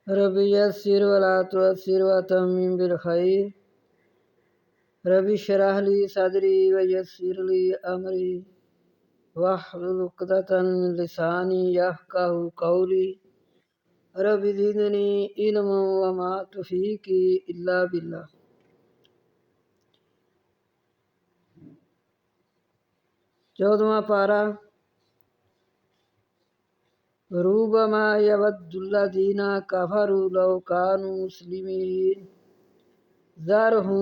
ربی یسر ولا تعسر وتمم بالخیر ربی اشرح لی صدری ویسر لی امری واحلل عقدۃ من لسانی یفقہوا قولی رب زدنی علما وما توفیقی الا باللہ۔ 14واں پارہ۔ ربما یود الذین کفروا لو کانوا مسلمین ذرہم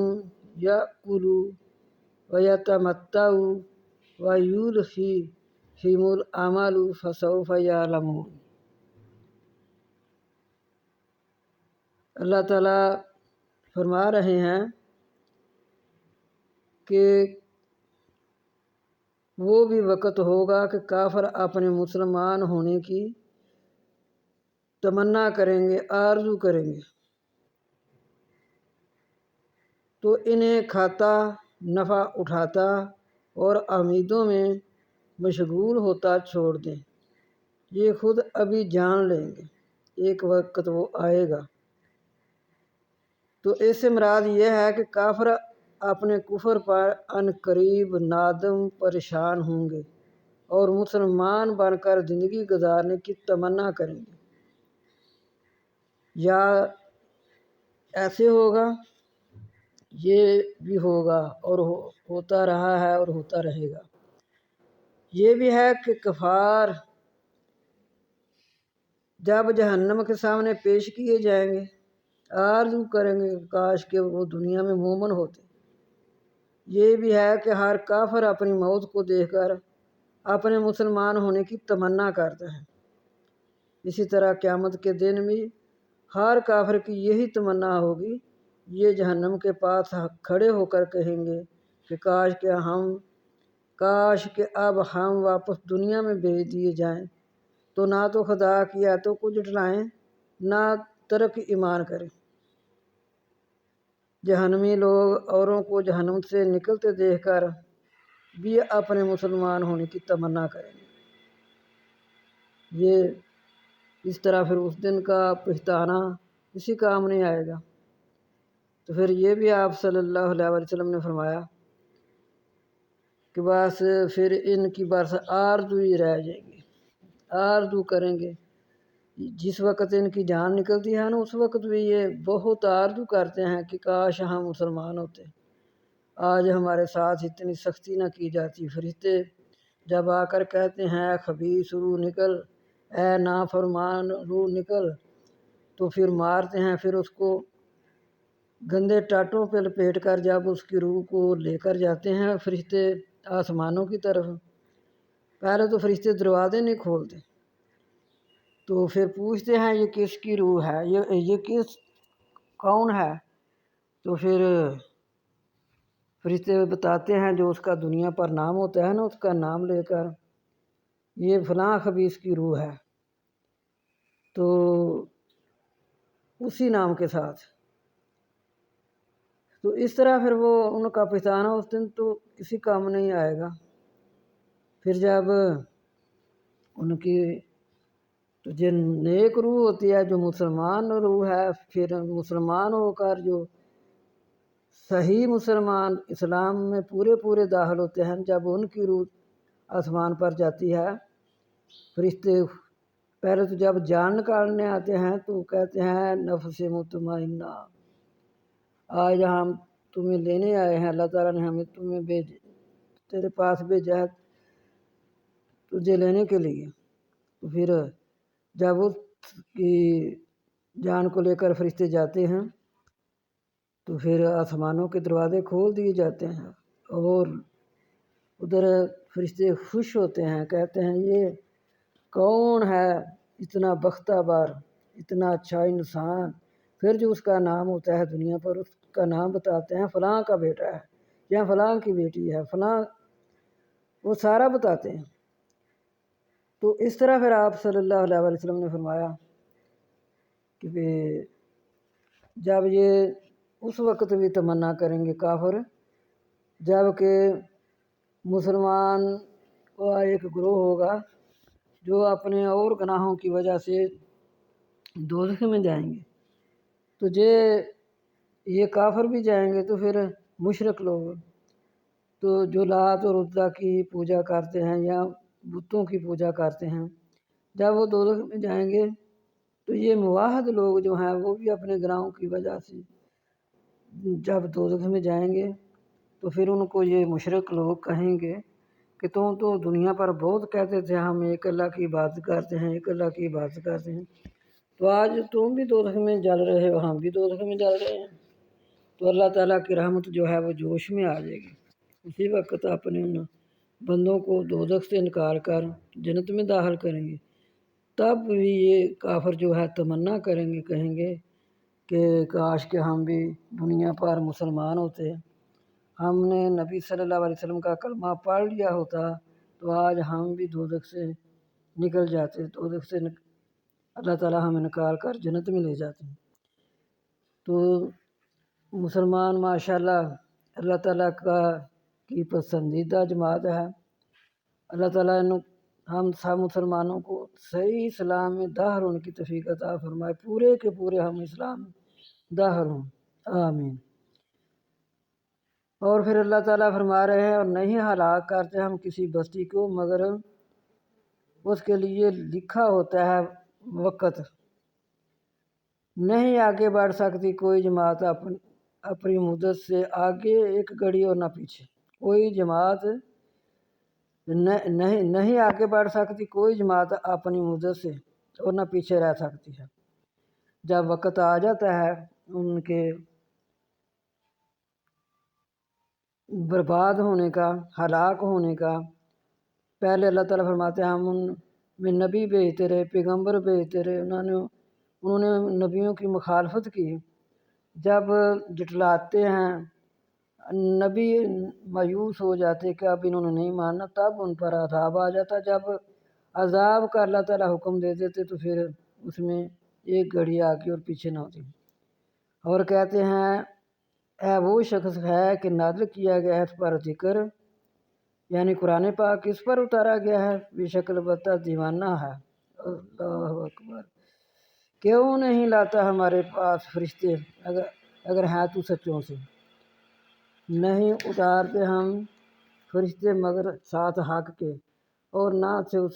یأکلوا ویتمتعوا ویلہہم الامل فسوف یعلمون۔ اللہ تعالیٰ فرما رہے ہیں کہ وہ بھی وقت ہوگا کہ کافر اپنے مسلمان ہونے کی تمنا کریں گے، آرزو کریں گے، تو انہیں کھاتا، نفع اٹھاتا اور امیدوں میں مشغول ہوتا چھوڑ دیں۔ یہ خود ابھی جان لیں گے، ایک وقت وہ آئے گا۔ تو اس سے مراد یہ ہے کہ کافر اپنے کفر پر عنقریب نادم پریشان ہوں گے اور مسلمان بن کر زندگی گزارنے کی تمنا کریں گے۔ یا ایسے ہوگا، یہ بھی ہوگا اور ہوتا رہا ہے اور ہوتا رہے گا۔ یہ بھی ہے کہ کفار جب جہنم کے سامنے پیش کیے جائیں گے، آرزو کریں گے کاش کہ وہ دنیا میں مومن ہوتے۔ یہ بھی ہے کہ ہر کافر اپنی موت کو دیکھ کر اپنے مسلمان ہونے کی تمنا کرتا ہے۔ اسی طرح قیامت کے دن بھی ہر کافر کی یہی تمنا ہوگی۔ یہ جہنم کے پاس کھڑے ہو کر کہیں گے کہ کاش کہ اب ہم واپس دنیا میں بھیج دیے جائیں تو نہ تو خدا کی آیتوں کو جھٹلائیں نہ ترک ایمان کریں۔ جہنمی لوگ اوروں کو جہنم سے نکلتے دیکھ کر بھی اپنے مسلمان ہونے کی تمنا کریں گے۔ یہ اس طرح پھر اس دن کا پچھتانا کسی کام نہیں آئے گا۔ تو پھر یہ بھی آپ صلی اللہ علیہ وسلم نے فرمایا کہ بس پھر ان کی برس آرزو ہی رہ جائیں گے، آرزو کریں گے۔ جس وقت ان کی جان نکلتی ہے نا، اس وقت بھی یہ بہت آرزو کرتے ہیں کہ کاش ہم مسلمان ہوتے، آج ہمارے ساتھ اتنی سختی نہ کی جاتی۔ فرشتے جب آ کر کہتے ہیں اے خبیث روح نکل، اے نافرمان روح نکل، تو پھر مارتے ہیں، پھر اس کو گندے ٹاٹوں پہ لپیٹ کر جب اس کی روح کو لے کر جاتے ہیں فرشتے آسمانوں کی طرف، پہلے تو فرشتے دروازے نہیں کھولتے، تو پھر پوچھتے ہیں یہ کس کی روح ہے، یہ کون ہے؟ تو پھر فرشتے بتاتے ہیں جو اس کا دنیا پر نام ہوتا ہے نا، اس کا نام لے کر یہ فلاں خبیث کی روح ہے، تو اسی نام کے ساتھ۔ تو اس طرح پھر وہ ان کا پہچانا اس دن تو کسی کام نہیں آئے گا۔ پھر جب ان کی تو جو نیک روح ہوتی ہے، جو مسلمان روح ہے، پھر مسلمان ہو کر جو صحیح مسلمان اسلام میں پورے داخل ہوتے ہیں، جب ان کی روح آسمان پر جاتی ہے، فرشتے پہلے تو جب جان نکالنے آتے ہیں تو کہتے ہیں نفس مطمئنہ، آج ہم تمہیں لینے آئے ہیں، اللہ تعالیٰ نے ہمیں تیرے پاس بھیجا ہے تجھے لینے کے لیے۔ تو پھر جب اس کی جان کو لے کر فرشتے جاتے ہیں تو پھر آسمانوں کے دروازے کھول دیے جاتے ہیں اور ادھر فرشتے خوش ہوتے ہیں، کہتے ہیں یہ کون ہے اتنا بختہ بار، اتنا اچھا انسان۔ پھر جو اس کا نام ہوتا ہے دنیا پر، اس کا نام بتاتے ہیں فلاں کا بیٹا ہے یا فلاں کی بیٹی ہے، فلاں، وہ سارا بتاتے ہیں۔ تو اس طرح پھر آپ صلی اللہ علیہ وسلم نے فرمایا کہ جب یہ اس وقت بھی تمنا کریں گے کافر جب کہ مسلمان کا ایک گروہ ہوگا جو اپنے اور گناہوں کی وجہ سے دوزخ میں جائیں گے۔ تو یہ کافر بھی جائیں گے، تو پھر مشرک لوگ تو جو لات اور عزا کی پوجا کرتے ہیں یا بتوں کی پوجا کرتے ہیں، جب وہ دوزخ میں جائیں گے تو یہ موحد لوگ جو ہیں وہ بھی اپنے گناہوں کی وجہ سے جب دوزخ میں جائیں گے تو پھر ان کو یہ مشرک لوگ کہیں گے کہ تم تو دنیا پر بہت کہتے تھے ہم ایک اللہ کی عبادت کرتے ہیں، ایک اللہ کی عبادت کرتے ہیں، تو آج تم بھی دوزخ میں جل رہے ہو، ہم بھی دوزخ میں جل رہے ہیں۔ تو اللہ تعالیٰ کی رحمت جو ہے وہ جوش میں آ جائے گی۔ اسی وقت اپنے ان بندوں کو دوزخ سے نکال کر جنت میں داخل کریں گے۔ تب بھی یہ کافر جو ہے تمنا کریں گے، کہیں گے کہ کاش کہ ہم بھی دنیا پر مسلمان ہوتے، ہم نے نبی صلی اللہ علیہ وسلم کا کلمہ پڑھ لیا ہوتا تو آج ہم بھی دوزخ سے نکل جاتے، دوزخ سے اللہ تعالیٰ ہمیں نکال کر جنت میں لے جاتے ہیں۔ تو مسلمان ماشاءاللہ اللہ تعالیٰ کی پسندیدہ جماعت ہے۔ اللہ تعالیٰ ہم سب مسلمانوں کو صحیح اسلام میں داخل ہونے کی توفیق عطا فرمائے، پورے کے پورے ہم اسلام میں داخل ہوں، آمین۔ اور پھر اللہ تعالیٰ فرما رہے ہیں اور نہیں ہلاک کرتے ہم کسی بستی کو مگر اس کے لیے لکھا ہوتا ہے وقت، نہیں آگے بڑھ سکتی کوئی جماعت اپنی مدت سے آگے ایک گھڑی اور نہ پیچھے، کوئی جماعت نہیں آگے بڑھ سکتی کوئی جماعت اپنی مدت سے اور نہ پیچھے رہ سکتی ہے۔ جب وقت آ جاتا ہے ان کے برباد ہونے کا، ہلاک ہونے کا، پہلے اللہ تعالیٰ فرماتے ہیں ہم ان میں نبی بھیجتے رہے، پیغمبر بھیجتے رہے، انہوں نے نبیوں کی مخالفت کی، جب جٹلاتے ہیں نبی مایوس ہو جاتے کہ اب انہوں نے نہیں ماننا، تب ان پر عذاب آ جاتا، جب عذاب کا اللہ تعالیٰ حکم دے دیتے تو پھر اس میں ایک گھڑی آگے اور پیچھے نہ ہوتی، اور کہتے ہیں اے وہ شخص ہے کہ نازل کیا گیا ہے اس پر ذکر، یعنی قرآن پاک اس پر اتارا گیا ہے، بے شک البتہ دیوانہ ہے۔ اللہ اکبر، کیوں نہیں لاتا ہمارے پاس فرشتے اگر ہیں تو سچوں سے، نہیں اتارتے ہم فرشتے مگر ساتھ حق کے، اور نہ ہوتے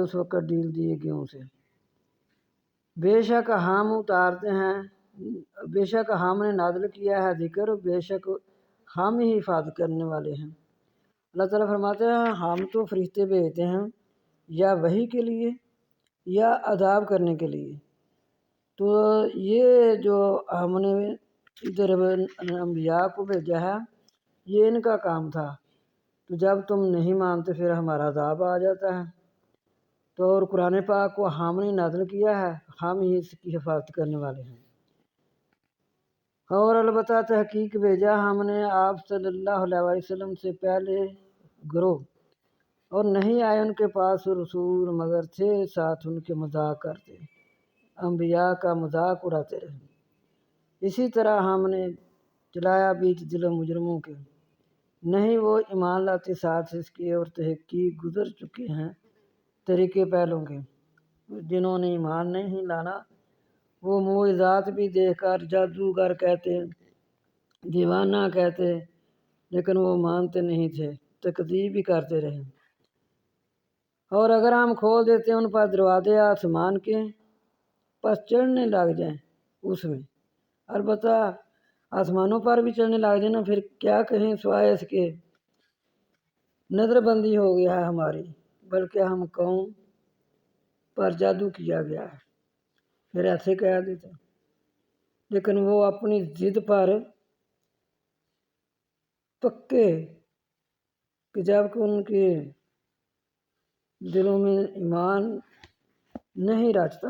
اس وقت ڈیل دیے گیوں سے، بے شک ہم اتارتے ہیں، بے شک ہم نے نازل کیا ہے ذکر، بے شک ہم ہی حفاظت کرنے والے ہیں۔ اللہ تعالیٰ فرماتے ہیں ہم تو فرشتے بھیجتے ہیں یا وحی کے لیے یا عذاب کرنے کے لیے، تو یہ جو ہم نے ادھر انبیاء کو بھیجا ہے یہ ان کا کام تھا، تو جب تم نہیں مانتے پھر ہمارا عذاب آ جاتا ہے۔ تو اور قرآن پاک کو ہم نے نازل کیا ہے، ہم ہی اس کی حفاظت کرنے والے ہیں، اور البتہ تحقیق بھیجا ہم نے آپ صلی اللہ علیہ وسلم سے پہلے گروہ، اور نہیں آئے ان کے پاس رسول مگر تھے ساتھ ان کے مذاق کرتے، انبیاء کا مذاق اڑاتے رہے، اسی طرح ہم نے چلایا بیچ دل مجرموں کے، نہیں وہ ایمان لاتے ساتھ اس کے، اور تحقیق گزر چکے ہیں طریقے پہلوں کے، جنہوں نے ایمان نہیں لانا وہ معجزات بھی دیکھ کر جادوگر کہتے، دیوانہ کہتے، لیکن وہ مانتے نہیں تھے، تکذیب بھی کرتے رہے۔ اور اگر ہم کھول دیتے ان پر دروازے آسمان کے، پس چڑھنے لگ جائیں اس میں، البتہ آسمانوں پر بھی چڑھنے لگ جائیں نا، پھر کیا کہیں سوائے اس کے نظر بندی ہو گیا ہے ہماری، بلکہ ہم قوم پر جادو کیا گیا ہے، پھر ایسے کہہ دیتے، لیکن وہ اپنی ضد پر پکے کہ جب کہ ان کے دلوں میں ایمان نہیں رچتا،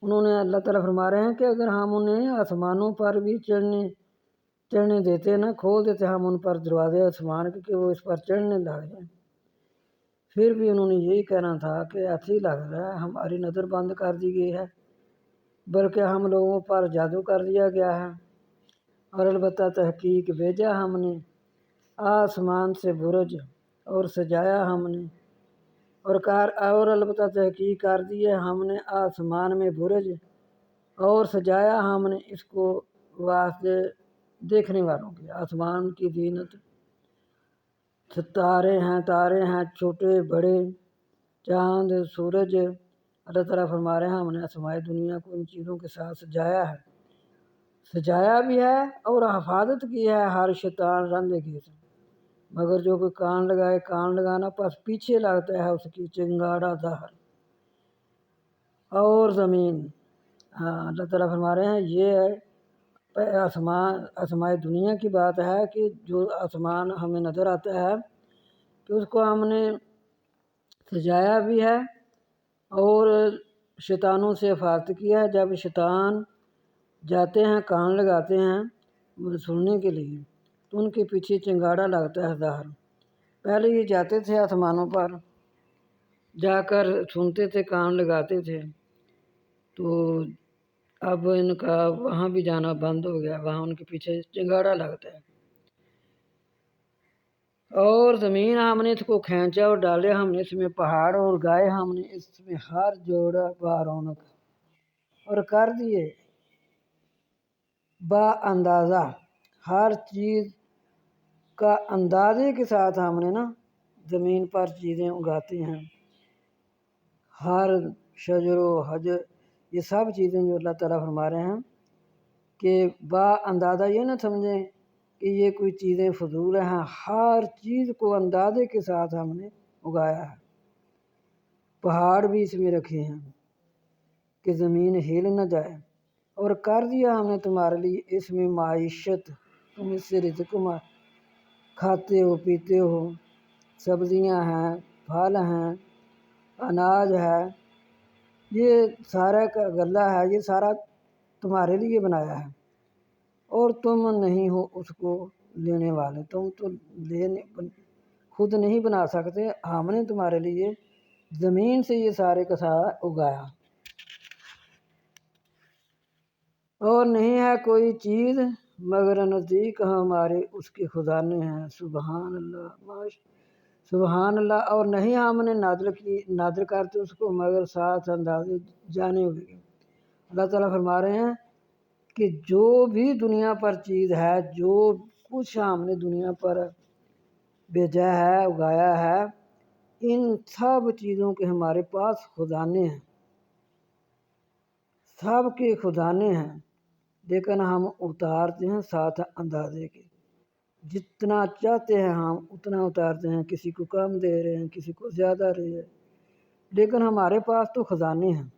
انہوں نے اللہ تعالیٰ فرما رہے ہیں کہ اگر ہم انہیں آسمانوں پر بھی چڑھنے دیتے نا، کھول دیتے ہم ان پر دروازے آسمان کے کہ وہ اس پر چڑھنے لگ جائیں، پھر بھی انہوں نے یہی کہنا تھا کہ ایسے ہی لگ رہا ہے ہماری نظر بند کر دی گئی ہے، بلکہ ہم لوگوں پر جادو کر دیا گیا ہے، اور البتہ تحقیق بھیجا ہم نے آسمان سے برج اور سجایا ہم نے، اور البتہ تحقیق کر دی ہے ہم نے آسمان میں برج اور سجایا ہم نے اس کو واسطے دیکھنے والوں کے۔ آسمان کی زینت تارے ہیں چھوٹے بڑے، چاند سورج۔ اللہ تعالیٰ فرما رہے ہیں ہم نے آسمائی دنیا کو ان چیزوں کے ساتھ سجایا بھی ہے اور حفاظت کی ہے ہر شیطان رندے کی سے، مگر جو کوئی کان لگانا پس پیچھے لگتا ہے اس کی چنگاڑا دہر۔ اور زمین، اللہ تعالیٰ فرما رہے ہیں یہ ہے آسمائی دنیا کی بات ہے کہ جو آسمان ہمیں نظر آتا ہے کہ اس کو ہم نے سجایا بھی ہے اور شیطانوں سے حفاظت کیا ہے۔ جب شیطان جاتے ہیں کان لگاتے ہیں سننے کے لیے تو ان کے پیچھے چنگاڑا لگتا ہے ظاہر۔ پہلے یہ جاتے تھے آسمانوں پر جا کر سنتے تھے کان لگاتے تھے، تو اب ان کا وہاں بھی جانا بند ہو گیا، وہاں ان کے پیچھے چنگاڑا لگتا ہے۔ اور زمین ہم نے اس کو کھینچا اور ڈالے ہم نے اس میں پہاڑ اور گائے ہم نے اس میں ہر جوڑا بارونق اور کر دیے با اندازہ ہر چیز کا اندازے کے ساتھ ہم نے زمین پر چیزیں اگاتی ہیں، ہر شجر و حجر، یہ سب چیزیں جو اللہ تعالیٰ فرما رہے ہیں کہ با اندازہ یہ نہ سمجھیں کہ یہ کوئی چیزیں فضول ہیں، ہر چیز کو اندازے کے ساتھ ہم نے اگایا ہے۔ پہاڑ بھی اس میں رکھے ہیں کہ زمین ہل نہ جائے، اور کر دیا ہم نے تمہارے لیے اس میں معیشت، تم اس سے رزق کھاتے ہو پیتے ہو، سبزیاں ہیں، پھل ہیں، اناج ہے، یہ سارا کا غلہ ہے، یہ سارا تمہارے لیے بنایا ہے، اور تم نہیں ہو اس کو لینے والے، تم تو خود نہیں بنا سکتے، ہم نے تمہارے لیے زمین سے یہ سارے کا سارا اگایا۔ اور نہیں ہے کوئی چیز مگر نزدیک ہمارے اس کے خزانے ہیں۔ سبحان اللہ، سبحان اللہ۔ اور نہیں ہم نے نادر کرتے اس کو مگر ساتھ اندازے جانے ہوئے۔ اللہ تعالیٰ فرما رہے ہیں کہ جو بھی دنیا پر چیز ہے، جو کچھ ہم نے دنیا پر بھیجا ہے، اگایا ہے، ان سب چیزوں کے ہمارے پاس خزانے ہیں، سب کے خزانے ہیں، لیکن ہم اتارتے ہیں ساتھ اندازے کے، جتنا چاہتے ہیں ہم اتنا اتارتے ہیں، کسی کو کم دے رہے ہیں، کسی کو زیادہ دے رہے ہیں، لیکن ہمارے پاس تو خزانے ہیں۔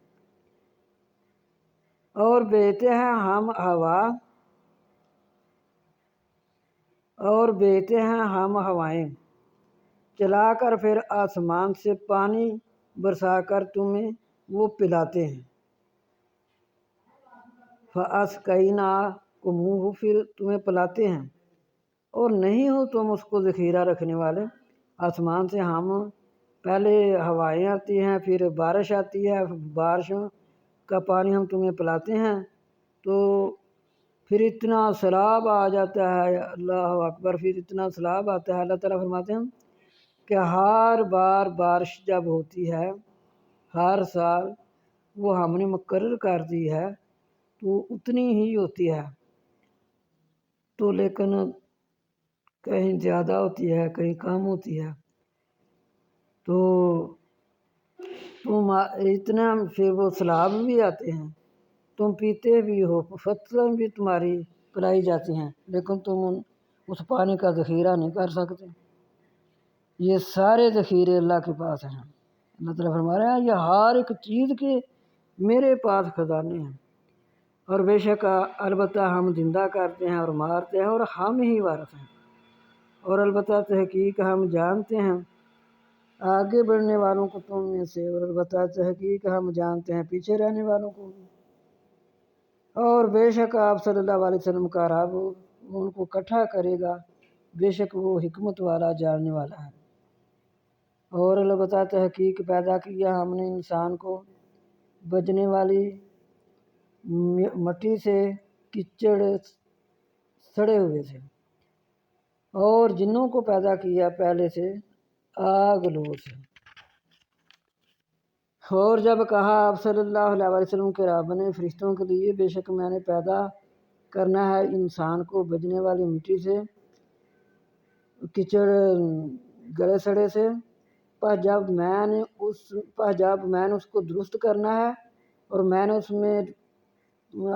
اور بیچتے ہیں ہم ہوائیں چلا کر، پھر آسمان سے پانی برسا کر تمہیں وہ پلاتے ہیں۔ فَأَسْقَيْنَاكُمُوهُ، پھر تمہیں پلاتے ہیں، اور نہیں ہو تم اس کو ذخیرہ رکھنے والے۔ آسمان سے ہم پہلے ہوائیں آتی ہیں، پھر بارش آتی ہے، بارش کا پانی ہم تمہیں پلاتے ہیں، تو پھر اتنا سیلاب آ جاتا ہے، اللہ اکبر، پھر اتنا سیلاب آتا ہے۔ اللہ تعالیٰ فرماتے ہیں کہ ہر بار بارش جب ہوتی ہے ہر سال، وہ ہم نے مقرر کر دی ہے، تو اتنی ہی ہوتی ہے، تو لیکن کہیں زیادہ ہوتی ہے کہیں کم ہوتی ہے، تو تم اتنا، پھر وہ سیلاب بھی آتے ہیں، تم پیتے بھی ہو، فصلیں بھی تمہاری پلائی جاتی ہیں، لیکن تم اس پانی کا ذخیرہ نہیں کر سکتے۔ یہ سارے ذخیرے اللہ کے پاس ہیں۔ اللہ تعالیٰ فرما رہے ہیں یہ ہر ایک چیز کے میرے پاس خزانے ہیں، اور بے شک البتہ ہم زندہ کرتے ہیں اور مارتے ہیں اور ہم ہی وارث ہیں، اور البتہ تحقیق ہم جانتے ہیں آگے بڑھنے والوں کو تم میں سے، اور البتہ تحقیق ہم جانتے ہیں پیچھے رہنے والوں کو، اور بے شک آپ صلی اللہ علیہ وسلم کا رب ان کو اکٹھا کرے گا، بے شک وہ حکمت والا جاننے والا ہے۔ اور البتہ تحقیق پیدا کیا ہم نے انسان کو بجنے والی مٹی سے، کچڑ سڑے ہوئے سے، اور جنوں کو پیدا کیا پہلے سے آگ لو سے۔ اور جب کہا آپ صلی اللہ علیہ وسلم کے رب نے فرشتوں کے لیے بے شک میں نے پیدا کرنا ہے انسان کو بجنے والی مٹی سے کچڑ گلے سڑے سے، جب میں نے اس کو درست کرنا ہے اور میں نے اس میں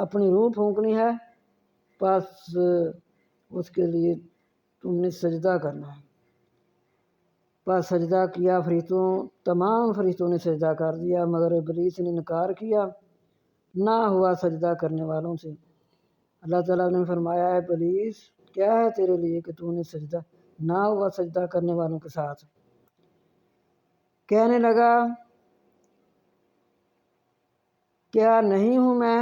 اپنی روح پھونکنی ہے، پس اس کے لیے تم نے سجدہ کرنا ہے۔ پس سجدہ کیا، تمام فرشتوں نے سجدہ کر دیا، مگر ابلیس نے انکار کیا، نہ ہوا سجدہ کرنے والوں سے۔ اللہ تعالیٰ نے فرمایا، اے ابلیس، کیا ہے تیرے لیے کہ تو نے سجدہ نہ ہوا سجدہ کرنے والوں کے ساتھ؟ کہنے لگا، کیا نہیں ہوں میں؟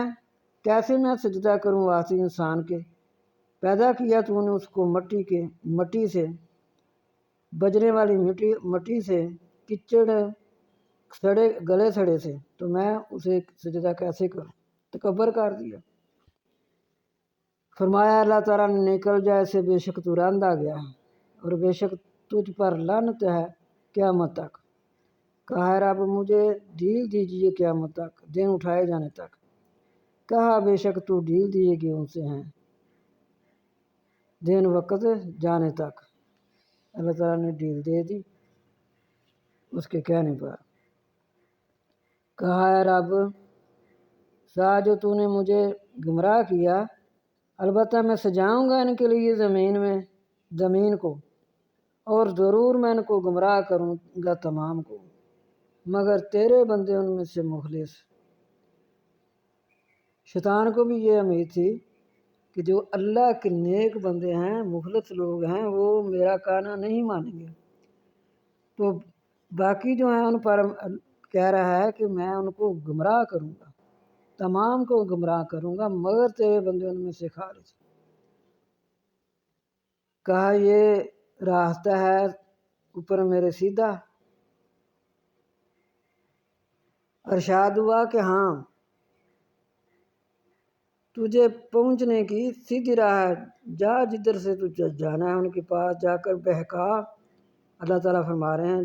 کیسے میں سجدہ کروں واسی انسان کے؟ پیدا کیا تو نے اس کو مٹی سے، بجنے والی مٹی سے، کچڑ گلے سڑے سے، تو میں اسے سجدہ کیسے کروں؟ تکبر کر دیا۔ فرمایا اللہ تعالیٰ نے، نکل جا اسے، بے شک تو راندا گیا ہے اور بے شک تجھ پر لعنت ہے قیامت تک۔ کہا، رب مجھے ڈھیل دیجیے قیامت تک، دن اٹھائے جانے تک۔ کہا، بے شک تو ڈھیل دیے گئے ان سے ہیں دن وقت جانے تک۔ اللہ تعالیٰ نے ڈھیل دے دی اس کے کہنے پر۔ کہا، اے رب، جو تو نے مجھے گمراہ کیا، البتہ میں سجاؤں گا ان کے لیے زمین کو، اور ضرور میں ان کو گمراہ کروں گا تمام کو، مگر تیرے بندے ان میں سے مخلص۔ شیطان کو بھی یہ امید تھی کہ جو اللہ کے نیک بندے ہیں، مخلص لوگ ہیں، وہ میرا کہنا نہیں مانیں گے، تو باقی جو ہیں ان پر کہہ رہا ہے کہ میں ان کو گمراہ کروں گا، تمام کو گمراہ کروں گا، مگر تیرے بندے ان میں سے خارج۔ کہا، یہ راستہ ہے اوپر میرے سیدھا؟ ارشاد ہوا کہ ہاں، تجھے پہنچنے کی سیدھی راہ ہے، جا جدھر سے تجھے جانا ہے ان کے پاس جا کر بہکا۔ اللہ تعالیٰ فرما رہے ہیں،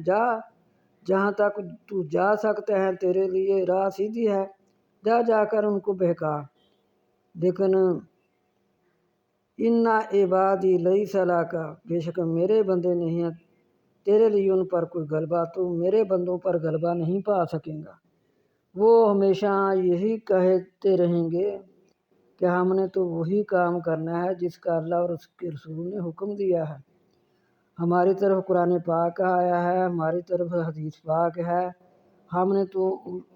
جہاں تک تو جا سکتے ہیں، تیرے لیے راہ سیدھی ہے، جا کر ان کو بہکا۔ لیکن ان عبادی لیس لک، بے شک میرے بندے نہیں ہیں تیرے لیے ان پر کوئی غلبہ، تو میرے بندوں پر غلبہ نہیں پا سکیں گا۔ وہ ہمیشہ یہی کہتے رہیں گے کہ ہم نے تو وہی کام کرنا ہے جس کا اللہ اور اس کے رسول نے حکم دیا ہے۔ ہماری طرف قرآن پاک آیا ہے، ہماری طرف حدیث پاک ہے، ہم نے تو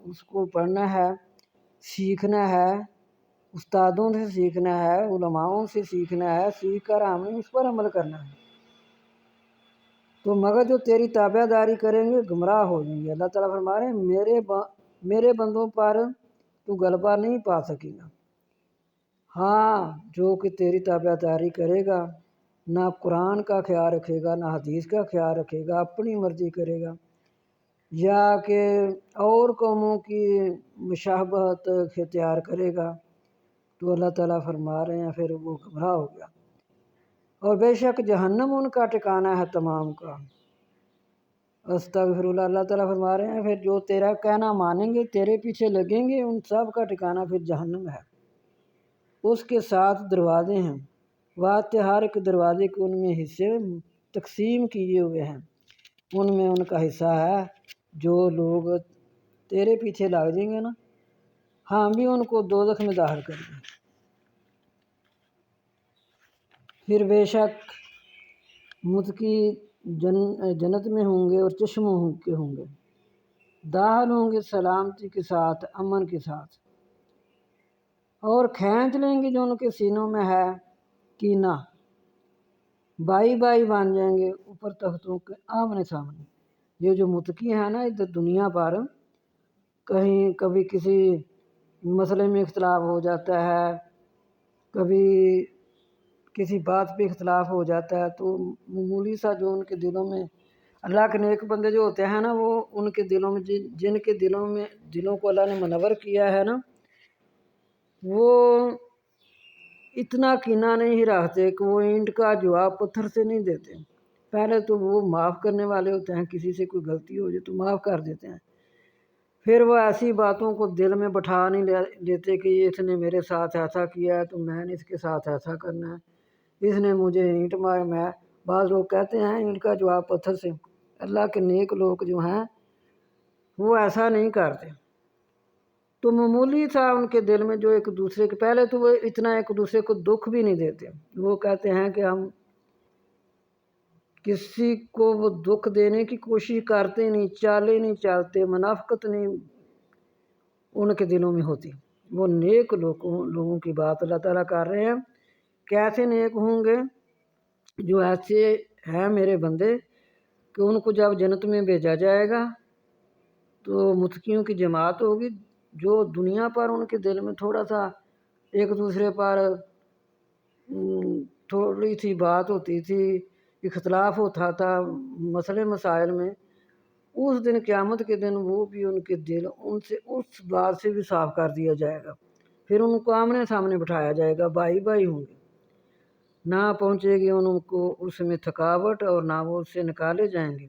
اس کو پڑھنا ہے، سیکھنا ہے، استادوں سے سیکھنا ہے، علماؤں سے سیکھنا ہے، سیکھ کر ہم نے اس پر عمل کرنا ہے۔ تو مگر جو تیری تابع داری کریں گے گمراہ ہو جائیں گے۔ اللہ تعالیٰ فرما رہے ہیں، میرے بندوں پر تو غلبہ نہیں پا سکے گا۔ ہاں، جو کہ تیری تابع داری کرے گا، نہ قرآن کا خیال رکھے گا، نہ حدیث کا خیال رکھے گا، اپنی مرضی کرے گا، یا کہ اور قوموں کی مشابہت اختیار کرے گا، تو اللہ تعالیٰ فرما رہے ہیں پھر وہ گمراہ ہو گیا، اور بے شک جہنم ان کا ٹھکانہ ہے تمام کا۔ استغفر اللہ، اللہ تعالیٰ فرما رہے ہیں پھر جو تیرا کہنا مانیں گے، تیرے پیچھے لگیں گے، ان سب کا ٹھکانہ پھر جہنم ہے۔ اس کے 7 دروازے ہیں، واسطے ہر ایک دروازے کے ان میں حصے تقسیم کیے ہوئے ہیں، ان میں ان کا حصہ ہے۔ جو لوگ تیرے پیچھے لگ جائیں گے نا، ہم بھی ان کو دوزخ میں داخل کریں گے۔ پھر بے شک متقی جنت میں ہوں گے اور چشموں کے ہوں گے، داخل ہوں گے سلامتی کے ساتھ، امن کے ساتھ، اور کھینچ لیں گے جو ان کے سینوں میں ہے کینہ، بائی بن جائیں گے اوپر تختوں کے آمنے سامنے۔ یہ جو متقی ہیں نا، ادھر دنیا پر کبھی کسی مسئلے میں اختلاف ہو جاتا ہے، کبھی کسی بات پہ اختلاف ہو جاتا ہے، تو معمولی سا جو ان کے دلوں میں، اللہ کے نیک بندے جو ہوتے ہیں نا، وہ ان کے دلوں میں جن کے دلوں کو اللہ نے منور کیا ہے نا، وہ اتنا کینہ نہیں رکھتے کہ وہ اینٹ کا جواب پتھر سے نہیں دیتے۔ پہلے تو وہ معاف کرنے والے ہوتے ہیں، کسی سے کوئی غلطی ہو جائے تو معاف کر دیتے ہیں، پھر وہ ایسی باتوں کو دل میں بٹھا نہیں لیتے کہ یہ اس نے میرے ساتھ ایسا کیا ہے تو میں نے اس کے ساتھ ایسا کرنا ہے، اس نے مجھے اینٹ مار میں بعض لوگ کہتے ہیں اینٹ کا جواب پتھر سے۔ اللہ کے نیک لوگ جو ہیں وہ ایسا نہیں کرتے، تو معمولی سا ان کے دل میں جو ایک دوسرے کے پہلے تو وہ اتنا ایک دوسرے کو دکھ بھی نہیں دیتے، وہ کہتے ہیں کہ ہم کسی کو وہ دکھ دینے کی کوشش کرتے نہیں، چالے نہیں چلتے، منافقت نہیں ان کے دلوں میں ہوتی۔ وہ نیک لوگوں کی بات اللہ تعالیٰ کر رہے ہیں، کیسے نیک ہوں گے؟ جو ایسے ہیں میرے بندے کہ ان کو جب جنت میں بھیجا جائے گا تو متقیوں کی جماعت ہوگی، جو دنیا پر ان کے دل میں تھوڑا سا ایک دوسرے پر تھوڑی سی بات ہوتی تھی، اختلاف ہوتا تھا مسئلے مسائل میں، اس دن قیامت کے دن وہ بھی ان کے دل ان سے اس بات سے بھی صاف کر دیا جائے گا، پھر ان کو آمنے سامنے بٹھایا جائے گا، بھائی بھائی ہوں گے، نہ پہنچے گی ان کو اس میں تھکاوٹ اور نہ وہ اس سے نکالے جائیں گے۔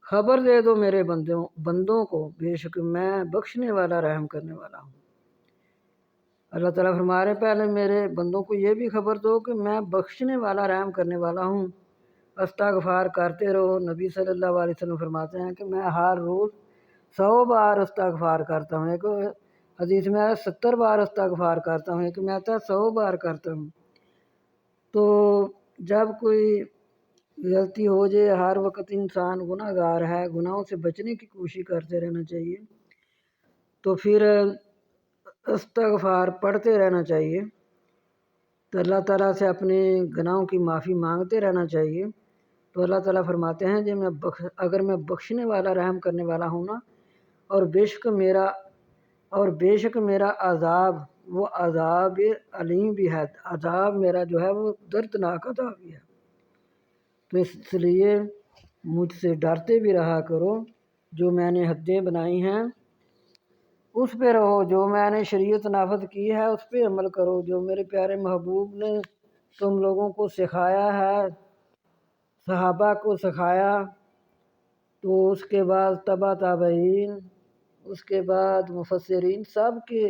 خبر دے دو میرے بندوں کو، بے شک میں بخشنے والا رحم کرنے والا ہوں۔ اللہ تعالیٰ فرما رہے ہیں پہلے میرے بندوں کو یہ بھی خبر دو کہ میں بخشنے والا رحم کرنے والا ہوں، استغفار کرتے رہو۔ نبی صلی اللہ علیہ وسلم فرماتے ہیں کہ میں ہر روز 100 بار استغفار کرتا ہوں، ایک حدیث میں 70 بار استغفار کرتا ہوں، ایک میں آتا ہے 100 بار کرتا ہوں۔ تو جب کوئی غلطی ہو جائے، ہر وقت انسان گناہ گار ہے، گناہوں سے بچنے کی کوشش کرتے رہنا چاہیے، تو پھر استغفار پڑھتے رہنا چاہیے، تو اللہ تعالیٰ سے اپنے گناہوں کی معافی مانگتے رہنا چاہیے۔ تو اللہ تعالیٰ فرماتے ہیں جی اگر میں بخشنے والا رحم کرنے والا ہوں نا، اور بے شک میرا عذاب وہ عذاب علیم بھی ہے، عذاب میرا جو ہے وہ دردناک عذاب بھی ہے، تو اس لیے مجھ سے ڈرتے بھی رہا کرو، جو میں نے حدیں بنائی ہیں اس پہ رہو، جو میں نے شریعت نافذ کی ہے اس پہ عمل کرو، جو میرے پیارے محبوب نے تم لوگوں کو سکھایا ہے، صحابہ کو سکھایا، تو اس کے بعد تبع تابعین، اس کے بعد مفسرین، سب کے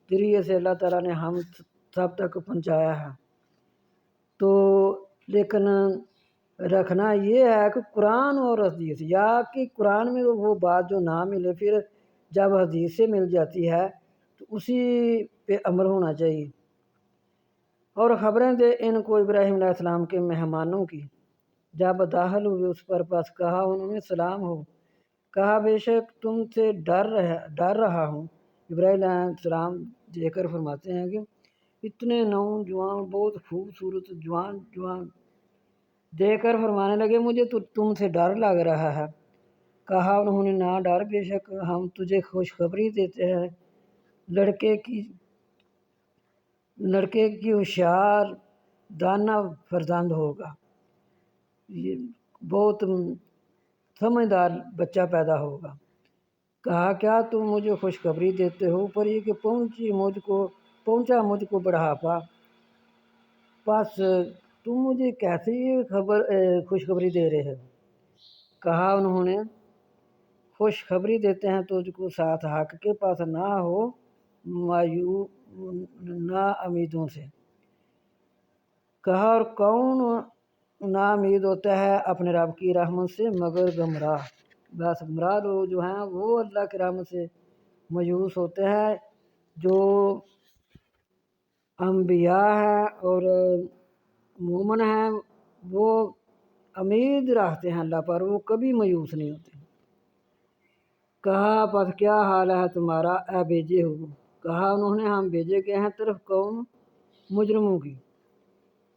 ذریعے سے اللہ تعالیٰ نے ہم سب تک پہنچایا ہے۔ تو لیکن رکھنا یہ ہے کہ قرآن اور حدیث، یا کہ قرآن میں وہ بات جو نہ ملے، پھر جب حدیث سے مل جاتی ہے تو اسی پہ عمل ہونا چاہیے۔ اور خبریں دے ان کو ابراہیم علیہ السلام کے مہمانوں کی، جب داخل ہوئے اس پر، پس کہا انہوں نے سلام ہو، کہا بے شک تم سے ڈر رہا ہوں۔ ابراہیم علیہ السلام دے کر فرماتے ہیں کہ اتنے نوجوان بہت خوبصورت جوان دیکھ کر فرمانے لگے مجھے تو تم سے ڈر لگ رہا ہے۔ کہا انہوں نے نہ ڈر، بے شک ہم تجھے خوشخبری دیتے ہیں، لڑکے کی ہوشیار دانا فرزند ہوگا، یہ بہت سمجھدار بچہ پیدا ہوگا۔ کہا کیا تم مجھے خوشخبری دیتے ہو؟ پر یہ کہ پہنچا مجھ کو بڑھاپا، پس تم مجھے کیسے یہ خوشخبری دے رہے ہو؟ کہا انہوں نے خوشخبری دیتے ہیں تجھ کو ساتھ حق کے پاس نہ ہو نا امیدوں سے۔ کہا اور کون نا امید ہوتا ہے اپنے رب کی رحمت سے مگر گمراہ، بس گمراہ لوگ جو ہیں وہ اللہ کی رحمت سے مایوس ہوتے ہیں۔ جو انبیاء ہیں اور مومن ہیں وہ امید رکھتے ہیں اللہ پر، وہ کبھی مایوس نہیں ہوتے۔ کہا پس کیا حال ہے تمہارا اے بھیجے ہو؟ کہا انہوں نے ہم بھیجے گئے ہیں طرف قوم مجرموں کی،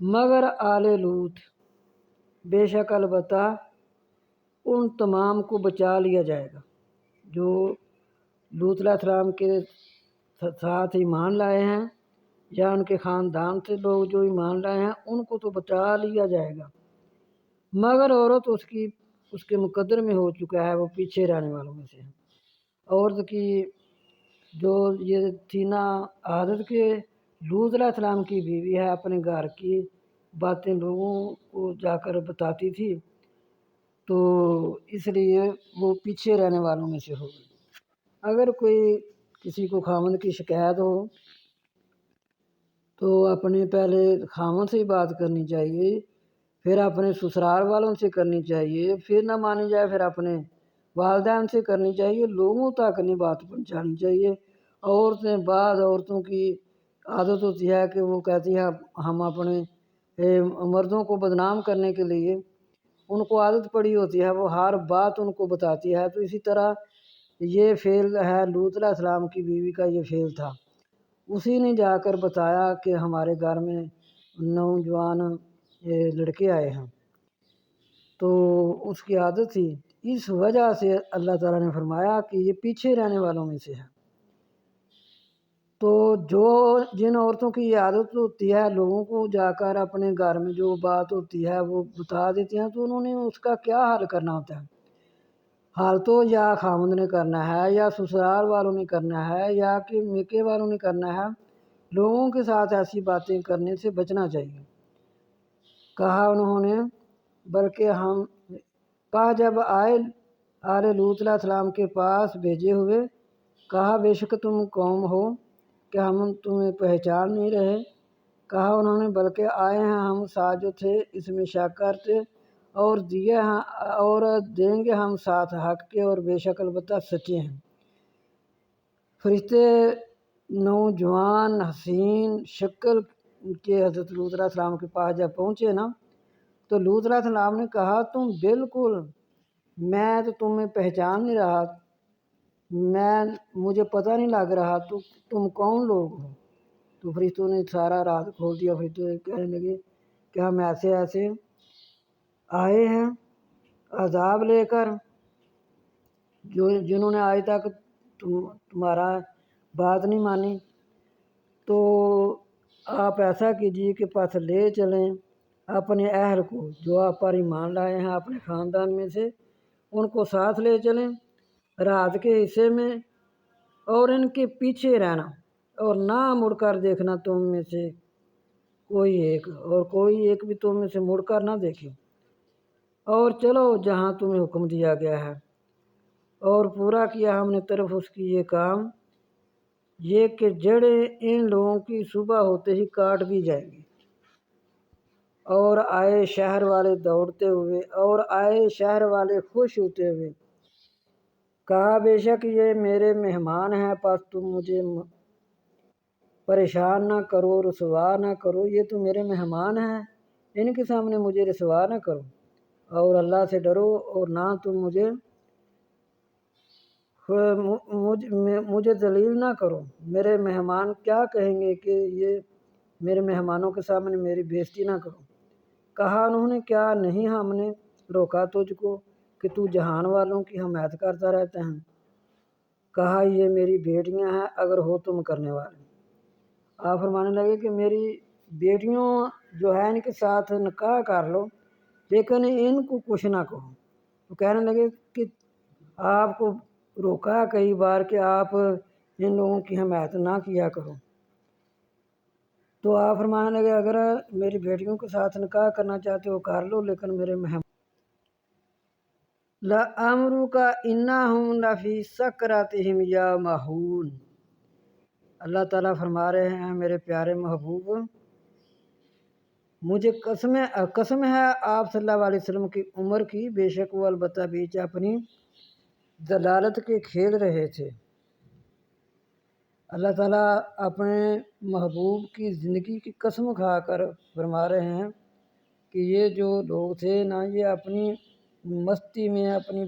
مگر آل لوط، بے شک البتہ ان تمام کو بچا لیا جائے گا جو لوط علیہ السلام کے ساتھ ایمان لائے ہیں، یا ان کے خاندان سے لوگ جو ایمان لائے ہیں ان کو تو بچا لیا جائے گا، مگر عورت اس کے مقدر میں ہو چکا ہے، وہ پیچھے رہنے والوں میں سے ہے۔ عورت کی جو یہ تھی نا عادت کے لوط علیہ السلام کی بیوی ہے، اپنے گھر کی باتیں لوگوں کو جا کر بتاتی تھی، تو اس لیے وہ پیچھے رہنے والوں میں سے ہو گئی۔ اگر کوئی کسی کو خاوند کی شکایت ہو تو اپنے پہلے خاوند سے ہی بات کرنی چاہیے، پھر اپنے سسرال والوں سے کرنی چاہیے، پھر نہ مانی جائے پھر اپنے والدین سے کرنی چاہیے، لوگوں تک نہیں بات پہنچانی چاہیے۔ بعض عورتوں کی عادت ہوتی ہے کہ وہ کہتی ہے ہم اپنے مردوں کو بدنام کرنے کے لیے، ان کو عادت پڑی ہوتی ہے، وہ ہر بات ان کو بتاتی ہے۔ تو اسی طرح یہ فعل ہے لوط علیہ السلام کی بیوی کا، یہ فعل تھا۔ اسی نے جا کر بتایا کہ ہمارے گھر میں نوجوان لڑکے آئے ہیں، تو اس کی عادت تھی۔ اس وجہ سے اللہ تعالیٰ نے فرمایا کہ یہ پیچھے رہنے والوں میں سے ہے۔ تو جن عورتوں کی یہ عادت ہوتی ہے لوگوں کو جا کر اپنے گھر میں جو بات ہوتی ہے وہ بتا دیتی ہیں، تو انہوں نے اس کا کیا حل کرنا ہوتا ہے؟ حال تو یا خاوند نے کرنا ہے، یا سسرال والوں نے کرنا ہے، یا کہ میکے والوں نے کرنا ہے۔ لوگوں کے ساتھ ایسی باتیں کرنے سے بچنا چاہیے۔ کہا انہوں نے جب آئے آل لوط علیہ السلام کے پاس بھیجے ہوئے، کہا بے شک تم قوم ہو کہ ہم تمہیں پہچان نہیں رہے۔ کہا انہوں نے بلکہ آئے ہیں ہم ساتھ جو تھے اس میں شک کرتے، اور دیں گے ہم ساتھ حق کے، اور بے شک البتہ سچے ہیں۔ فرشتے نوجوان حسین شکل کے حضرت لوط علیہ السلام کے پاس جب پہنچے نا، تو لوط علیہ السلام نے کہا تم بالکل، میں تو تمہیں پہچان نہیں رہا، مجھے پتہ نہیں لگ رہا، تو تم کون لوگ ہو؟ تو فرشتوں نے سارا راز کھول دیا۔ فرشتے کہنے لگے کہ ہم ایسے ایسے آئے ہیں عذاب لے کر، جنہوں نے آج تک تمہارا بات نہیں مانی، تو آپ ایسا کیجیے کہ پس لے چلیں اپنے اہل کو جو آپ پر ایمان لائے ہیں اپنے خاندان میں سے، ان کو ساتھ لے چلیں رات کے حصے میں، اور ان کے پیچھے رہنا، اور نہ مڑ کر دیکھنا تم میں سے کوئی ایک بھی تم میں سے مڑ کر نہ دیکھے، اور چلو جہاں تمہیں حکم دیا گیا ہے۔ اور پورا کیا ہم نے طرف اس کی یہ کام، یہ کہ جڑیں ان لوگوں کی صبح ہوتے ہی کاٹ دی جائیں گی۔ اور آئے شہر والے دوڑتے ہوئے، اور آئے شہر والے خوش ہوتے ہوئے، کہا بے شک یہ میرے مہمان ہیں، پس تم مجھے پریشان نہ کرو، رسوا نہ کرو، یہ تو میرے مہمان ہیں، ان کے سامنے مجھے رسوا نہ کرو، اور اللہ سے ڈرو، اور نہ تم مجھے ذلیل نہ کرو۔ میرے مہمان کیا کہیں گے کہ یہ میرے مہمانوں کے سامنے میری بےزتی نہ کرو۔ کہا انہوں نے کیا نہیں ہم نے روکا تجھ کو کہ تو جہان والوں کی حمایت کرتا رہتا ہے؟ کہا یہ میری بیٹیاں ہیں اگر ہو تم کرنے والے۔ آپ فرمانے لگے کہ میری بیٹیوں جو ہے ان کے ساتھ نکاح کر لو، لیکن ان کو کچھ نہ کہو۔ تو کہنے لگے کہ آپ کو روکا کئی بار کہ آپ ان لوگوں کی حمایت نہ کیا کرو۔ تو آپ فرمانے لگے اگر میری بیٹیوں کے ساتھ نکاح کرنا چاہتے ہو کر لو، لیکن میرے مہمان لَعَمْرُكَ إِنَّهُمْ لَفِي سَكْرَتِهِمْ يَعْمَهُونَ۔ اللہ تعالیٰ فرما رہے ہیں میرے پیارے محبوب، مجھے قسم ہے آپ صلی اللہ علیہ وسلم کی عمر کی، بے شک وہ البتہ بیچ اپنی ضلالت کے کھیل رہے تھے۔ اللہ تعالیٰ اپنے محبوب کی زندگی کی قسم کھا کر فرما رہے ہیں کہ یہ جو لوگ تھے نا، یہ اپنی مستی میں اپنی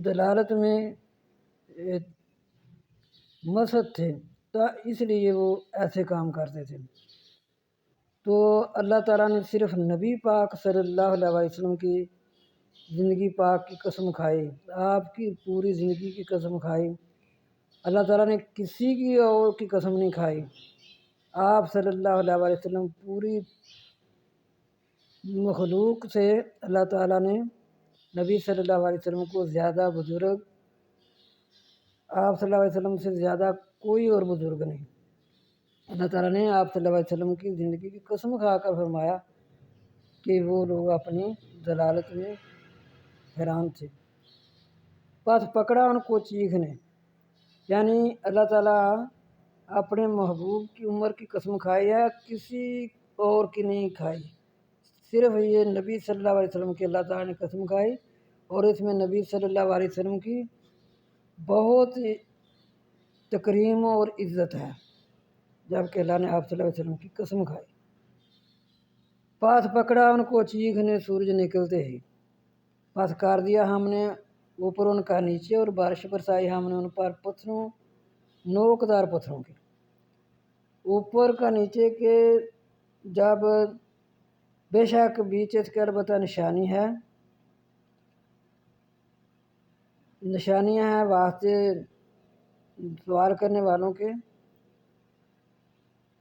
دلالت میں مست تھے، تو اس لیے وہ ایسے کام کرتے تھے۔ تو اللہ تعالیٰ نے صرف نبی پاک صلی اللہ علیہ وسلم کی زندگی پاک کی قسم کھائی، آپ کی پوری زندگی کی قسم کھائی، اللہ تعالیٰ نے کسی کی اور کی قسم نہیں کھائی۔ آپ صلی اللہ علیہ وسلم پوری مخلوق سے اللہ تعالیٰ نے نبی صلی اللہ علیہ وسلم کو زیادہ بزرگ، آپ صلی اللہ علیہ وسلم سے زیادہ کوئی اور بزرگ نہیں۔ اللہ تعالیٰ نے آپ صلی اللہ علیہ وسلم کی زندگی کی قسم کھا کر فرمایا کہ وہ لوگ اپنی ضلالت میں حیران تھے۔ پس پکڑا ان کو چیخنے، یعنی اللہ تعالیٰ اپنے محبوب کی عمر کی قسم کھائی ہے، کسی اور کی نہیں کھائی، صرف یہ نبی صلی اللہ علیہ وسلم کی اللہ تعالیٰ نے قسم کھائی، اور اس میں نبی صلی اللہ علیہ وسلم کی بہت تکریم اور عزت ہے، جبکہ اللہ نے آپ صلی اللہ علیہ وسلم کی قسم کھائی۔ پاس پکڑا ان کو چیخنے سورج نکلتے ہی، پس کر دیا ہم نے اوپر ان کا نیچے، اور بارش برسائی ہم نے ان پر پتھروں، نوکدار پتھروں کے، اوپر کا نیچے کے، جب بے شک بیچ اس کے البتہ نشانیاں ہیں واسطے سوال کرنے والوں کے،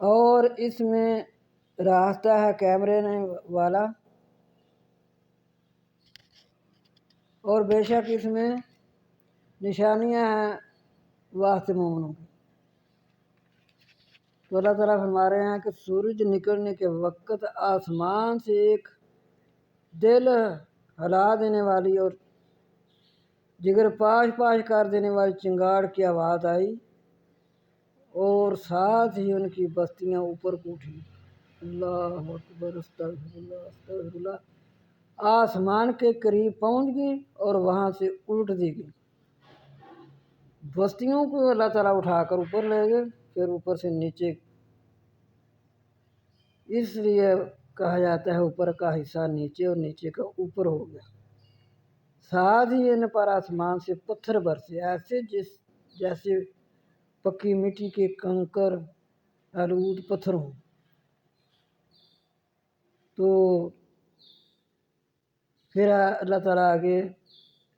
اور اس میں راستہ ہے کیمرے والا، اور بے شک اس میں نشانیاں ہیں واسطے مومنوں کی۔ تو اللہ تعالیٰ فرما رہے ہیں کہ سورج نکلنے کے وقت آسمان سے ایک دل ہلا دینے والی اور جگر پاش پاش کر دینے والی چنگاڑ کی آواز آئی، اور ساتھ ہی ان کی بستیاں اوپر کو اٹھی۔ اللہ اکبر، استغفر اللہ استغفر اللہ، آسمان کے قریب پہنچ گئی اور وہاں سے الٹ دی گئی۔ بستیوں کو اللہ تعالیٰ اٹھا کر اوپر لے گئے، پھر اوپر سے نیچے، اس لیے کہا جاتا ہے اوپر کا حصہ نیچے اور نیچے کا اوپر ہو گیا۔ ساتھ ہی ان پر آسمان سے پتھر برسے، ایسے جیسے پکی مٹی کے کنکر آلود پتھر ہوں۔ تو پھر اللہ تعالیٰ آگے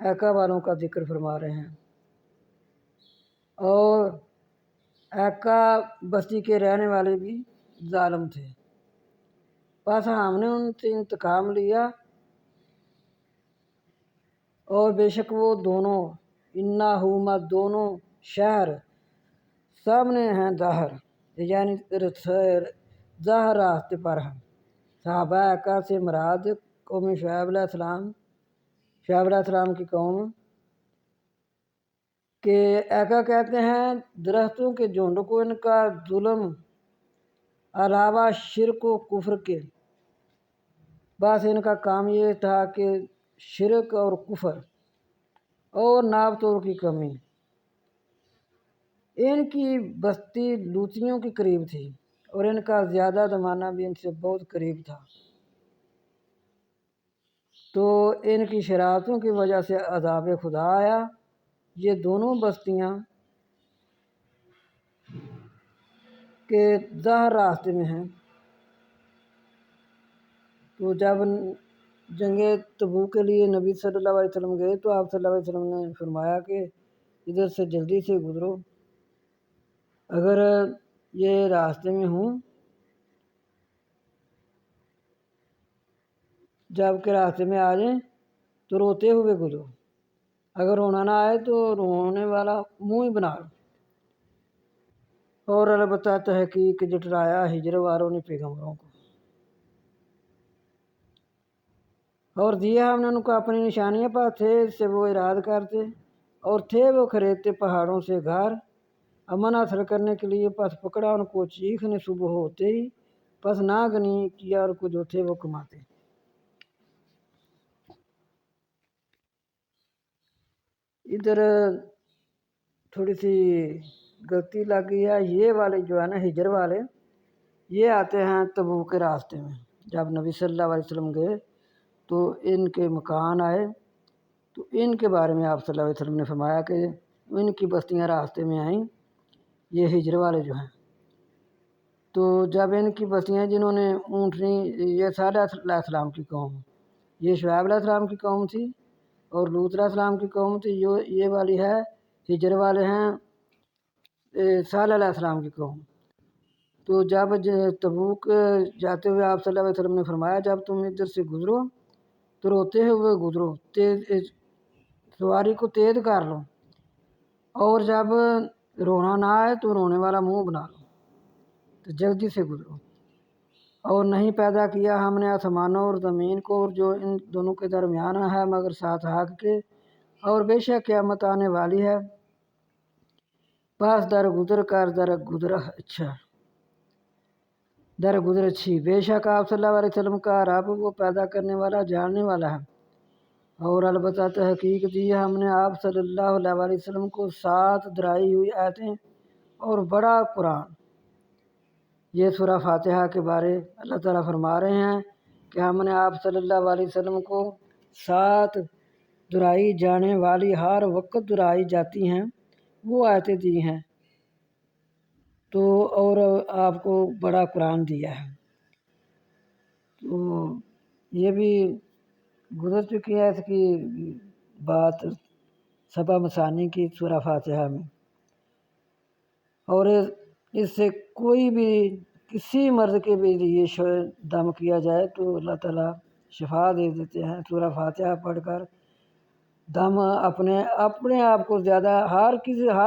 ایکا والوں کا ذکر فرما رہے ہیں، اور ایکا بستی کے رہنے والے بھی ظالم تھے، پس ہم نے ان سے انتقام لیا، اور بے شک وہ دونوں انہما دونوں شہر سامنے ہیں ظاہر، یعنی ظاہر راستے پر ہیں۔ صحابہ ایکا سے مراد قوم شعیب علیہ السلام کی قوم کہ ایکا کہتے ہیں درختوں کے جھنڈ کو، ان کا ظلم علاوہ شرک و کفر کے، بس ان کا کام یہ تھا کہ شرک اور کفر اور ناب توڑ کی کمی۔ ان کی بستی لوطیوں کے قریب تھی، اور ان کا زیادہ زمانہ بھی ان سے بہت قریب تھا، تو ان کی شرارتوں کی وجہ سے عذاب خدا آیا۔ یہ دونوں بستیاں کے ظاہر راستے میں ہیں۔ تو جب جنگ تبوک کے لیے نبی صلی اللہ علیہ وسلم گئے تو آپ صلی اللہ علیہ وسلم نے فرمایا کہ ادھر سے جلدی سے گزرو، اگر یہ راستے میں ہوں، جب کہ راستے میں آ جائیں تو روتے ہوئے گزرو، اگر رونا نہ آئے تو رونے والا منہ ہی بنا لو۔ اور البتہ تحقیق جٹلایا ہجر والوں نے پیغمبروں کو، اور دیا ہم نے ان کو اپنی نشانیاں، پر تھے اس سے وہ اراد کرتے، اور تھے وہ خریدتے پہاڑوں سے گھر امن حاصل کرنے کے لیے، پس پکڑا ان کو چیخنے صبح ہوتے ہی، پس نہ گنی کیا ان کو جو تھے وہ کماتے۔ ادھر تھوڑی سی غلطی لگ گئی ہے، یہ والے جو ہے نا ہجر والے، یہ آتے ہیں تبوک کے راستے میں۔ جب نبی صلی اللہ علیہ وسلم گئے تو ان کے مکان آئے، تو ان کے بارے میں آپ صلی اللہ علیہ وسلم نے فرمایا کہ ان کی بستیاں راستے میں آئیں، یہ ہجر والے جو ہیں۔ تو جب ان کی بستیاں جنہوں نے اونٹنی، یہ صالح علیہ السلام کی قوم، یہ شعیب علیہ السلام کی قوم تھی، اور لوط علیہ السلام کی قوم تھی، یہ والی ہے ہجر والے ہیں صالح علیہ السلام کی قوم۔ تو جب تبوک جاتے ہوئے آپ صلی اللہ علیہ وسلم نے فرمایا جب تم ادھر سے گزرو تو روتے ہوئے گزرو، سواری کو تیز کر لو، اور جب رونا نہ آئے تو رونے والا منہ بنا لو، تو جلدی سے گزرو۔ اور نہیں پیدا کیا ہم نے آسمانوں اور زمین کو اور جو ان دونوں کے درمیان ہے مگر ساتھ حق کے، اور بے شک قیامت آنے والی ہے، پاس در گزر کر در گزر اچھا در گزر اچھی، بے شک آپ صلی اللہ علیہ وسلم کا رب وہ پیدا کرنے والا جاننے والا ہے، اور البتہ تحقیق دی ہم نے آپ صلی اللہ علیہ وسلم کو 7 درائی ہوئی آیتیں اور بڑا قرآن۔ یہ سورہ فاتحہ کے بارے اللہ تعالیٰ فرما رہے ہیں کہ ہم نے آپ صلی اللہ علیہ وسلم کو 7 درائی جانے والی، ہر وقت درائی جاتی ہیں وہ آیتیں دی ہیں، تو اور آپ کو بڑا قرآن دیا ہے۔ تو یہ بھی گزر چکی ہے اس کی بات سبا مثانی کی سورہ فاتحہ میں، اور اس سے کوئی بھی کسی مرض کے بھی لیے دم کیا جائے تو اللہ تعالیٰ شفا دے دیتے ہیں۔ سورہ فاتحہ پڑھ کر دم اپنے آپ کو زیادہ ہر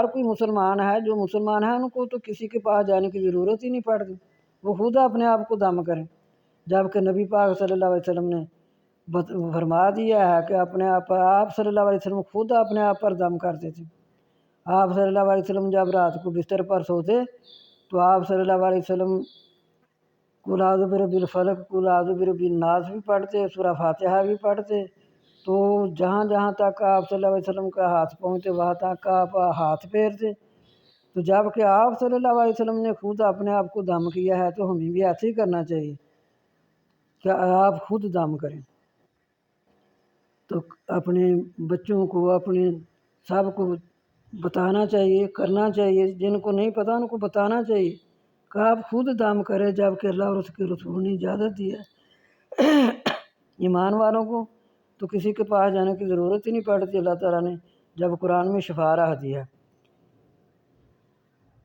کوئی مسلمان ہے، جو مسلمان ہے ان کو تو کسی کے پاس جانے کی ضرورت ہی نہیں پڑتی، وہ خود اپنے آپ کو دم کریں، جبکہ نبی پاک صلی اللہ علیہ وسلم نے فرما دیا ہے کہ آپ صلی اللہ علیہ وسلم خود اپنے آپ پر دم کرتے تھے۔ آپ صلی اللہ علیہ وسلم جب رات کو بستر پر سوتے تو آپ صلی اللہ علیہ وسلم قل اعوذ برب الفلق، قل اعوذ برب الناس بھی پڑھتے، سورہ فاتحہ بھی پڑھتے، تو جہاں جہاں تک آپ صلی اللہ علیہ وسلم کا ہاتھ پہنچتے وہاں تک آپ ہاتھ پھیرتے۔ تو جب کہ آپ صلی اللہ علیہ وسلم نے خود اپنے آپ کو دم کیا ہے تو ہمیں بھی ایسے ہی کرنا چاہیے کہ آپ خود دم کریں۔ تو اپنے بچوں کو اپنے سب کو بتانا چاہیے، کرنا چاہیے، جن کو نہیں پتہ ان کو بتانا چاہیے کہ آپ خود دم کریں، جب کہ اللہ اور اس کے رسول نے اجازت دی ہے۔ ایمان والوں کو تو کسی کے پاس جانے کی ضرورت ہی نہیں پڑتی، اللہ تعالیٰ نے جب قرآن میں شفا راہ دی ہے۔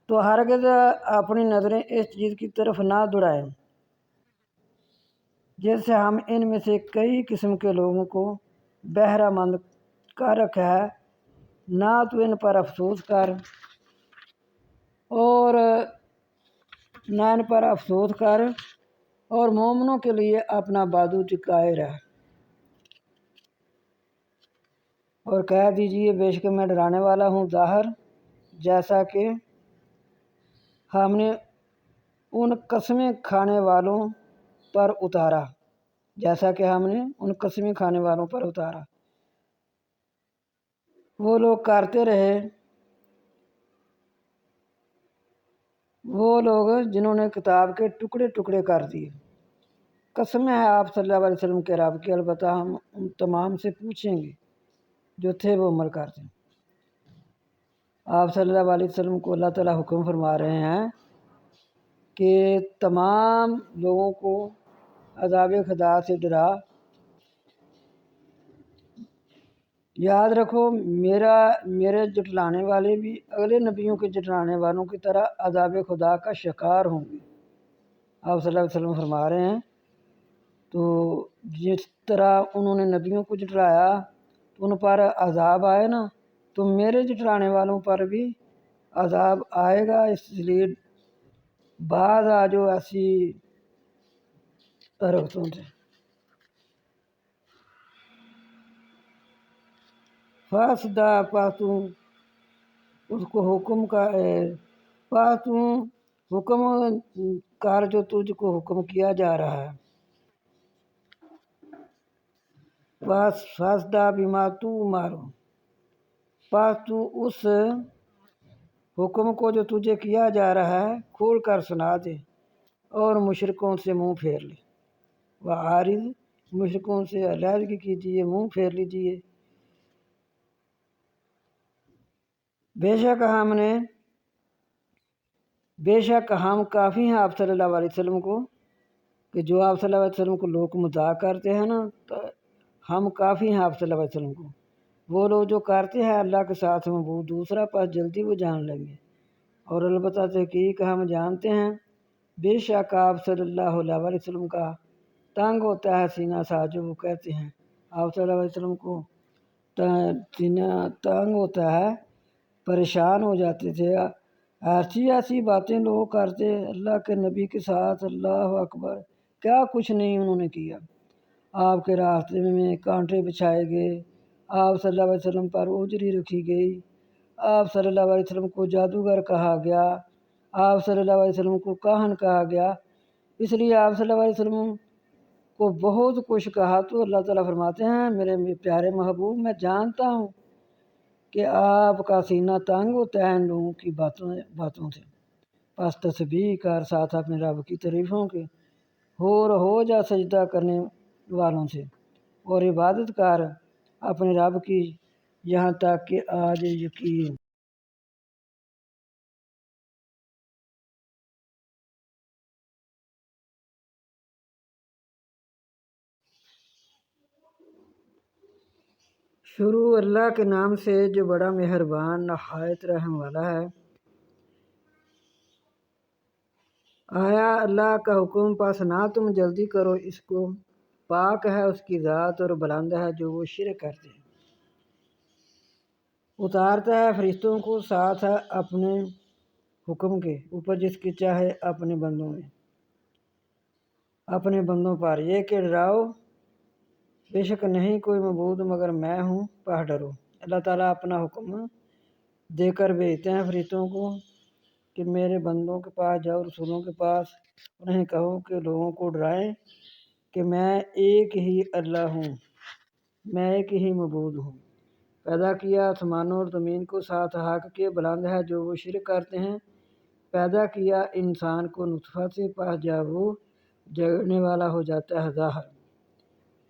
تو ہرگز اپنی نظریں اس چیز کی طرف نہ دوڑائیں جس سے ہم ان میں سے کئی قسم کے لوگوں کو بہرہ مند کر رکھا ہے، نہ تو ان پر افسوس کر اور مومنوں کے لیے اپنا بازو ٹکائے رہ، اور کہہ دیجئے بے شک میں ڈرانے والا ہوں ظاہر، جیسا کہ ہم نے ان قسمیں کھانے والوں پر اتارا، وہ لوگ کرتے رہے، وہ لوگ جنہوں نے کتاب کے ٹکڑے ٹکڑے کر دیے۔ قسم ہے آپ صلی اللہ علیہ وسلم کے رب کی، البتہ ہم ان تمام سے پوچھیں گے جو تھے وہ عمل کرتے۔ آپ صلی اللہ علیہ وسلم کو اللہ تعالیٰ حکم فرما رہے ہیں کہ تمام لوگوں کو عذاب خدا سے ڈرا، یاد رکھو میرے جٹلانے والے بھی اگلے نبیوں کے جٹلانے والوں کی طرح عذاب خدا کا شکار ہوں گے۔ آپ صلی اللہ علیہ وسلم فرما رہے ہیں تو جس طرح انہوں نے نبیوں کو جٹلایا تو ان پر عذاب آئے نا، تو میرے جٹلانے والوں پر بھی عذاب آئے گا، اس لیے بعض آجو ایسی حرکتوں سے فاسدہ پاتوں اس کو حکم کا پاتوں حکم کر جو تجھ کو حکم کیا جا رہا ہے، فاسدہ بما تو مارو، پس تو اس حکم کو جو تجھے کیا جا رہا ہے کھول کر سنا دے، اور مشرکوں سے منہ پھیر لے، وعارض مشرکوں سے علیحدگی کیجیے، منہ پھیر لیجیے۔ بے شک ہم کافی ہیں آپ صلی اللہ علیہ وسلم کو، کہ جو آپ صلی اللہ علیہ وسلم کو لوگ مذاق کرتے ہیں نا، تو ہم کافی ہیں آپ صلی اللہ علیہ وسلم کو۔ وہ لوگ جو کرتے ہیں اللہ کے ساتھ میں وہ دوسرا پاس جلدی وہ جان لیں گے، اور البتہ تحقیق ہم جانتے ہیں بے شک آپ صلی اللہ علیہ وسلم کا تنگ ہوتا ہے سینہ جو وہ کہتے ہیں آپ صلی اللہ علیہ وسلم کو سینہ تنگ ہوتا ہے، پریشان ہو جاتے تھے، ایسی باتیں لوگ کرتے اللہ کے نبی کے ساتھ، اللہ اکبر، کیا کچھ نہیں انہوں نے کیا۔ آپ کے راستے میں کانٹے بچھائے گئے، آپ صلی اللہ علیہ وسلم پر اوجری رکھی گئی، آپ صلی اللہ علیہ وسلم کو جادوگر کہا گیا، آپ صلی اللہ علیہ وسلم کو کاہن کہا گیا، اس لیے آپ صلی اللہ علیہ وسلم کو بہت کچھ کہا۔ تو اللہ تعالیٰ فرماتے ہیں میرے پیارے محبوب، میں جانتا ہوں کہ آپ کا سینہ تنگ ہوتا ہے ان لوگوں کی باتوں سے، پس تسبیح کر ساتھ اپنے رب کی تعریفوں کے ہو جا سجدہ کرنے والوں سے، اور عبادت کر اپنے رب کی یہاں تک کہ آج یقین۔ شروع اللہ کے نام سے جو بڑا مہربان نہایت رحم والا ہے۔ آیا اللہ کا حکم پس نہ تم جلدی کرو اس کو، پاک ہے اس کی ذات اور بلند ہے جو وہ شرک کرتے ہیں۔ اتارتا ہے فرشتوں کو ساتھ ہے اپنے حکم کے اوپر جس کی چاہے اپنے بندوں پر، یہ کہ ڈراؤ بے شک نہیں کوئی معبود مگر میں ہوں، پہ ڈرو۔ اللہ تعالیٰ اپنا حکم دے کر بھیجتے ہیں فرشتوں کو کہ میرے بندوں کے پاس جاؤ، رسولوں کے پاس، انہیں کہو کہ لوگوں کو ڈرائیں کہ میں ایک ہی اللہ ہوں، میں ایک ہی معبود ہوں۔ پیدا کیا آسمانوں اور زمین کو ساتھ حق کے، بلند ہے جو وہ شرک کرتے ہیں۔ پیدا کیا انسان کو نطفہ سے، پس جب وہ جگنے والا ہو جاتا ہے ظاہر،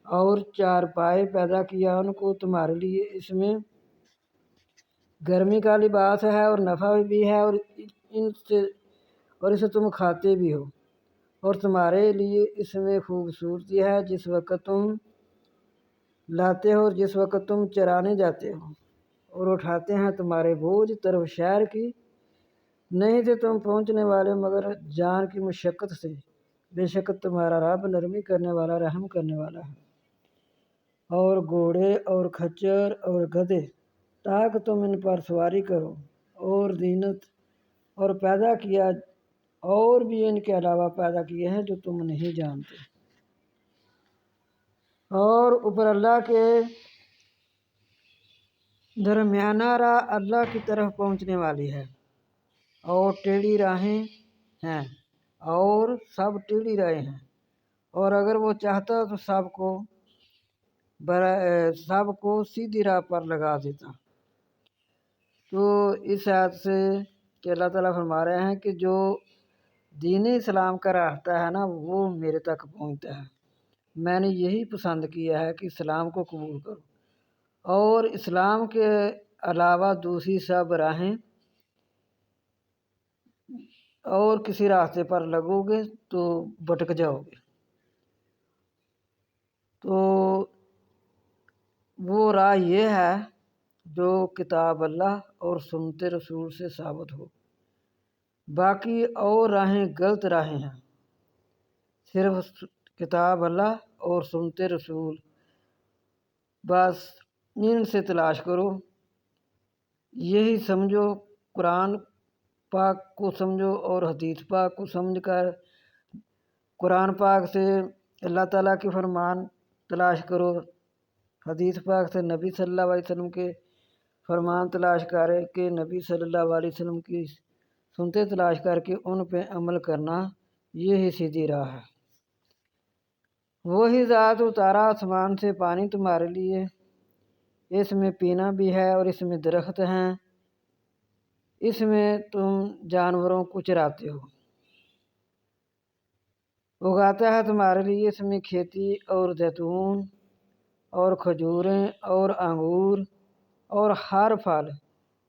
اور چار پائے پیدا کیا ان کو تمہارے لیے، اس میں گرمی کا لباس ہے اور نفع بھی ہے، اور اسے تم کھاتے بھی ہو، اور تمہارے لیے اس میں خوبصورتی ہے جس وقت تم لاتے ہو اور جس وقت تم چرانے جاتے ہو، اور اٹھاتے ہیں تمہارے بوجھ طرف شہر کی، نہیں تھے تم پہنچنے والے مگر جان کی مشقت سے، بے شک تمہارا رب نرمی کرنے والا رحم کرنے والا ہے۔ اور گھوڑے اور کھچر اور گدھے تاکہ تم ان پر سواری کرو، اور زینت، اور پیدا کیا اور بھی ان کے علاوہ پیدا کیے ہیں جو تم نہیں جانتے۔ اور اوپر اللہ کے درمیانہ راہ اللہ کی طرف پہنچنے والی ہے، اور ٹیڑھی راہیں ہیں، اور سب ٹیڑھی راہیں ہیں، اور اگر وہ چاہتا تو سب کو سیدھی راہ پر لگا دیتا۔ تو اس آیت سے کہ اللہ تعالیٰ فرما رہے ہیں کہ جو دین اسلام کا راستہ ہے نا وہ میرے تک پہنچتا ہے، میں نے یہی پسند کیا ہے کہ اسلام کو قبول کرو، اور اسلام کے علاوہ دوسری سب راہیں اور کسی راستے پر لگو گے تو بھٹک جاؤ گے۔ تو وہ راہ یہ ہے جو کتاب اللہ اور سنت رسول سے ثابت ہو، باقی اور راہیں غلط راہیں ہیں، صرف کتاب اللہ اور سنت رسول بس ان سے تلاش کرو، یہی سمجھو، قرآن پاک کو سمجھو اور حدیث پاک کو سمجھ کر قرآن پاک سے اللہ تعالیٰ کے فرمان تلاش کرو، حدیث پاک سے نبی صلی اللہ علیہ وسلم کے فرمان تلاش کرے کہ نبی صلی اللہ علیہ وسلم کی سنتے تلاش کر کے ان پہ عمل کرنا، یہی سیدھی راہ ہے۔ وہی ذات اتارا آسمان سے پانی تمہارے لیے، اس میں پینا بھی ہے اور اس میں درخت ہیں، اس میں تم جانوروں کو چراتے ہو، اگاتا ہے تمہارے لیے اس میں کھیتی اور زیتون اور کھجوریں اور انگور اور ہر پھل،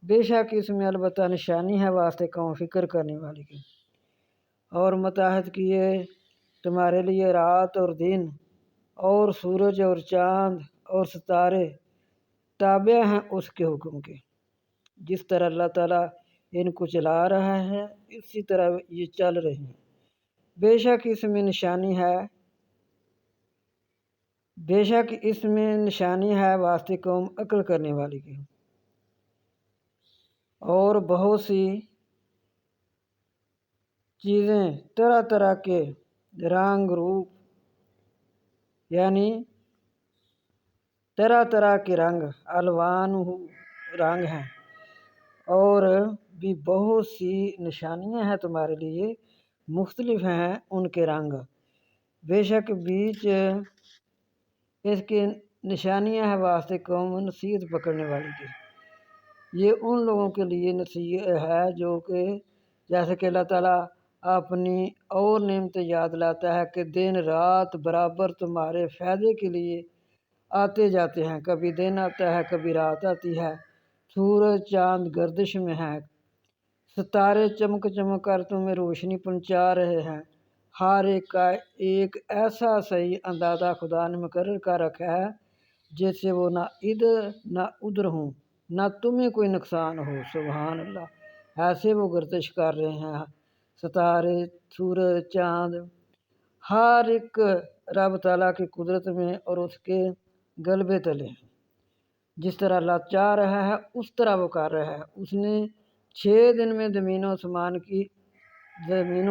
بے شک اس میں البتہ نشانی ہے واسطے قوم فکر کرنے والی کی۔ اور متحد کیے تمہارے لیے رات اور دن، اور سورج اور چاند اور ستارے تابع ہیں اس کے حکم کے، جس طرح اللہ تعالیٰ ان کو چلا رہا ہے اسی طرح یہ چل رہے ہیں، بے شک اس میں نشانی ہے واسطے قوم عقل کرنے والی کی۔ اور بہت سی چیزیں طرح طرح کے رنگ روپ، یعنی طرح طرح کے رنگ الوان رنگ ہیں، اور بھی بہت سی نشانیاں ہیں تمہارے لیے، مختلف ہیں ان کے رنگ۔ بے شک بیچ اس کی نشانیاں ہیں واسطے قوم نصیحت پکڑنے والی کی۔ یہ ان لوگوں کے لیے نصیحت ہے جو کہ جیسے کہ اللہ تعالیٰ اپنی اور نعمتیں یاد لاتا ہے کہ دن رات برابر تمہارے فائدے کے لیے آتے جاتے ہیں، کبھی دن آتا ہے کبھی رات آتی ہے، سورج چاند گردش میں ہے، ستارے چمک چمک کر تمہیں روشنی پہنچا رہے ہیں، ہر ایک کا ایک ایسا صحیح اندازہ خدا نے مقرر کر رکھا ہے جس سے وہ نہ ادھر نہ ادھر ہوں، نہ تمہیں کوئی نقصان ہو۔ سبحان اللہ، ایسے وہ گردش کر رہے ہیں ستارے، سورج، چاند، ہر ایک رب تعالیٰ کی قدرت میں اور اس کے غلبے تلے ہیں۔ جس طرح اللہ چاہ رہا ہے اس طرح وہ کر رہا ہے۔ اس نے 6 دن میں زمین و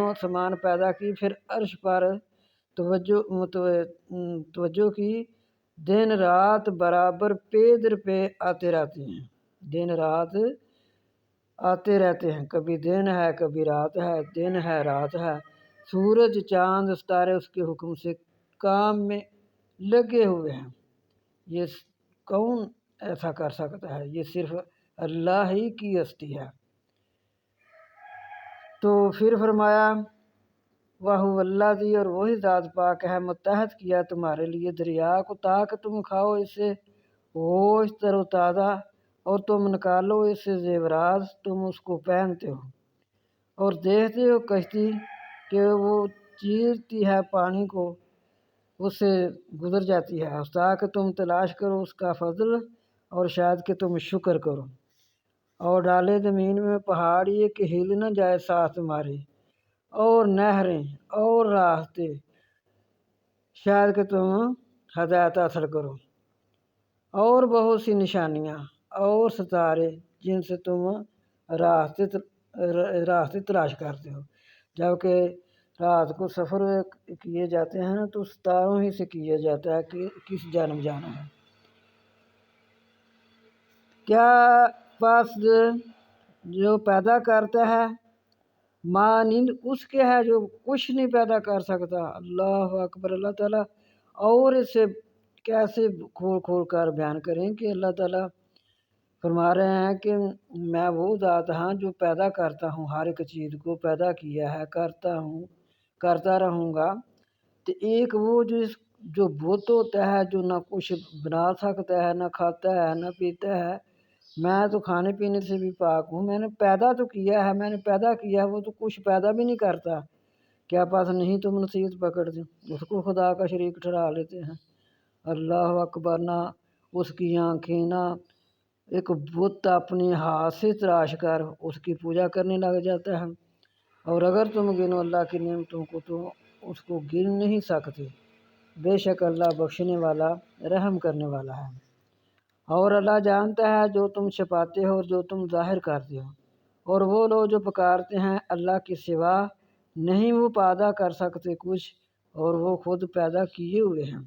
آسمان پیدا کی، پھر عرش پر توجہ کی، دن رات برابر پے در پہ آتے رہتے ہیں، دن رات آتے رہتے ہیں، کبھی دن ہے کبھی رات ہے، دن ہے رات ہے، سورج چاند ستارے اس کے حکم سے کام میں لگے ہوئے ہیں۔ یہ کون ایسا کر سکتا ہے؟ یہ صرف اللہ ہی کی ہستی ہے۔ تو پھر فرمایا وَهُوَ الَّذِي، اور وہی ذات پاک ہے، متحد کیا تمہارے لیے دریا کو تاکہ تم کھاؤ اس سے گوشت تر و تازہ، اور تم نکالو اس سے زیورات، تم اس کو پہنتے ہو، اور دیکھتے ہو کشتی کہ وہ چیرتی ہے پانی کو، اس سے گزر جاتی ہے، تاکہ تم تلاش کرو اس کا فضل اور شاید کہ تم شکر کرو، اور ڈالے زمین میں پہاڑ یہ کہ ہل نہ جائے ساتھ تمہارے، اور نہریں اور راستے شاید کہ تم ہدایت حاصل کرو، اور بہت سی نشانیاں اور ستارے جن سے تم راستے تلاش کرتے ہو۔ جبکہ رات کو سفر کیے جاتے ہیں نا تو ستاروں ہی سے کیا جاتا ہے کہ کس جانب جانا ہے۔ کیا پس جو پیدا کرتا ہے مانند اس کے ہے جو کچھ نہیں پیدا کر سکتا۔ اللہ اکبر! اللہ تعالیٰ اور اس سے کیسے کھول کھول کر بیان کریں کہ اللہ تعالیٰ فرما رہے ہیں کہ میں وہ ذات ہاں جو پیدا کرتا ہوں، ہر ایک چیز کو پیدا کیا ہے، کرتا ہوں، کرتا رہوں گا۔ تو ایک وہ جو بت ہوتا ہے جو نہ کچھ بنا سکتا ہے، نہ کھاتا ہے نہ پیتا ہے، میں تو کھانے پینے سے بھی پاک ہوں، میں نے پیدا تو کیا ہے، میں نے پیدا کیا ہے، وہ تو کچھ پیدا بھی نہیں کرتا۔ کیا پاس نہیں تم نصیحت پکڑتے، اس کو خدا کا شریک ٹھہرا لیتے ہیں۔ اللہ اکبر! نہ اس کی آنکھیں، نہ ایک بت اپنے ہاتھ سے تراش کر اس کی پوجا کرنے لگ جاتا ہے، اور اگر تم گنو اللہ کی نعمتوں کو تو اس کو گن نہیں سکتے۔ بے شک اللہ بخشنے والا رحم کرنے والا ہے، اور اللہ جانتا ہے جو تم چھپاتے ہو اور جو تم ظاہر کرتے ہو، اور وہ لوگ جو پکارتے ہیں اللہ کے سوا نہیں وہ پیدا کر سکتے کچھ، اور وہ خود پیدا کیے ہوئے ہیں،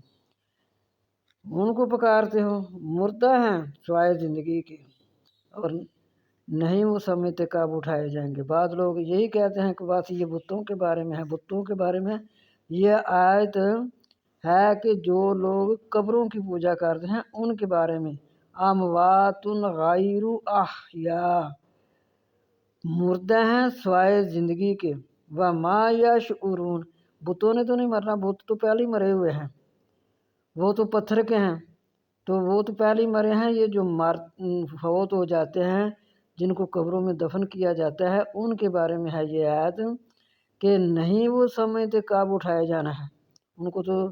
ان کو پکارتے ہو، مردہ ہیں سوائے زندگی کے، اور نہیں وہ سمجھتے کب اٹھائے جائیں گے۔ بعض لوگ یہی کہتے ہیں کہ بس یہ بتوں کے بارے میں ہے، بتوں کے بارے میں یہ آیت ہے کہ جو لوگ قبروں کی پوجا کرتے ہیں ان کے بارے میں، اموات غیر احیاء، مردہ ہیں سوائے زندگی کے، وما یشعرون، بتوں نے تو نہیں مرنا، بت تو پہلے ہی مرے ہوئے ہیں، وہ تو پتھر کے ہیں، تو وہ تو پہلے ہی مرے ہیں۔ یہ جو فوت ہو جاتے ہیں جن کو قبروں میں دفن کیا جاتا ہے ان کے بارے میں ہے یہ آیت کہ نہیں وہ سمجھتے کب اٹھایا جانا ہے۔ ان کو تو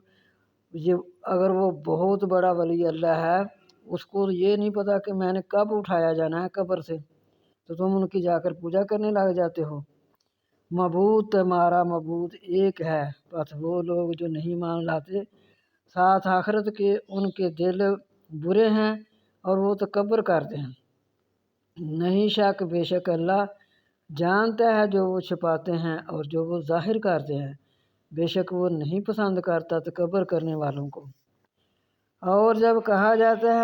یہ اگر وہ بہت بڑا ولی اللہ ہے اس کو یہ نہیں پتا کہ میں نے کب اٹھایا جانا ہے قبر سے، تو تم ان کی جا کر پوجا کرنے لگ جاتے ہو۔ معبود ہمارا معبود ایک ہے، بس وہ لوگ جو نہیں مان لاتے ساتھ آخرت کے ان کے دل برے ہیں اور وہ تکبر کرتے ہیں۔ نہیں شک بے شک اللہ جانتا ہے جو وہ چھپاتے ہیں اور جو وہ ظاہر کرتے ہیں، بے شک وہ نہیں پسند کرتا تکبر کرنے والوں کو۔ اور جب کہا جاتا ہے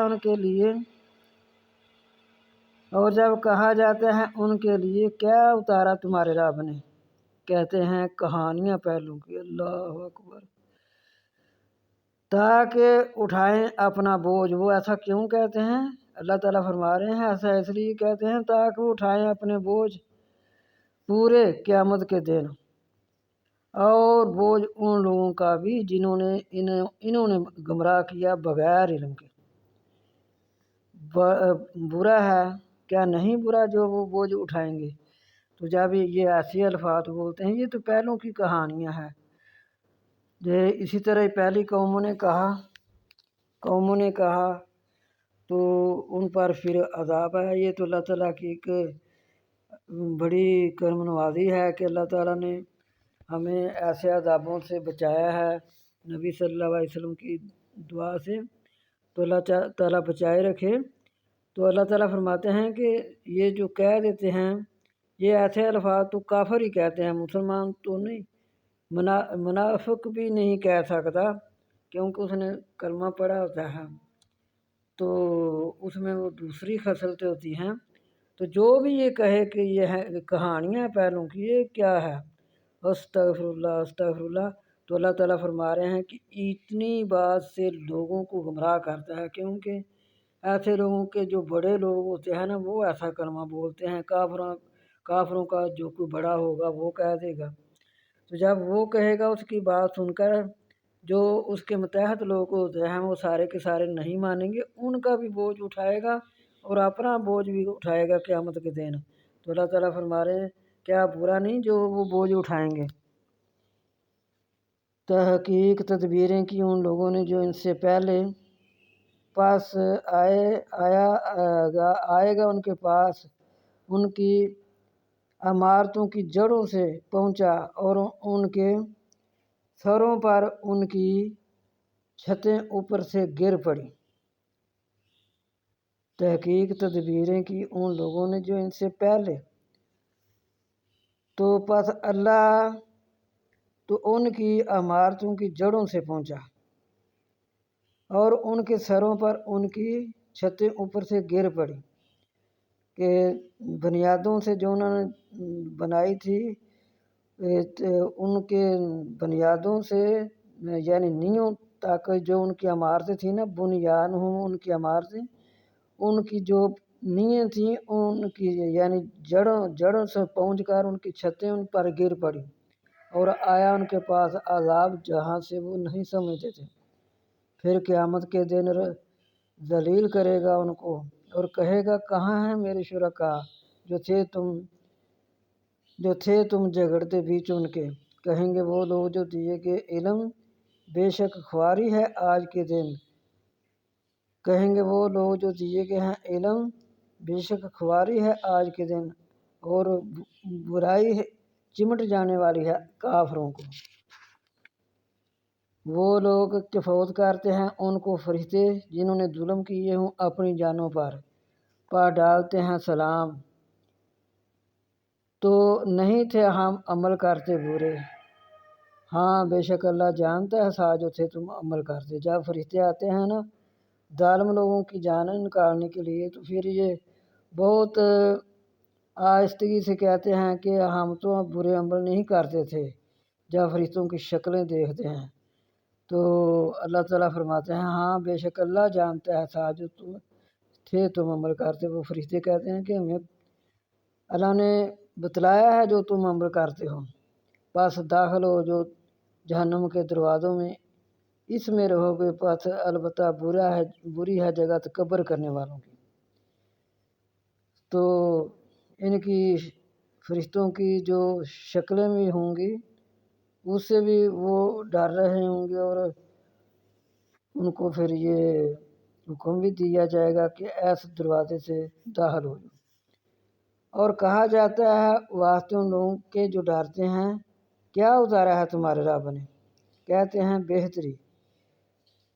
ان کے لیے کیا اتارا تمہارے رب نے، کہتے ہیں کہانیاں پہلو کی۔ اللہ اکبر۔ تاکہ اٹھائیں اپنا بوجھ، وہ ایسا کیوں کہتے ہیں؟ اللہ تعالیٰ فرما رہے ہیں ایسا اس لیے کہتے ہیں تاکہ اٹھائیں اپنے بوجھ پورے قیامت کے دن، اور بوجھ ان لوگوں کا بھی جنہوں نے انہوں نے گمراہ کیا بغیر علم کے۔ برا ہے کیا نہیں برا جو وہ بوجھ اٹھائیں گے؟ تو جب یہ ایسے الفاظ بولتے ہیں، یہ تو پہلوں کی کہانیاں ہیں۔ اسی طرح پہلی قوموں نے کہا تو ان پر پھر عذاب ہے۔ یہ تو اللہ تعالیٰ کی ایک بڑی کرم نوازی ہے کہ اللہ تعالیٰ نے ہمیں ایسے عذابوں سے بچایا ہے نبی صلی اللہ علیہ وسلم کی دعا سے، تو اللہ تعالیٰ بچائے رکھے۔ تو اللہ تعالیٰ فرماتے ہیں کہ یہ جو کہہ دیتے ہیں یہ ایسے الفاظ تو کافر ہی کہتے ہیں، مسلمان تو نہیں، منافق بھی نہیں کہہ سکتا کیونکہ اس نے کلمہ پڑھا ہوتا ہے، تو اس میں وہ دوسری خصلتیں ہوتی ہیں۔ تو جو بھی یہ کہے کہ یہ ہے کہانیاں پہلوں کی، یہ کیا ہے؟ استغفر اللہ استغفر اللہ۔ تو اللہ تعالیٰ فرما رہے ہیں کہ اتنی بات سے لوگوں کو گمراہ کرتا ہے، کیونکہ ایسے لوگوں کے جو بڑے لوگ ہوتے ہیں نا وہ ایسا کلمہ بولتے ہیں، کافروں کا جو کوئی بڑا ہوگا وہ کہہ دے گا، تو جب وہ کہے گا اس کی بات سن کر جو اس کے متحد لوگ ہوتے ہیں وہ سارے کے سارے نہیں مانیں گے، ان کا بھی بوجھ اٹھائے گا اور اپنا بوجھ بھی اٹھائے گا قیامت کے دن۔ تو اللہ تعالیٰ فرما رہے ہیں کیا برا نہیں جو وہ بوجھ اٹھائیں گے۔ تحقیق تدبیریں کی ان لوگوں نے جو ان سے پہلے پاس آئے گا ان کے پاس ان کی عمارتوں کی جڑوں سے پہنچا اور ان کے سروں پر ان کی چھتیں اوپر سے گر پڑی۔ تحقیق تدبیریں کی ان لوگوں نے جو ان سے پہلے تو پس اللہ تو ان کی عمارتوں کی جڑوں سے پہنچا اور ان کے سروں پر ان کی چھتیں اوپر سے گر پڑی، کہ بنیادوں سے جو انہوں نے بنائی تھی ان کے بنیادوں سے یعنی نیوں تک جو ان کی عمارتیں تھیں نا، بنیاد ہوں ان کی عمارتیں، ان کی جو نییں تھیں ان کی یعنی جڑوں سے پہنچ کر ان کی چھتیں ان پر گر پڑی، اور آیا ان کے پاس عذاب جہاں سے وہ نہیں سمجھتے تھے۔ پھر قیامت کے دن ذلیل کرے گا ان کو اور کہے گا کہاں ہیں میرے شرکاء جو تھے تم جھگڑتے بیچ ان کے؟ کہیں گے وہ لوگ جو دیے کہ علم بے شک خواری ہے آج کے دن، کہیں گے وہ لوگ جو دیے کہ ہیں علم بے شک خواری ہے آج کے دن، اور برائی چمٹ جانے والی ہے کافروں کو۔ وہ لوگ کہ فوت کرتے ہیں ان کو فرشتے جنہوں نے ظلم کیے ہوں اپنی جانوں پر ڈالتے ہیں سلام، تو نہیں تھے ہم عمل کرتے برے، ہاں بے شک اللہ جانتا ہے ساتھ جو تھے تم عمل کرتے۔ جب فرشتے آتے ہیں نا ظالم لوگوں کی جانیں نکالنے کے لیے، تو پھر یہ بہت آہستگی سے کہتے ہیں کہ ہم تو برے عمل نہیں کرتے تھے۔ جب فرشتوں کی شکلیں دیکھتے ہیں تو اللہ تعالیٰ فرماتے ہیں ہاں بے شک اللہ جانتا ہے ساتھ جو تم عمل کرتے۔ وہ فرشتے کہتے ہیں کہ ہمیں اللہ نے بتلایا ہے جو تم عمل کرتے ہو، بس داخل ہو جو جہنم کے دروازوں میں، اس میں رہو گے، پس البتہ بری ہے جگہ تکبر کرنے والوں کی۔ تو ان کی فرشتوں کی جو شکلیں بھی ہوں گی اس سے بھی وہ ڈر رہے ہوں گے، اور ان کو پھر یہ حکم بھی دیا جائے گا کہ ایسے دروازے سے داخل ہو جاؤ۔ اور کہا جاتا ہے واسطے ان لوگوں کے جو ڈرتے ہیں کیا اتارا ہے تمہارے رب نے، کہتے ہیں بہتری۔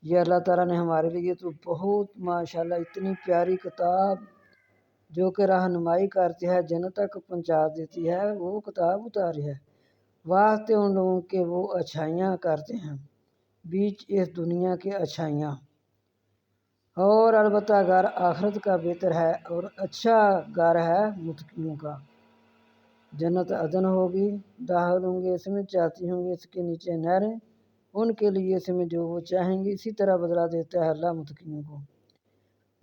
یہ اللہ تعالیٰ نے ہمارے لیے تو بہت ماشاءاللہ اتنی پیاری کتاب جو کہ رہنمائی کرتی ہے، جنت تک پہنچا دیتی ہے، وہ کتاب اتاری ہے واسطے ان لوگوں کے وہ اچھائیاں کرتے ہیں بیچ اس دنیا کے اچھائیاں، اور البتہ گھر آخرت کا بہتر ہے اور اچھا گھر ہے متقیوں کا۔ جنت عدن ہوگی، داخل ہوں گے اس میں، چاہتی ہوں گے اس کے نیچے نہریں، ان کے لیے اس میں جو وہ چاہیں گے، اسی طرح بدلا دیتا ہے اللہ متقیوں کو۔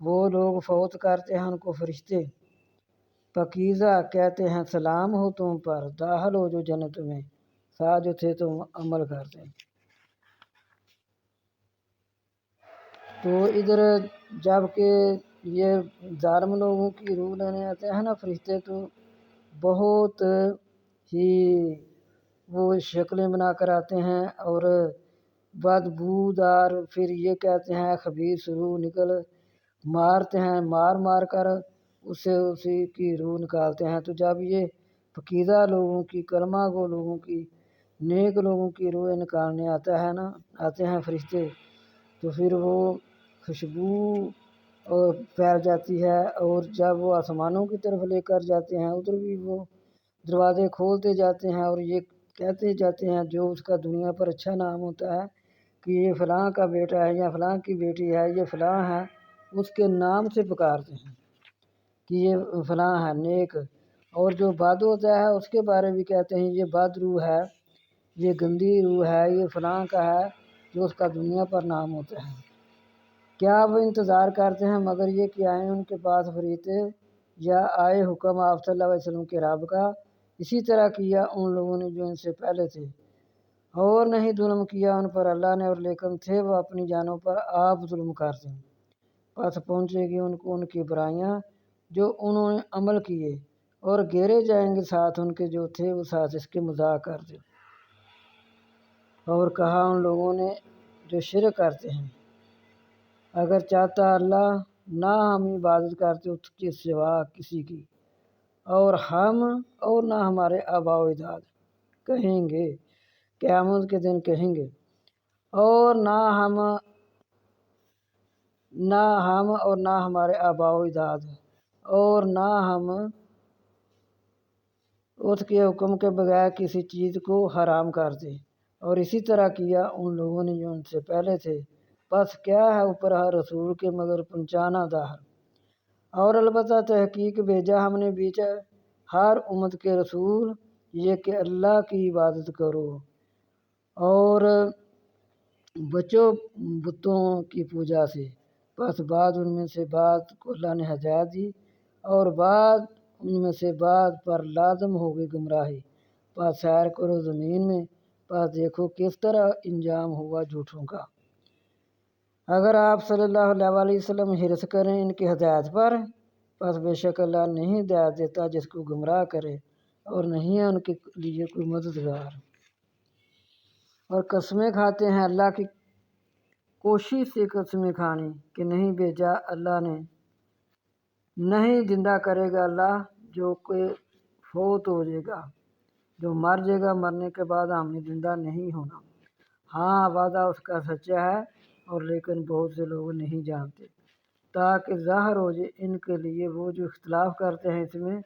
وہ لوگ فوت کرتے ہیں ان کو فرشتے پاکیزہ کہتے ہیں سلام ہو تم پر، داخل ہو جو جنت میں، ساتھ جو تھے تم عمل کرتے۔ تو ادھر جب کہ یہ ظالم لوگوں کی روح لینے آتے ہیں نا فرشتے، تو بہت ہی وہ شکلیں بنا کر آتے ہیں اور بدبودار، پھر یہ کہتے ہیں خبیث روح نکل، مارتے ہیں، مار مار کر اسے اسی کی روح نکالتے ہیں۔ تو جب یہ پاکیزہ لوگوں کی، کلمہ گو لوگوں کی، نیک لوگوں کی روح نکالنے آتے ہیں فرشتے، تو پھر وہ خوشبو اور پھیل جاتی ہے، اور جب وہ آسمانوں کی طرف لے کر جاتے ہیں ادھر بھی وہ دروازے کھولتے جاتے ہیں اور یہ کہتے جاتے ہیں جو اس کا دنیا پر اچھا نام ہوتا ہے کہ یہ فلاں کا بیٹا ہے یا فلاں کی بیٹی ہے، یہ فلاں ہے، اس کے نام سے پکارتے ہیں کہ یہ فلاں ہے نیک۔ اور جو بد ہوتا ہے اس کے بارے میں کہتے ہیں یہ بد روح ہے، یہ گندی روح ہے، یہ فلاں کا ہے، جو اس کا دنیا پر نام ہوتا ہے۔ کیا وہ انتظار کرتے ہیں مگر یہ کہ آئیں ان کے پاس فرشتے یا آئے حکم آپ صلی اللہ علیہ وسلم کے رب کا؟ اسی طرح کیا ان لوگوں نے جو ان سے پہلے تھے، اور نہیں ظلم کیا ان پر اللہ نے، اور لیکن تھے وہ اپنی جانوں پر آپ ظلم کرتے ہیں۔ پس پہنچے گی ان کو ان کی برائیاں جو انہوں نے عمل کیے، اور گھیرے جائیں گے ساتھ ان کے جو تھے وہ ساتھ اس کے مذاق کرتے۔ اور کہا ان لوگوں نے جو شرک کرتے ہیں، اگر چاہتا اللہ نہ ہم عبادت کرتے اس کے سوا کسی کی، اور نہ ہمارے آباء و اجداد کہیں گے، قیامت کے دن کہیں گے، اور نہ ہم اور نہ ہمارے آباء و اجداد، اور نہ ہم اس کے حکم کے بغیر کسی چیز کو حرام کرتے، اور اسی طرح کیا ان لوگوں نے جو ان سے پہلے تھے۔ بس کیا ہے اوپر ہر رسول کے مگر پہنچانا داہر، اور البتہ تحقیق بھیجا ہم نے بیچ ہر امت کے رسول، یہ کہ اللہ کی عبادت کرو اور بچو بتوں کی پوجا سے۔ بس بعد ان میں سے بعد کو اللہ نے ہدایت دی، اور بعد ان میں سے بعد پر لازم ہو گئی گمراہی۔ بس سیر کرو زمین میں، بس دیکھو کس طرح انجام ہوا جھوٹوں کا۔ اگر آپ صلی اللہ علیہ وسلم حرص کریں ان کی ہدایت پر، بس بے شک اللہ نہیں ہدایت دیتا جس کو گمراہ کرے، اور نہیں ہے ان کے لیے کوئی مددگار۔ اور قسمیں کھاتے ہیں اللہ کی کوشش سے، قسمیں کھانی کہ نہیں بھیجا اللہ نے، نہیں زندہ کرے گا اللہ جو کوئی فوت ہو جائے گا، جو مر جائے گا، مرنے کے بعد ہم نے زندہ نہیں ہونا۔ ہاں وعدہ اس کا سچا ہے، اور لیکن بہت سے لوگ نہیں جانتے، تاکہ ظاہر ہو جائے ان کے لیے وہ جو اختلاف کرتے ہیں اس میں،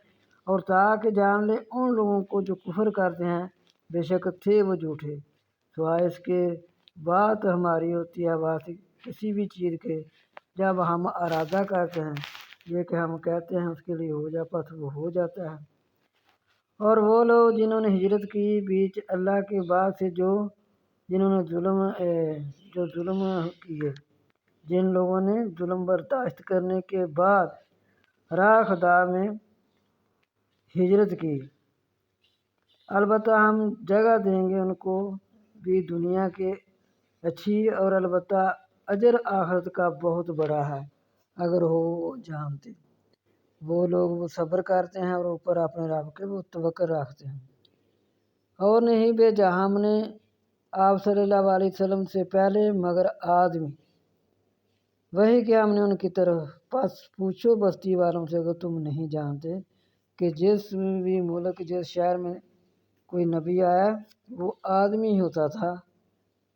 اور تاکہ جان لے ان لوگوں کو جو کفر کرتے ہیں بے شک تھے وہ جھوٹے، سوائے اس کے بات ہماری ہوتی ہے بات کسی بھی چیز کے، جب ہم ارادہ کرتے ہیں یہ کہ ہم کہتے ہیں اس کے لیے ہو جا، پس وہ ہو جاتا ہے۔ اور وہ لوگ جنہوں نے ہجرت کی بیچ اللہ کے بعد سے، جنہوں نے ظلم کیے، جن لوگوں نے ظلم برداشت کرنے کے بعد راہ خدا میں ہجرت کی، البتہ ہم جگہ دیں گے ان کو بھی دنیا کے اچھی، اور البتہ اجر آخرت کا بہت بڑا ہے اگر وہ جانتے۔ وہ لوگ وہ صبر کرتے ہیں اور اوپر اپنے رب کے وہ توکل رکھتے ہیں۔ اور نہیں بھیجا ہم نے آپ صلی اللہ علیہ وسلم سے پہلے مگر آدمی، وہی کہ ہم نے ان کی طرف، پس پوچھو بستی والوں سے اگر تم نہیں جانتے کہ جس بھی ملک، جس شہر میں کوئی نبی آیا وہ آدمی ہوتا تھا،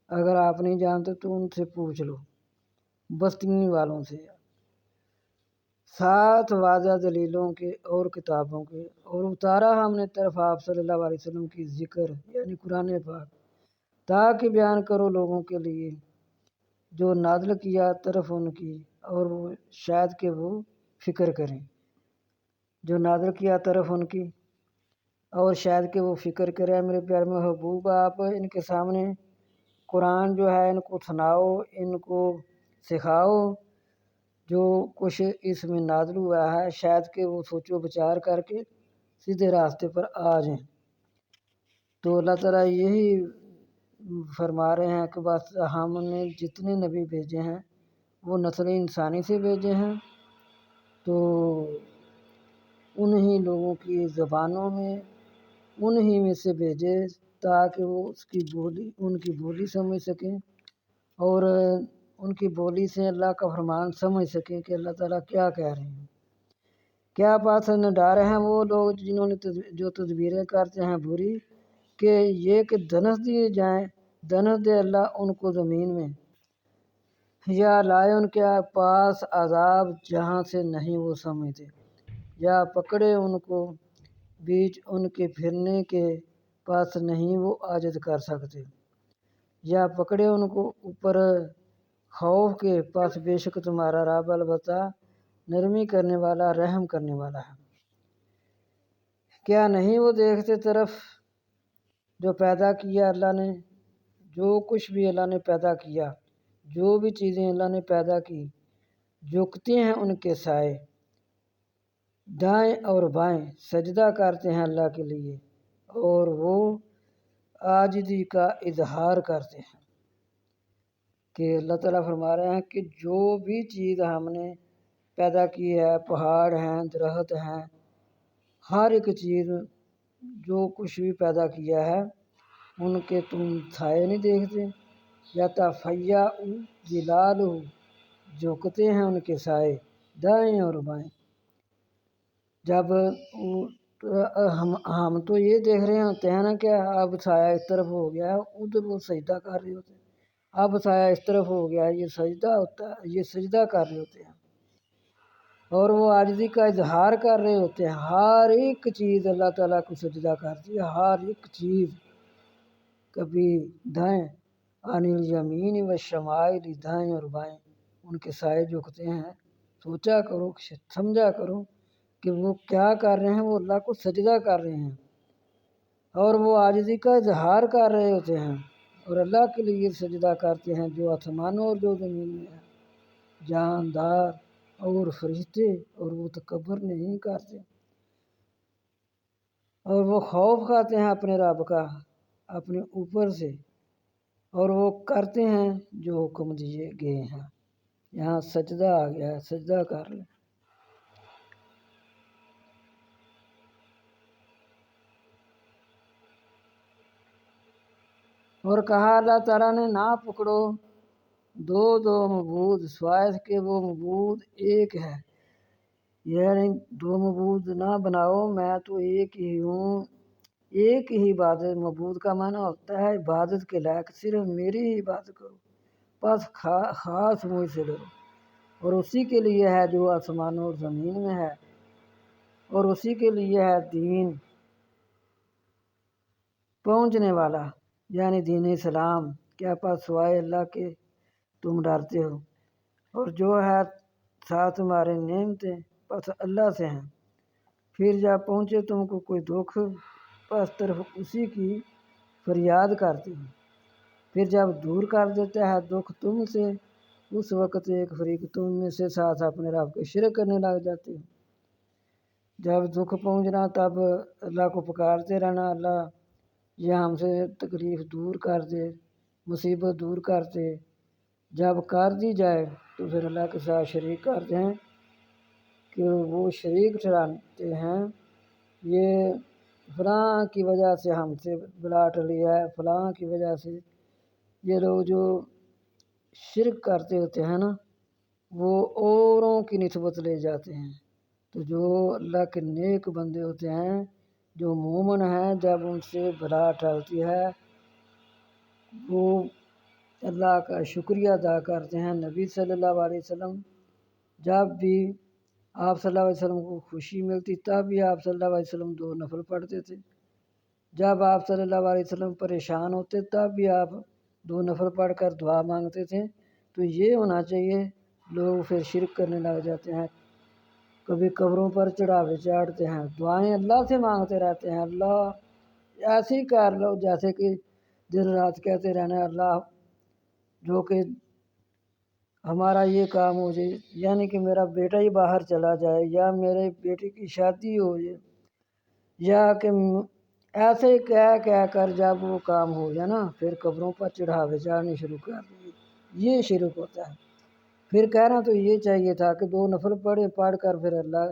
اگر آپ نہیں جانتے تو ان سے پوچھ لو بستی والوں سے، ساتھ واضح دلیلوں کے اور کتابوں کے، اور اتارا ہم نے طرف آپ صلی اللہ علیہ وسلم کی ذکر یعنی قرآن پاک، تاکہ بیان کرو لوگوں کے لیے جو نازل کیا طرف ان کی اور وہ شاید کہ وہ فکر کریں، جو نادر کیا طرف ان کی، اور شاید کہ وہ فکر کریں۔ میرے پیارے محبوب، آپ ان کے سامنے قرآن جو ہے ان کو سناؤ، ان کو سکھاؤ جو کچھ اس میں نازل ہوا ہے، شاید کہ وہ سوچو بچار کر کے سیدھے راستے پر آ جائیں۔ تو اللہ تعالیٰ یہی فرما رہے ہیں کہ بس ہم نے جتنے نبی بھیجے ہیں وہ نسل انسانی سے بھیجے ہیں، تو انہی لوگوں کی زبانوں میں انہی میں سے بھیجے تاکہ وہ ان کی بولی سمجھ سکیں، اور ان کی بولی سے اللہ کا فرمان سمجھ سکیں کہ اللہ تعالیٰ کیا کہہ رہے ہیں۔ کیا بات نہ ڈر ہیں وہ لوگ جنہوں نے جو تدبیریں کرتے ہیں بری، کہ یہ کہ دنس دیے جائیں، دنس دے اللہ ان کو زمین میں، یا لائے ان کے پاس عذاب جہاں سے نہیں وہ سمجھتے، یا پکڑے ان کو بیچ ان کے پھرنے کے پاس نہیں وہ عاجز کر سکتے، یا پکڑے ان کو اوپر خوف کے پاس بے شک تمہارا رب البتہ نرمی کرنے والا رحم کرنے والا ہے۔ کیا نہیں وہ دیکھتے طرف جو پیدا کیا اللہ نے، جو کچھ بھی اللہ نے پیدا کیا، جو بھی چیزیں اللہ نے پیدا کی، جھکتے ہیں ان کے سائے، دائیں اور بائیں سجدہ کرتے ہیں اللہ کے لیے، اور وہ عاجزی کا اظہار کرتے ہیں۔ کہ اللہ تعالیٰ فرما رہے ہیں کہ جو بھی چیز ہم نے پیدا کی ہے، پہاڑ ہیں، درخت ہیں، ہر ایک چیز جو کچھ بھی پیدا کیا ہے ان کے تم سائے نہیں دیکھتے، یا تفیع ظلال جھکتے ہیں ان کے سائے دائیں اور بائیں۔ جب ہم تو یہ دیکھ رہے ہوتے ہیں نا کہ اب سایہ اس طرف ہو گیا ہے، ادھر وہ سجدہ کر رہے ہوتے ہیں، اب سایہ اس طرف ہو گیا ہے، یہ سجدہ ہوتا ہے، یہ سجدہ کر رہے ہوتے ہیں، اور وہ عاجزی کا اظہار کر رہے ہوتے ہیں۔ ہر ایک چیز اللہ تعالیٰ کو سجدہ کرتی ہے، ہر ایک چیز۔ کبھی دائیں انل یمین و شمائل، دائیں اور بائیں ان کے سائے جھکتے ہیں۔ سوچا کرو، سمجھا کرو کہ وہ کیا کر رہے ہیں، وہ اللہ کو سجدہ کر رہے ہیں، اور وہ عاجزی کا اظہار کر رہے ہوتے ہیں، اور اللہ کے لیے سجدہ کرتے ہیں جو آسمانوں اور جو زمین میں ہے، جاندار اور فرشتے، اور وہ تکبر نہیں کرتے، اور وہ خوف کھاتے ہیں اپنے رب کا اپنے اوپر سے، اور وہ کرتے ہیں جو حکم دیے گئے ہیں۔ یہاں سجدہ آ گیا ہے، سجدہ کر لیں۔ اور کہا اللہ تعالیٰ نے نہ پکڑو دو معبود سوائے کہ وہ معبود ایک ہے، یعنی دو معبود نہ بناؤ، میں تو ایک ہی ہوں، ایک ہی عبادت۔ معبود کا معنی ہوتا ہے عبادت کے لائق، صرف میری ہی عبادت کرو، بس خاص مجھ سے ڈرو، اور اسی کے لیے ہے جو آسمانوں اور زمین میں ہے، اور اسی کے لیے ہے دین پہنچنے والا، یعنی دین اسلام۔ کیا پاس سوائے اللہ کے تم ڈرتے ہو، اور جو ہے ساتھ تمہارے نعمتیں بس اللہ سے ہیں۔ پھر جب پہنچے تم کو کوئی دکھ، بس طرف اسی کی فریاد کرتے ہو، پھر جب دور کر دیتا ہے دکھ تم سے، اس وقت ایک فریق تم میں سے ساتھ اپنے رب کو شرک کرنے لگ جاتے ہو۔ جب دکھ پہنچنا تب اللہ کو پکارتے رہنا، اللہ یہ ہم سے تکلیف دور کر دے، مصیبت دور کر دے۔ جب کر دی جائے تو پھر اللہ کے ساتھ شریک کرتے ہیں، کہ وہ شریک ٹھہراتے ہیں، یہ فلاں کی وجہ سے ہم سے بلاٹ لیا ہے، فلاں کی وجہ سے۔ یہ لوگ جو شرک کرتے ہوتے ہیں نا، وہ اوروں کی نسبت لے جاتے ہیں۔ تو جو اللہ کے نیک بندے ہوتے ہیں، جو مومن ہیں، جب ان سے بلا ٹلتی ہے وہ اللہ کا شکریہ ادا کرتے ہیں۔ نبی صلی اللہ علیہ وسلم جب بھی آپ صلی اللہ علیہ وسلم کو خوشی ملتی تب بھی آپ صلی اللہ علیہ وسلم 2 نفل پڑھتے تھے، جب آپ صلی اللہ علیہ وسلم پریشان ہوتے تب بھی آپ 2 نفل پڑھ کر دعا مانگتے تھے۔ تو یہ ہونا چاہیے لوگ پھر شرک کرنے لگ جاتے ہیں، کبھی قبروں پر چڑھاوے چاڑھتے ہیں، دعائیں اللہ سے مانگتے رہتے ہیں، اللہ ایسے ہی کر لو جیسے کہ دن رات کہتے رہنا ہے اللہ جو کہ ہمارا یہ کام ہو جائے، یعنی کہ میرا بیٹا ہی باہر چلا جائے یا میرے بیٹے کی شادی ہو جائے، یا کہ ایسے ہی کہہ کر جب وہ کام ہو جائے نا پھر قبروں پر چڑھاوے چڑھنے شروع کر دیے، یہ شرک ہوتا ہے۔ پھر کہنا تو یہ چاہیے تھا کہ 2 نفل پڑھ کر پھر اللہ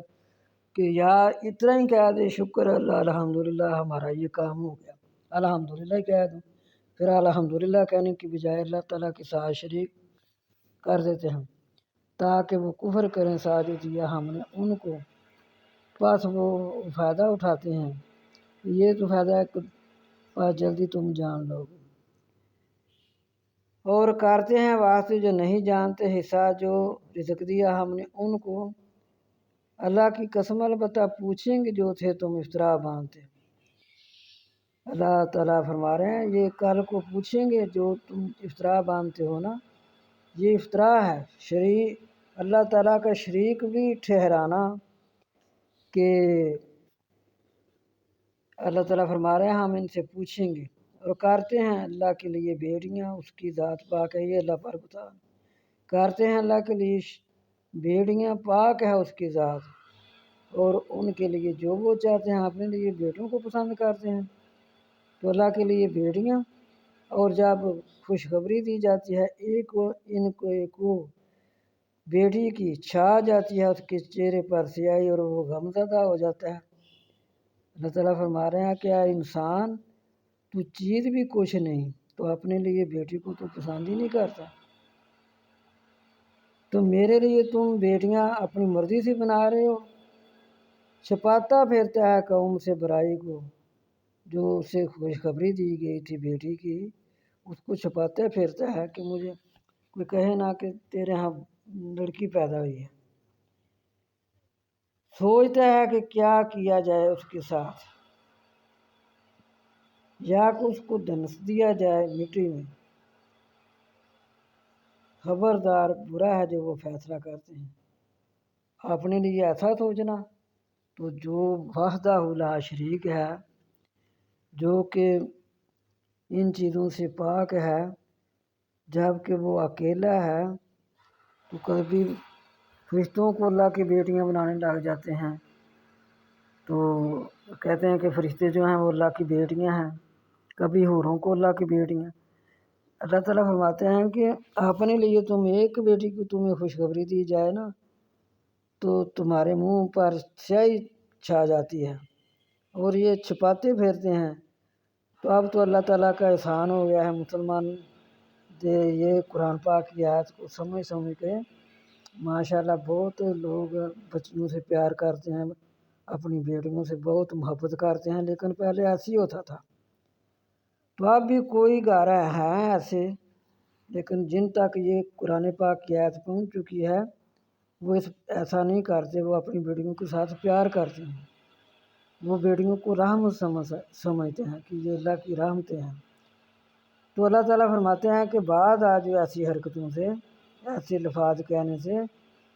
کہ یا اتنا ہی کہہ دے شکر اللہ الحمدللہ ہمارا یہ کام ہو گیا، الحمدللہ کہہ دوں، پھر الحمدللہ کہنے کی بجائے اللہ تعالیٰ کے ساتھ شریک کر دیتے ہیں تاکہ وہ کفر کریں ساتھ دیا ہم نے ان کو، بس وہ فائدہ اٹھاتے ہیں، یہ تو فائدہ ہے کہ بس جلدی تم جان لو گے، اور کرتے ہیں واسطے جو نہیں جانتے حصہ جو رزق دیا ہم نے ان کو، اللہ کی قسم البتہ پوچھیں گے جو تھے تم افطرا باندھتے، اللہ تعالیٰ فرما رہے ہیں یہ کل کو پوچھیں گے جو تم افطرا باندھتے ہو نا، یہ افطرا ہے، شریک اللہ تعالیٰ کا شریک بھی ٹھہرانا، کہ اللہ تعالیٰ فرما رہے ہیں ہم ان سے پوچھیں گے، اور کرتے ہیں اللہ کے لیے بیڑیاں، اس کی ذات پاک ہے، یہ اللہ پر بتا کرتے ہیں اللہ کے لیے بیڑیاں، پاک ہے اس کی ذات، اور ان کے لیے جو وہ چاہتے ہیں اپنے لیے بیٹوں کو پسند کرتے ہیں، تو اللہ کے لیے بیڑیاں، اور جب خوشخبری دی جاتی ہے ان کو بیٹی کی چھا جاتی ہے اس کے چہرے پر سیاہی اور وہ غمزدہ ہو جاتا ہے، اللہ تعالیٰ فرما رہے ہیں کیا انسان تو چیز بھی کچھ نہیں تو اپنے لیے بیٹی کو تو پسند ہی نہیں کرتا، تو میرے لیے تم بیٹیاں اپنی مرضی سے بنا رہے ہو، چھپاتا پھرتا ہے قوم سے برائی کو، جو اسے خوشخبری دی گئی تھی بیٹی کی اس کو چھپاتا پھرتا ہے کہ مجھے کوئی کہے نہ کہ تیرے ہاں لڑکی پیدا ہوئی ہے، سوچتا ہے کہ کیا کیا جائے اس کے ساتھ، یا کہ اس کو دھنس دیا جائے مٹی میں، خبردار برا ہے جو وہ فیصلہ کرتے ہیں، اپنے لیے ایسا سوچنا، تو جو وحدہ لا شریک ہے جو کہ ان چیزوں سے پاک ہے جب کہ وہ اکیلا ہے، تو کبھی فرشتوں کو اللہ کی بیٹیاں بنانے لگ جاتے ہیں، تو کہتے ہیں کہ فرشتے جو ہیں وہ اللہ کی بیٹیاں ہیں، کبھی حوروں کو اللہ کی بیٹیاں، اللہ تعالیٰ فرماتے ہیں کہ اپنے لیے تم ایک بیٹی کو تمہیں خوشخبری دی جائے نا تو تمہارے منہ پر سیاہی چھا جاتی ہے، اور یہ چھپاتے پھرتے ہیں، تو اب تو اللہ تعالیٰ کا احسان ہو گیا ہے مسلمان یہ قرآن پاک کی آیت کو سمجھ کے ماشاءاللہ بہت لوگ بچیوں سے پیار کرتے ہیں، اپنی بیٹیوں سے بہت محبت کرتے ہیں، لیکن پہلے ایسے ہی ہوتا تھا، تو اب بھی کوئی گارہ ہیں ایسے، لیکن جن تک یہ قرآن پاک کی آیت پہنچ چکی ہے وہ ایسا نہیں کرتے، وہ اپنی بیٹیوں کے ساتھ پیار کرتے ہیں، وہ بیٹیوں کو رحمت سمجھتے ہیں کہ یہ اللہ کی رحمتیں ہیں، تو اللہ تعالیٰ فرماتے ہیں کہ بعد آج ایسی حرکتوں سے ایسے لفاظ کہنے سے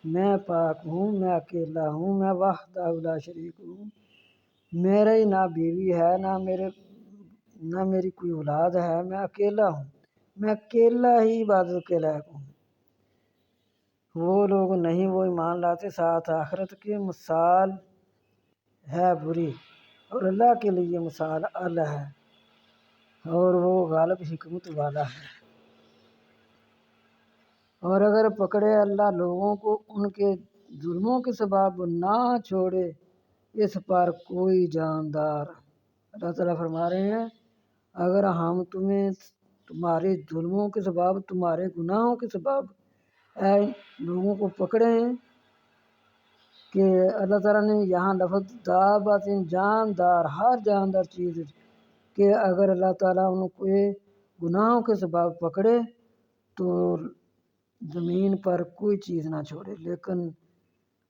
میں پاک ہوں، میں اکیلا ہوں، میں وحدہ لا شریک ہوں، میرے نہ بیوی ہے نہ میری کوئی اولاد ہے، میں اکیلا ہوں، میں اکیلا ہی عبادت کے لائق ہوں، وہ لوگ نہیں وہ ایمان لاتے، ساتھ آخرت کی مثال ہے بری، اور اللہ کے لیے مثال اعلیٰ ہے، اور وہ غالب حکمت والا ہے، اور اگر پکڑے اللہ لوگوں کو ان کے ظلموں کے سبب نہ چھوڑے اس پر کوئی جاندار، اللہ تعالیٰ فرما رہے ہیں اگر ہم تمہیں تمہارے ظلموں کے سبب تمہارے گناہوں کے سبب اے لوگوں کو پکڑیں، کہ اللہ تعالیٰ نے یہاں لفظ دابت جاندار، ہر جاندار چیز، کہ اگر اللہ تعالیٰ ان کو گناہوں کے سبب پکڑے تو زمین پر کوئی چیز نہ چھوڑے، لیکن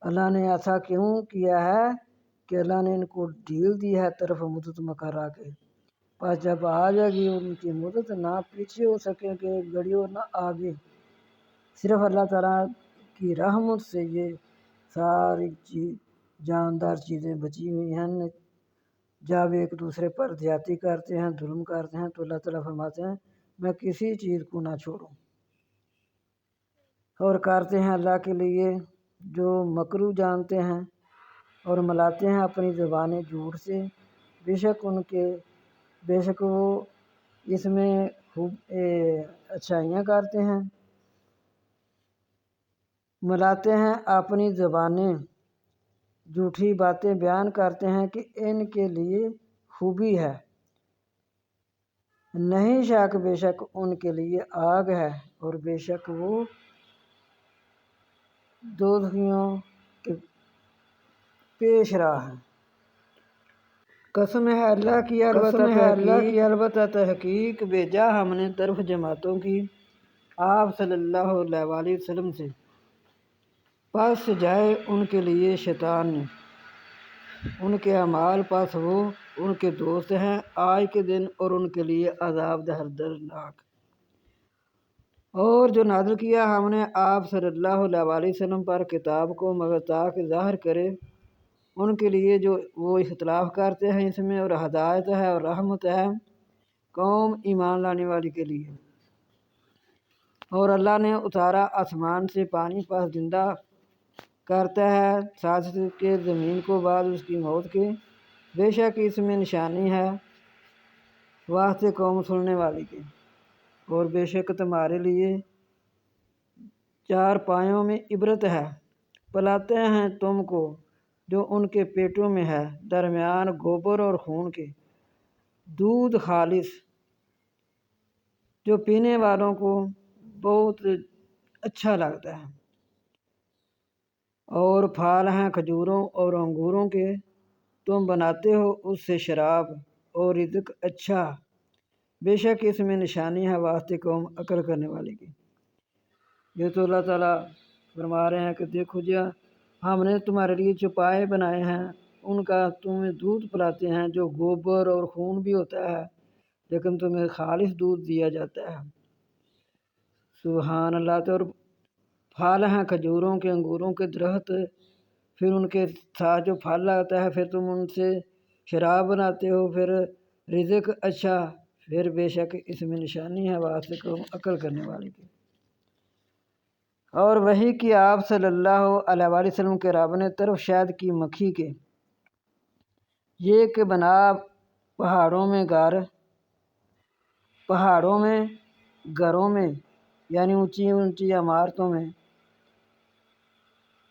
اللہ نے ایسا کیوں کیا ہے کہ اللہ نے ان کو ڈھیل دی ہے طرف مدت مقررہ کے، پس جب آ جائے گی ان کی مدت نہ پیچھے ہو سکے کہ گھڑی اور نہ آگے، صرف اللہ تعالیٰ کی رحمت سے یہ ساری جاندار چیزیں بچی ہوئی ہیں۔ جب ایک دوسرے پر زیادتی کرتے ہیں، ظلم کرتے ہیں، تو اللہ تعالیٰ فرماتے ہیں میں کسی چیز کو نہ چھوڑوں، اور کرتے ہیں اللہ کے لیے جو مکروہ جانتے ہیں اور ملاتے ہیں اپنی زبانیں جھوٹ سے، بے شک وہ اس میں خوب اچھائیاں کرتے ہیں، ملاتے ہیں اپنی زبانیں، جھوٹی باتیں بیان کرتے ہیں کہ ان کے لیے خوبی ہے، نہیں شک بے شک ان کے لیے آگ ہے، اور بے شک وہ دوزخیوں کے پیش راہ ہے۔ قسم ہے اللہ کی البتہ تحقیق بھیجا ہم نے طرف جماعتوں کی آپ صلی اللہ علیہ وسلم سے، پس جائے ان کے لیے شیطان نے ان کے اعمال، پس وہ ان کے دوست ہیں آج کے دن، اور ان کے لیے عذاب دردناک۔ اور جو نازل کیا ہم نے آپ صلی اللہ علیہ وسلم پر کتاب کو مگر تاکہ ظاہر کرے ان کے لیے جو وہ اختلاف کرتے ہیں اس میں، اور ہدایت ہے اور رحمت ہے قوم ایمان لانے والی کے لیے۔ اور اللہ نے اتارا آسمان سے پانی، پس زندہ کرتا ہے ساتھ کے زمین کو بعد اس کی موت کے، بے شک اس میں نشانی ہے واسطے قوم سننے والی کے، اور بے شک تمہارے لیے چار پایوں میں عبرت ہے، پلاتے ہیں تم کو جو ان کے پیٹوں میں ہے، درمیان گوبر اور خون کے، دودھ خالص جو پینے والوں کو بہت اچھا لگتا ہے، اور پھال ہیں کھجوروں اور انگوروں کے، تم بناتے ہو اس سے شراب، اور رزق اچھا، بے شک اس میں نشانی ہے واسطے قوم عقل کرنے والے کی۔ یہ تو اللہ تعالیٰ فرما رہے ہیں کہ دیکھو جی ہم نے تمہارے لیے چوپائے بنائے ہیں، ان کا تمہیں دودھ پلاتے ہیں جو گوبر اور خون بھی ہوتا ہے، لیکن تمہیں خالص دودھ دیا جاتا ہے، سبحان اللہ۔ تو اور پھل ہیں کھجوروں کے، انگوروں کے درخت، پھر ان کے ساتھ جو پھل لگتا ہے پھر تم ان سے شراب بناتے ہو، پھر رزق اچھا، پھر بے شک اس میں نشانی ہے واسطے قوم عقل کرنے والے کی۔ اور وہی کہ آپ صلی اللہ علیہ وسلم کے رب نے طرف شہد کی مکھی کے، یہ کہ بنا پہاڑوں میں گھروں میں یعنی اونچی اونچی عمارتوں میں،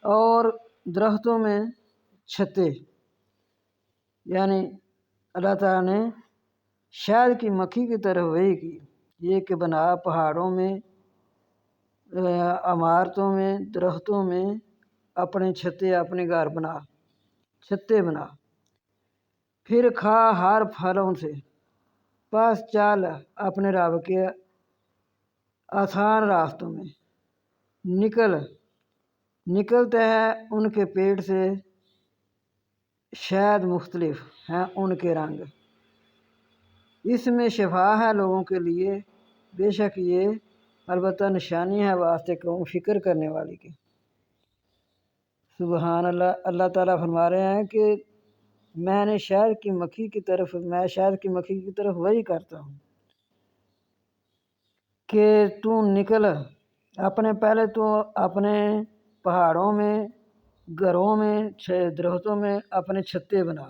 اور درختوں میں چھتیں، یعنی اللہ تعالیٰ نے شہد کی مکھی کی طرف وہی کی، یہ کہ بنا پہاڑوں میں، عمارتوں میں، درختوں میں اپنے چھتیں بنا، پھر کھا ہر پھلوں سے، پس چل اپنے رب کے آسان راستوں میں، نکلتا ہے ان کے پیٹ سے شہد، مختلف ہیں ان کے رنگ، اس میں شفا ہے لوگوں کے لیے، بے شک یہ البتہ نشانی ہے واسطے قوم فکر کرنے والی کی۔ سبحان اللہ۔ اللہ تعالیٰ فرما رہے ہیں کہ میں شہد کی مکھی کی طرف وہی کرتا ہوں کہ تو نکل پہلے تو اپنے پہاڑوں میں، گھروں میں، درختوں میں اپنے چھتیں بنا،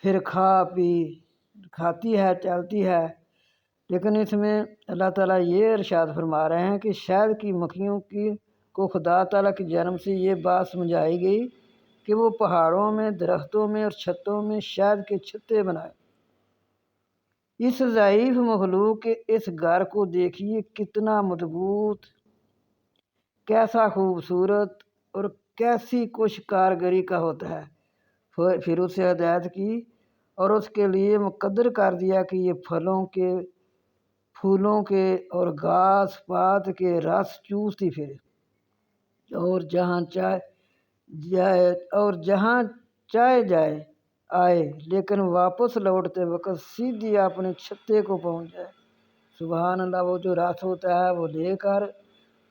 پھر کھاتی ہے، چلتی ہے، لیکن اس میں اللہ تعالیٰ یہ ارشاد فرما رہے ہیں کہ شہد کی مکھیوں کو خدا تعالیٰ کی جانب سے یہ بات سمجھائی گئی کہ وہ پہاڑوں میں، درختوں میں اور چھتوں میں شہد کے چھتے بنائے۔ اس ضعیف مخلوق کے اس گھر کو دیکھیے کتنا مضبوط، کیسا خوبصورت اور کیسی کچھ کارگری کا ہوتا ہے، پھر اسے ہدایت کی اور اس کے لیے مقرر کر دیا کہ یہ پھولوں کے اور گھاس پات کے رس چوستی پھرے، اور جہاں چاہے جائے آئے، لیکن واپس لوٹتے وقت سیدھی اپنے چھتے کو پہنچ جائے۔ سبحان اللہ۔ وہ جو رس ہوتا ہے وہ لے کر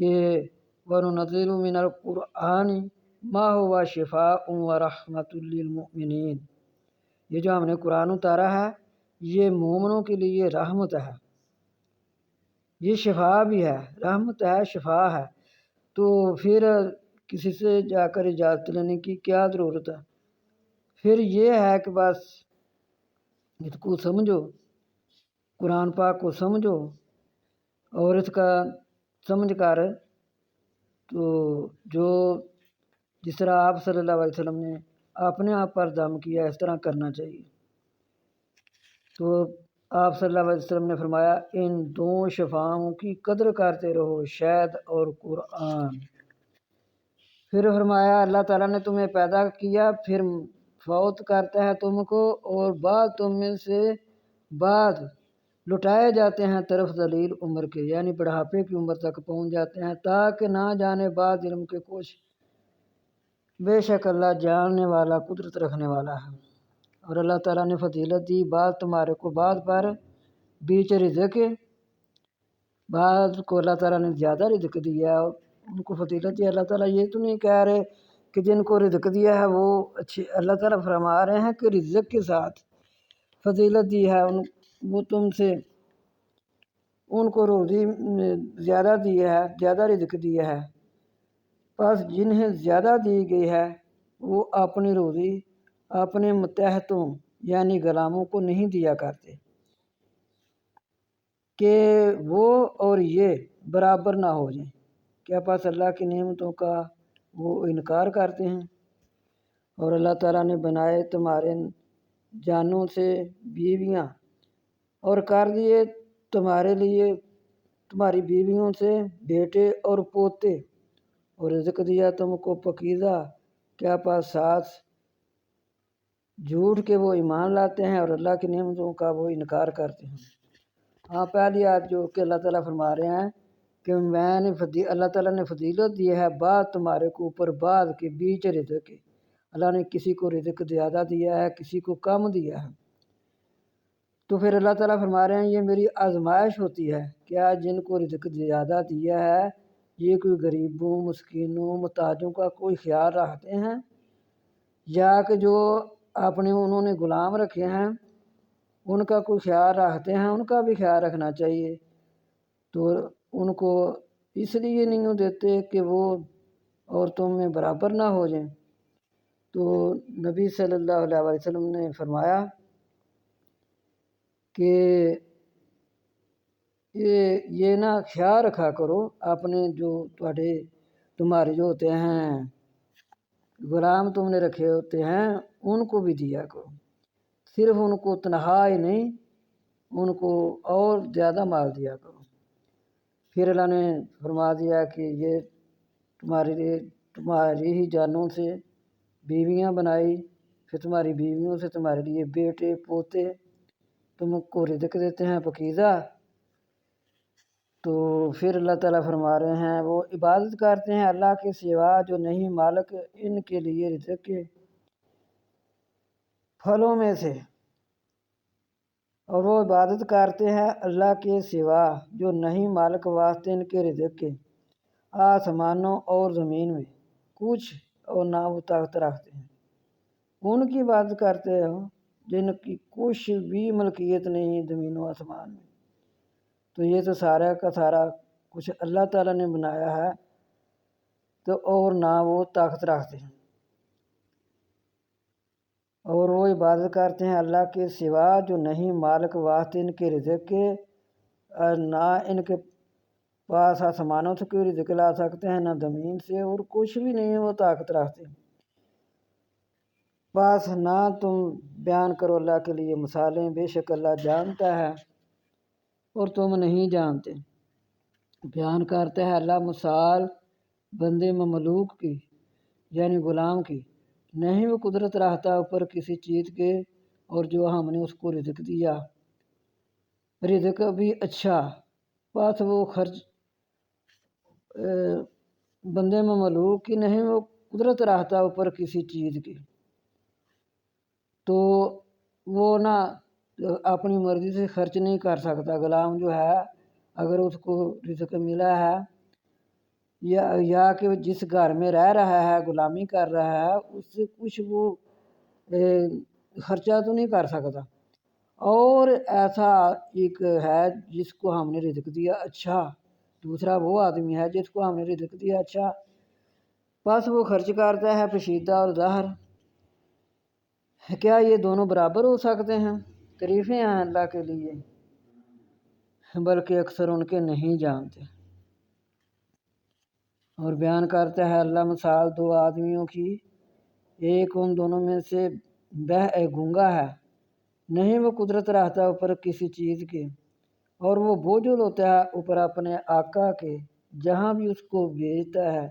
کہ وَنُنَزِّلُ مِنَ الْقُرْآنِ مَا هُوَ شِفَاءٌ وَرَحْمَةٌ لِّلْمُؤْمِنِينَ، یہ جو ہم نے قرآن اتارا ہے یہ مومنوں کے لیے رحمت ہے، یہ شفا بھی ہے، رحمت ہے، شفا ہے۔ تو پھر کسی سے جا کر اجازت لینے کی کیا ضرورت ہے؟ پھر یہ ہے کہ بس اس کو سمجھو، قرآن پاک کو سمجھو، اور اس کا سمجھ کر تو جو جس طرح آپ صلی اللہ علیہ وسلم نے اپنے آپ پر دم کیا اس طرح کرنا چاہیے۔ تو آپ صلی اللہ علیہ وسلم نے فرمایا ان دو شفاؤں کی قدر کرتے رہو، شہد اور قرآن۔ پھر فرمایا اللہ تعالیٰ نے تمہیں پیدا کیا، پھر فوت کرتا ہے تم کو، اور بعد تم میں سے بعد لٹائے جاتے ہیں طرف ذلیل عمر کے، یعنی بڑھاپے کی عمر تک پہنچ جاتے ہیں، تاکہ نہ جانے بعد علم کے کچھ۔ بے شک اللہ جاننے والا، قدرت رکھنے والا ہے۔ اور اللہ تعالیٰ نے فضیلت دی بعض تمہارے کو بعض پر بیچ رزق کے، بعض کو اللہ تعالیٰ نے زیادہ رزق دیا، ان کو فضیلت دی۔ اللہ تعالیٰ یہ تو نہیں کہہ رہے کہ جن کو رزق دیا ہے وہ اچھے، اللہ تعالیٰ فرما رہے ہیں کہ رزق کے ساتھ فضیلت دی ہے، وہ تم سے ان کو روزی زیادہ دی ہے، زیادہ رزق دیا ہے۔ بس جنہیں زیادہ دی گئی ہے وہ اپنی روزی اپنے متحدوں یعنی غلاموں کو نہیں دیا کرتے کہ وہ اور یہ برابر نہ ہو جائیں، کیا پاس اللہ کی نعمتوں کا وہ انکار کرتے ہیں۔ اور اللہ تعالیٰ نے بنائے تمہارے جانوں سے بیویاں، اور کر دیے تمہارے لیے تمہاری بیویوں سے بیٹے اور پوتے، اور رزق دیا تم کو پاکیزہ، کیا پاس ساتھ جھوٹ کے وہ ایمان لاتے ہیں اور اللہ کی نعمتوں کا وہ انکار کرتے ہیں۔ ہاں پہلی آیت جو کہ اللہ تعالیٰ فرما رہے ہیں کہ اللہ تعالیٰ نے فضیلت دی ہے بعض تمہارے کو اوپر بعض کے بیچ رزق کے، اللہ نے کسی کو رزق زیادہ دیا ہے، کسی کو کم دیا ہے۔ تو پھر اللہ تعالیٰ فرما رہے ہیں یہ میری آزمائش ہوتی ہے، کیا جن کو رزق زیادہ دیا ہے یہ کوئی غریبوں، مسکینوں، محتاجوں کا کوئی خیال رکھتے ہیں، یا کہ جو اپنے انہوں نے غلام رکھے ہیں ان کا کوئی خیال رکھتے ہیں؟ ان کا بھی خیال رکھنا چاہیے۔ تو ان کو اس لیے نہیں دیتے کہ وہ عورتوں میں برابر نہ ہو جائیں۔ تو نبی صلی اللہ علیہ وسلم نے فرمایا کہ یہ نہ خیال رکھا کرو اپنے جو تمہارے جو ہوتے ہیں غلام تم نے رکھے ہوتے ہیں ان کو بھی دیا کرو، صرف ان کو تنہا ہی نہیں، ان کو اور زیادہ مال دیا کرو۔ پھر اللہ نے فرما دیا کہ یہ تمہاری ہی جانوں سے بیویاں بنائی، پھر تمہاری بیویوں سے تمہارے لیے بیٹے پوتے، تم کو رزق دیتے ہیں پاکیزہ۔ تو پھر اللہ تعالیٰ فرما رہے ہیں وہ عبادت کرتے ہیں اللہ کے سوا جو نہیں مالک ان کے لیے رزق کے پھلوں میں سے، اور وہ عبادت کرتے ہیں اللہ کے سوا جو نہیں مالک واسطے ان کے رزق کے آسمانوں اور زمین میں کچھ، اور نہ وہ طاقت رکھتے ہیں ان کی عبادت کرتے ہو جن کی کچھ بھی ملکیت نہیں زمین و آسمان میں۔ تو یہ تو سارا کا سارا کچھ اللہ تعالیٰ نے بنایا ہے، تو اور نہ وہ طاقت رکھتے ہیں، اور وہ عبادت کرتے ہیں اللہ کے سوا جو نہیں مالک واسطے ان کے رزق کے، اور نہ ان کے پاس آسمانوں سے کوئی رزق لا سکتے ہیں نہ زمین سے، اور کچھ بھی نہیں وہ طاقت رکھتے۔ بس نہ تم بیان کرو اللہ کے لیے مثالیں، بے شک اللہ جانتا ہے اور تم نہیں جانتے۔ بیان کرتا ہے اللہ مثال بندے مملوک کی یعنی غلام کی، نہیں وہ قدرت رہتا اوپر کسی چیز کے، اور جو ہم نے اس کو رزق دیا، رزق بھی اچھا، بس وہ خرچ بندے مملوک کی نہیں وہ قدرت رہتا اوپر کسی چیز کی، تو وہ نہ اپنی مرضی سے خرچ نہیں کر سکتا۔ غلام جو ہے اگر اس کو رزق ملا ہے یا کہ جس گھر میں رہ رہا ہے غلامی کر رہا ہے اس سے کچھ وہ خرچہ تو نہیں کر سکتا۔ اور ایسا ایک ہے جس کو ہم نے رزق دیا اچھا، دوسرا وہ آدمی ہے جس کو ہم نے رزق دیا اچھا، بس وہ خرچ کرتا ہے پوشیدہ اور ظاہر۔ کیا یہ دونوں برابر ہو سکتے ہیں؟ تعریفیں ہیں اللہ کے لیے، بلکہ اکثر ان کے نہیں جانتے۔ اور بیان کرتا ہے اللہ مثال دو آدمیوں کی، ایک ان دونوں میں سے گونگا ہے، نہیں وہ قدرت رہتا اوپر کسی چیز کے، اور وہ بوجھل ہوتا ہے اوپر اپنے آقا کے، جہاں بھی اس کو بھیجتا ہے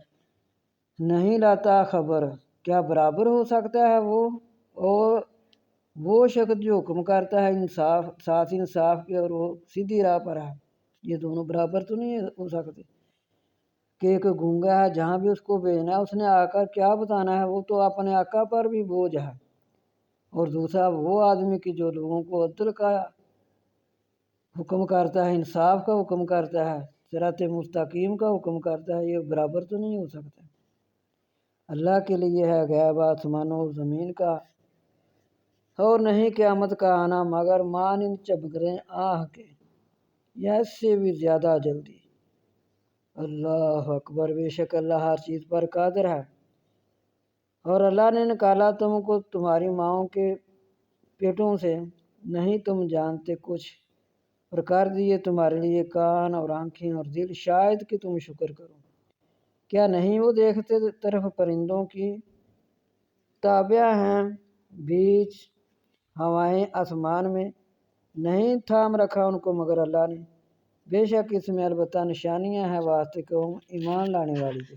نہیں لاتا خبر۔ کیا برابر ہو سکتا ہے وہ اور وہ شخص جو حکم کرتا ہے انصاف ساتھ انصاف کے اور وہ سیدھی راہ پر ہے؟ یہ دونوں برابر تو نہیں ہو سکتے کہ ایک گونگا ہے، جہاں بھی اس کو بھیجنا ہے اس نے آ کر کیا بتانا ہے، وہ تو اپنے آقا پر بھی بوجھ ہے، اور دوسرا وہ آدمی کی جو لوگوں کو عدل کا حکم کرتا ہے، انصاف کا حکم کرتا ہے، صراط مستقیم کا حکم کرتا ہے۔ یہ برابر تو نہیں ہو سکتا۔ اللہ کے لیے ہے غیب آسمانوں اور زمین کا، اور نہیں قیامت کا آنا مگر مانند چبگریں آہ کے، یا اس سے بھی زیادہ جلدی۔ اللہ اکبر، بے شک اللہ ہر چیز پر قادر ہے۔ اور اللہ نے نکالا تم کو تمہاری ماؤں کے پیٹوں سے، نہیں تم جانتے کچھ، اور کر دیے تمہارے لیے کان اور آنکھیں اور دل، شاید کہ تم شکر کرو۔ کیا نہیں وہ دیکھتے طرف پرندوں کی تابع ہیں بیچ ہوائیں آسمان میں، نہیں تھام رکھا ان کو مگر اللہ نے، بے شک اس میں البتہ نشانیاں ہیں واسطے قوم ایمان لانے والی کے۔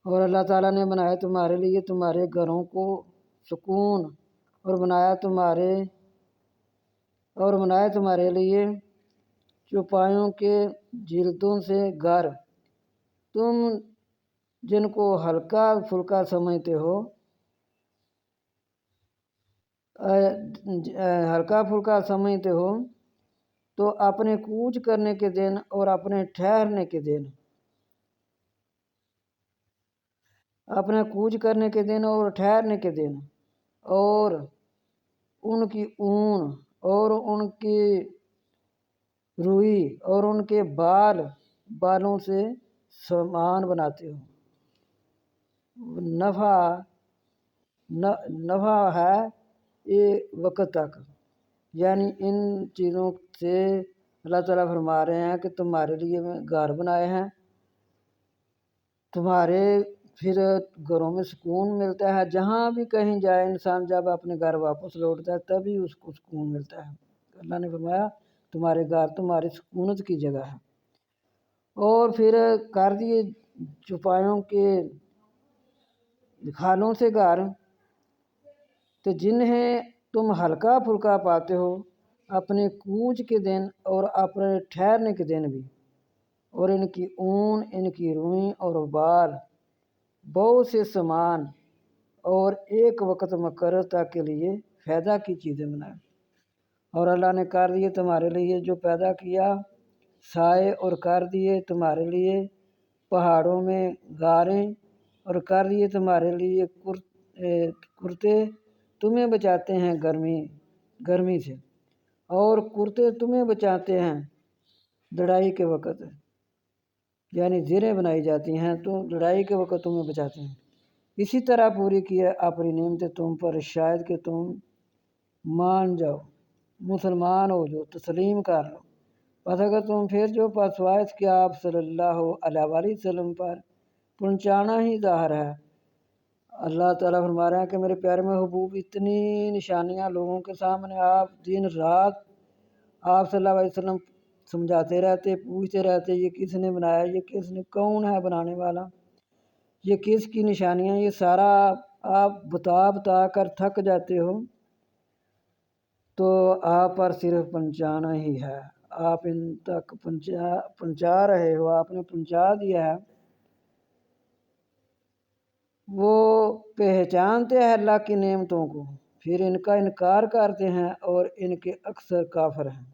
اور اللہ تعالیٰ نے بنایا تمہارے لیے تمہارے گھروں کو سکون، اور بنایا تمہارے لیے چوپایوں کے جلدوں سے گھر، تم جن کو ہلکا پھلکا سمجھتے ہو تو اپنے کوچ کرنے کے دن اور اپنے ٹھہرنے کے دن، اور ان کی اون اور ان کی روئی اور ان کے بالوں سے سامان بناتے ہو۔ نفع ہے ایک وقت تک، یعنی ان چیزوں سے اللہ تعالیٰ فرما رہے ہیں کہ تمہارے لیے میں گھر بنائے ہیں، تمہارے پھر گھروں میں سکون ملتا ہے، جہاں بھی کہیں جائے انسان جب اپنے گھر واپس لوٹتا ہے تبھی اس کو سکون ملتا ہے۔ اللہ نے فرمایا تمہارے گھر تمہاری سکونت کی جگہ ہے۔ اور پھر کر دیے چوپایوں کے کھالوں سے گھر، تو جنہیں تم ہلکا پھلکا پاتے ہو اپنے کوچ کے دن اور اپنے ٹھہرنے کے دن بھی، اور ان کی اون، ان کی روئی اور بال، بہت سے سامان، اور ایک وقت مقرر تک کے لیے فائدہ کی چیزیں بنائیں۔ اور اللہ نے کر دیے تمہارے لیے جو پیدا کیا سائے، اور کر دیے تمہارے لیے پہاڑوں میں غاریں، اور کر دیے تمہارے لیے کرتے، تمہیں بچاتے ہیں گرمی سے، اور کرتے تمہیں بچاتے ہیں لڑائی کے وقت، یعنی زیریں بنائی جاتی ہیں تو لڑائی کے وقت تمہیں بچاتے ہیں۔ اسی طرح پوری کی اپنی نعمتیں تم پر، شاید کہ تم مان جاؤ، مسلمان ہو جو، تسلیم کر لو۔ بس اگر تم پھر جو پسوائش کہ آپ صلی اللہ علیہ وآلہ وسلم پر پہنچانا ہی ظاہر ہے۔ اللہ تعالیٰ فرما رہے ہیں کہ میرے پیارے محبوب اتنی نشانیاں لوگوں کے سامنے، آپ دن رات آپ صلی اللہ علیہ وسلم سمجھاتے رہتے، پوچھتے رہتے یہ کس نے بنایا، یہ کس نے، کون ہے بنانے والا، یہ کس کی نشانیاں، یہ سارا آپ بتا کر تھک جاتے ہو، تو آپ پر صرف پہنچانا ہی ہے، آپ ان تک پہنچا رہے ہو، آپ نے پہنچا دیا ہے۔ وہ پہچانتے ہیں اللہ کی نعمتوں کو، پھر ان کا انکار کرتے ہیں، اور ان کے اکثر کافر ہیں۔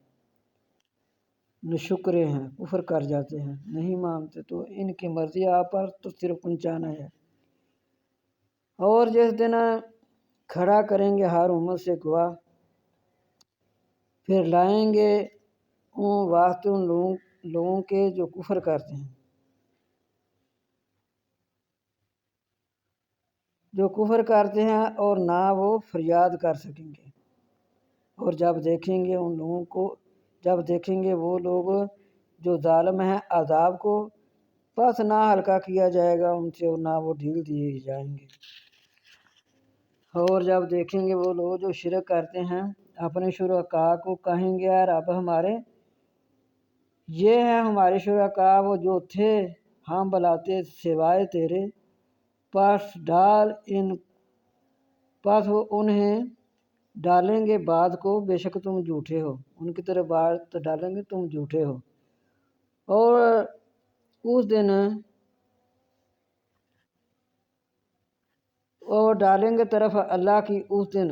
نشکرے ہیں، کفر کر جاتے ہیں، نہیں مانتے، تو ان کی مرضی آپ پر تو صرف پہنچانا ہے۔ اور جس دن کھڑا کریں گے ہر امت سے گواہ، پھر لائیں گے ان واسطے ان لوگوں کے جو کفر کرتے ہیں، جو کفر کرتے ہیں اور نہ وہ فریاد کر سکیں گے۔ اور جب دیکھیں گے ان لوگوں کو، جب دیکھیں گے وہ لوگ جو ظالم ہیں عذاب کو، پس نہ ہلکا کیا جائے گا ان سے اور نہ وہ ڈھیل دیے جائیں گے۔ اور جب دیکھیں گے وہ لوگ جو شرک کرتے ہیں، اپنے شرکاء کو کہیں گے اے رب ہمارے، یہ ہیں ہمارے شرکاء وہ جو تھے ہم بلاتے سوائے تیرے، پس وہ انہیں ڈالیں گے بعد کو، بے شک تم جھوٹے ہو، ان کی طرف بات ڈالیں گے تم جھوٹے ہو۔ اور اس دن اور ڈالیں گے طرف اللہ کی اس دن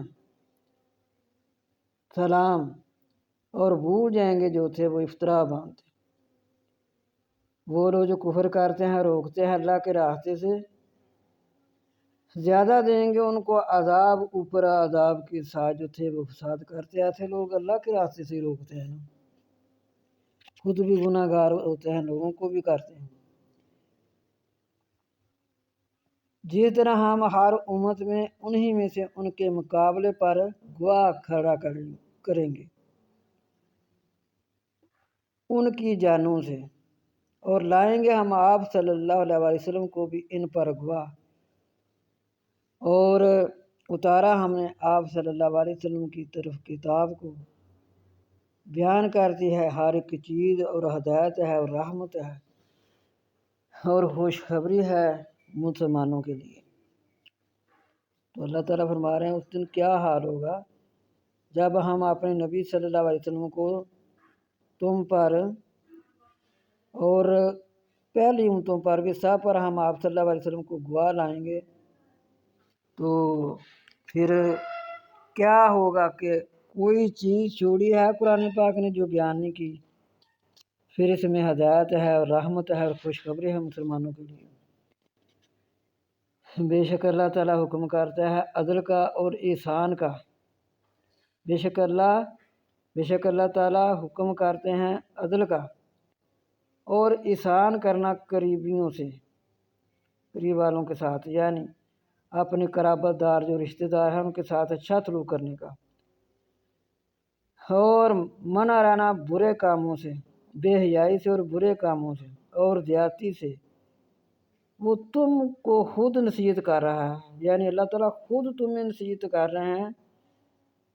سلام، اور بھول جائیں گے جو تھے وہ افطرا باندھتے۔ وہ لوگ جو کفر کرتے ہیں روکتے ہیں اللہ کے راستے سے، زیادہ دیں گے ان کو عذاب اوپر عذاب کے ساتھ جو تھے وہ فساد کرتے۔ ایسے لوگ اللہ کے راستے سے روکتے ہیں، خود بھی گناہ گار ہوتے ہیں، لوگوں کو بھی کرتے ہیں۔ جس طرح ہم ہر امت میں انہی میں سے ان کے مقابلے پر گواہ کھڑا کریں گے ان کی جانوں سے، اور لائیں گے ہم آپ صلی اللہ علیہ وسلم کو بھی ان پر گواہ۔ اور اتارا ہم نے آپ صلی اللہ علیہ وسلم کی طرف کتاب کو، بیان کرتی ہے ہر ایک چیز، اور ہدایت ہے اور رحمت ہے اور خوشخبری ہے مسلمانوں کے لیے۔ تو اللہ تعالیٰ فرما رہے ہیں اس دن کیا حال ہوگا جب ہم اپنے نبی صلی اللہ علیہ وسلم کو تم پر اور پہلی امتوں پر بھی سب پر ہم آپ صلی اللہ علیہ وسلم کو گواہ لائیں گے، تو پھر کیا ہوگا کہ کوئی چیز چھوڑی ہے قرآن پاک نے جو بیان نہیں کی، پھر اس میں ہدایت ہے اور رحمت ہے اور خوشخبری ہے مسلمانوں کے لیے۔ بے شک اللہ تعالیٰ حکم کرتا ہے عدل کا اور احسان کا، بے شک اللہ تعالیٰ حکم کرتے ہیں عدل کا اور احسان کرنا قریبیوں سے، قریب والوں کے ساتھ، یعنی اپنے قرابت دار جو رشتہ دار ہیں ان کے ساتھ اچھا سلوک کرنے کا، اور منع رہنا برے کاموں سے، بے حیائی سے اور برے کاموں سے اور زیادتی سے۔ وہ تم کو خود نصیحت کر رہا ہے، یعنی اللہ تعالیٰ خود تمہیں نصیحت کر رہے ہیں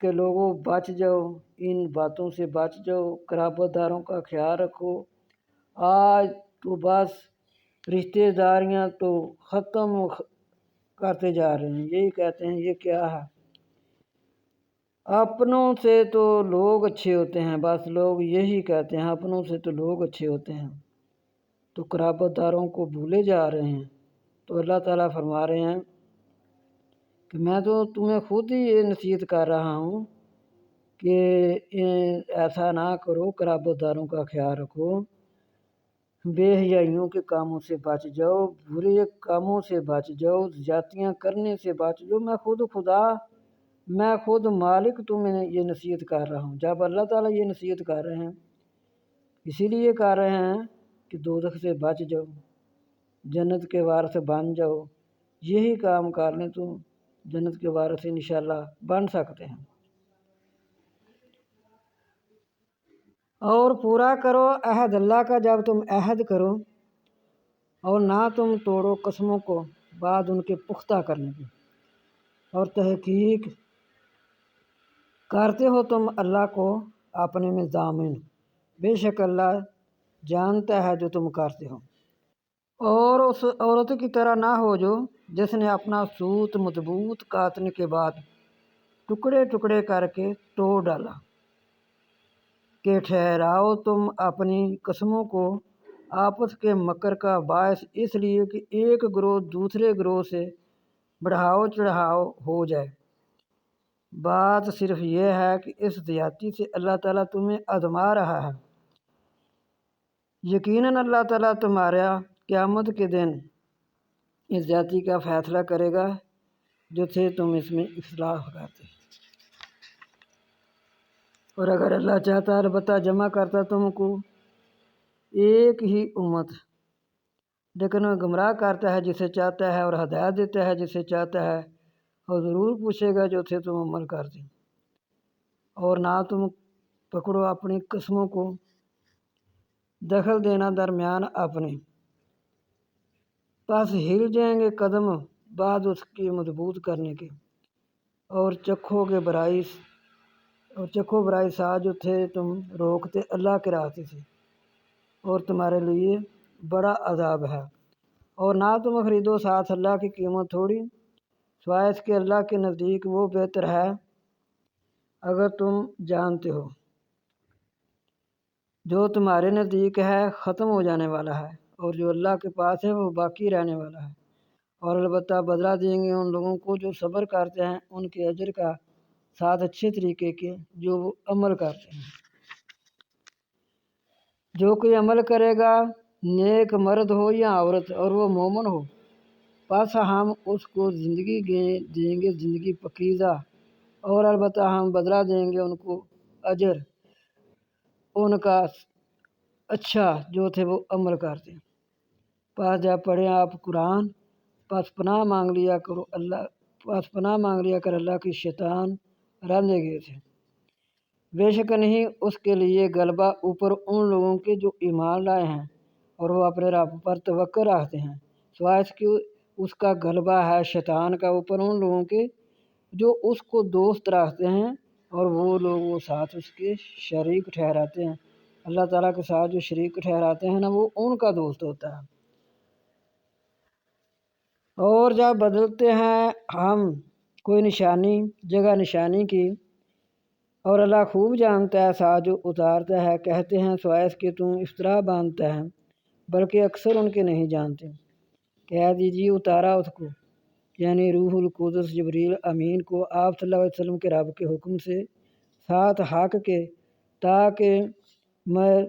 کہ لوگوں بچ جاؤ، ان باتوں سے بچ جاؤ، قرابت داروں کا خیال رکھو۔ آج تو بس رشتہ داریاں تو ختم کرتے جا رہے ہیں، یہی کہتے ہیں یہ کیا ہے، اپنوں سے تو لوگ اچھے ہوتے ہیں، بس لوگ یہی کہتے ہیں اپنوں سے تو لوگ اچھے ہوتے ہیں، تو قرابت داروں کو بھولے جا رہے ہیں۔ تو اللہ تعالیٰ فرما رہے ہیں کہ میں تو تمہیں خود ہی یہ نصیحت کر رہا ہوں کہ ایسا نہ کرو، قرابت داروں کا خیال رکھو، بے حیائیوں کے کاموں سے بچ جاؤ، برے کاموں سے بچ جاؤ، زیادتیاں کرنے سے بچ جاؤ، میں خود مالک تمہیں یہ نصیحت کر رہا ہوں۔ جب اللہ تعالیٰ یہ نصیحت کر رہے ہیں اسی لیے کر رہے ہیں کہ دوزخ سے بچ جاؤ، جنت کے وارث بن جاؤ، یہی کام کر لیں تو جنت کے وارث انشاءاللہ بن سکتے ہیں۔ اور پورا کرو عہد اللہ کا جب تم عہد کرو، اور نہ تم توڑو قسموں کو بعد ان کے پختہ کرنے کی، اور تحقیق کرتے ہو تم اللہ کو اپنے میں ضامن، بے شک اللہ جانتا ہے جو تم کرتے ہو۔ اور اس عورت کی طرح نہ ہو جو جس نے اپنا سوت مضبوط کاٹنے کے بعد ٹکڑے ٹکڑے کر کے توڑ ڈالا، کہ ٹھہراؤ تم اپنی قسموں کو آپس کے مکر کا باعث اس لیے کہ ایک گروہ دوسرے گروہ سے بڑھاؤ چڑھاؤ ہو جائے۔ بات صرف یہ ہے کہ اس زیادتی سے اللہ تعالیٰ تمہیں آزما رہا ہے، یقیناً اللہ تعالیٰ تمہارا قیامت کے دن اس جاتی کا فیصلہ کرے گا جو تھے تم اس میں اختلاف کرتے، اور اگر اللہ چاہتا البتہ جمع کرتا تم کو ایک ہی امت، لیکن وہ گمراہ کرتا ہے جسے چاہتا ہے اور ہدایت دیتا ہے جسے چاہتا ہے، اور ضرور پوچھے گا جو تھے تم عمل کرتے، اور نہ تم پکڑو اپنی قسموں کو دخل دینا درمیان اپنے، پس ہل جائیں گے قدم بعد اس کی مضبوط کرنے کے، اور چکھو برائی ساتھ جو تھے تم روکتے اللہ کے راستے سے، اور تمہارے لیے بڑا عذاب ہے، اور نہ تم خریدو ساتھ اللہ کی قیمت تھوڑی، سوائے اس کے اللہ کے نزدیک وہ بہتر ہے اگر تم جانتے ہو، جو تمہارے نزدیک ہے ختم ہو جانے والا ہے، اور جو اللہ کے پاس ہے وہ باقی رہنے والا ہے، اور البتہ بدلہ دیں گے ان لوگوں کو جو صبر کرتے ہیں ان کے اجر کا ساتھ اچھے طریقے کے جو وہ عمل کرتے ہیں۔ جو کوئی عمل کرے گا نیک مرد ہو یا عورت اور وہ مومن ہو، پس ہم اس کو زندگی دیں گے زندگی پکیزہ، اور البتہ ہم بدلہ دیں گے ان کو اجر ان کا اچھا جو تھے وہ عمل کرتے ہیں۔ پس جب پڑھیں آپ قرآن، پس پناہ مانگ لیا کر اللہ کی شیطان رندے گئے تھے، بے شک نہیں اس کے لیے غلبہ اوپر ان لوگوں کے جو ایمان لائے ہیں اور وہ اپنے رب پر توکل رکھتے ہیں، سوائے اس کے اس کا غلبہ ہے شیطان کا اوپر ان لوگوں کے جو اس کو دوست رکھتے ہیں، اور وہ لوگ وہ ساتھ اس کے شریک ٹھہراتے ہیں۔ اللہ تعالیٰ کے ساتھ جو شریک ٹھہراتے ہیں نا وہ ان کا دوست ہوتا ہے۔ اور جب بدلتے ہیں ہم کوئی نشانی جگہ نشانی کی، اور اللہ خوب جانتا ہے ساتھ جو اتارتا ہے، کہتے ہیں سوائے اس کے تم افطرا باندھتا ہے، بلکہ اکثر ان کے نہیں جانتے۔ کہہ دیجیے اتارا اس کو، یعنی روح القدس جبریل امین کو آپ صلی اللہ علیہ وسلم کے رب کے حکم سے ساتھ حق کے، تاکہ میں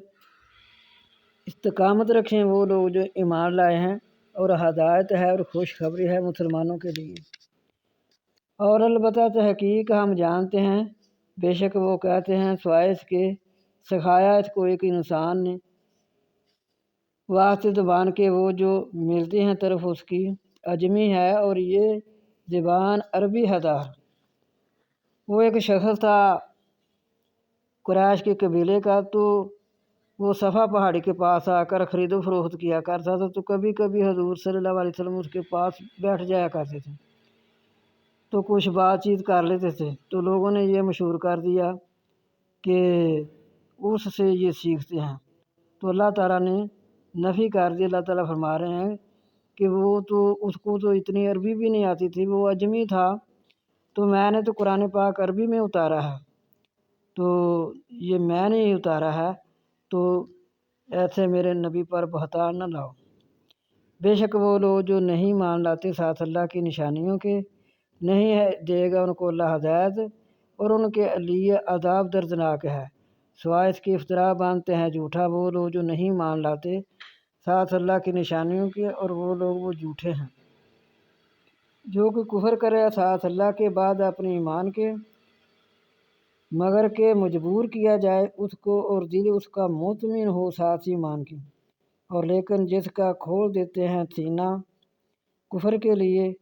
استقامت رکھیں وہ لوگ جو ایمان لائے ہیں، اور ہدایت ہے اور خوشخبری ہے مسلمانوں کے لیے۔ اور البتہ تحقیق ہم جانتے ہیں، بے شک وہ کہتے ہیں سوائے اس کے سکھایا اس کو ایک انسان نے واسطے زبان کے وہ جو ملتے ہیں طرف اس کی اجمی ہے، اور یہ زبان عربی ہدار۔ وہ ایک شخص تھا قریش کے قبیلے کا، تو وہ صفا پہاڑی کے پاس آ کر خرید و فروخت کیا کرتا تھا، تو کبھی کبھی حضور صلی اللہ علیہ وسلم اس کے پاس بیٹھ جایا کرتے تھے، تو کچھ بات چیت کر لیتے تھے، تو لوگوں نے یہ مشہور کر دیا کہ اس سے یہ سیکھتے ہیں، تو اللہ تعالیٰ نے نفی کر دی۔ اللہ تعالیٰ فرما رہے ہیں کہ وہ تو اس کو تو اتنی عربی بھی نہیں آتی تھی، وہ اجمی تھا، تو میں نے تو قرآن پاک عربی میں اتارا ہے، تو یہ میں نے ہی اتارا ہے، تو ایسے میرے نبی پر بہتان نہ لاؤ۔ بے شک وہ لوگ جو نہیں مان لاتے ساتھ اللہ کی نشانیوں کے، نہیں ہے دے گا ان کو اللہ ہدایت، اور ان کے لیے عذاب دردناک ہے، سوائے اس کے افطرا باندھتے ہیں جھوٹا وہ لوگ جو نہیں مان لاتے ساتھ اللہ کی نشانیوں کے، اور وہ لوگ وہ جھوٹے ہیں۔ جو کہ کفر کرے ساتھ اللہ کے بعد اپنے ایمان کے، مگر کہ مجبور کیا جائے اس کو اور دل اس کا مطمئن ہو ساتھ ایمان کی، اور لیکن جس کا کھول دیتے ہیں سینہ کفر کے لیے،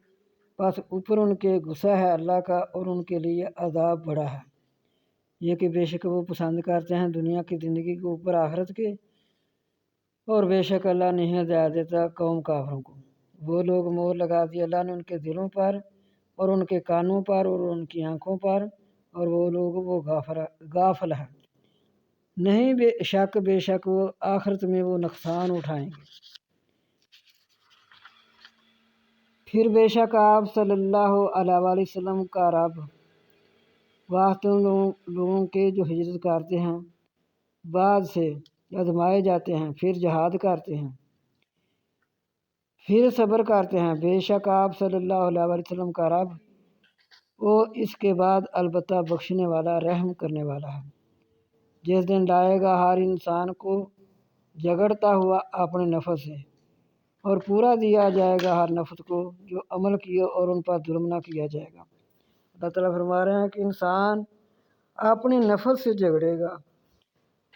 پس اوپر ان کے غصہ ہے اللہ کا، اور ان کے لیے عذاب بڑا ہے۔ یہ کہ بے شک وہ پسند کرتے ہیں دنیا کی زندگی کے اوپر آخرت کے، اور بے شک اللہ نہیں ہدایت دیتا قوم کافروں کو۔ وہ لوگ مہر لگا دی اللہ نے ان کے دلوں پر اور ان کے کانوں پر اور ان کی آنکھوں پر، اور وہ لوگ وہ غافل ہیں، نہیں بے شک وہ آخرت میں وہ نقصان اٹھائیں گے۔ پھر بے شک آپ صلی اللہ علیہ وآلہ وسلم کا رب واسطے ان لوگوں کے جو ہجرت کرتے ہیں بعد سے آزمائے جاتے ہیں، پھر جہاد کرتے ہیں، پھر صبر کرتے ہیں، بے شک آپ صلی اللہ علیہ وآلہ وسلم کا رب وہ اس کے بعد البتہ بخشنے والا رحم کرنے والا ہے۔ جس دن لائے گا ہر انسان کو جھگڑتا ہوا اپنے نفس سے، اور پورا دیا جائے گا ہر نفس کو جو عمل کیے، اور ان پر ظلم نہ کیا جائے گا۔ اللہ تعالیٰ فرما رہے ہیں کہ انسان اپنے نفس سے جھگڑے گا،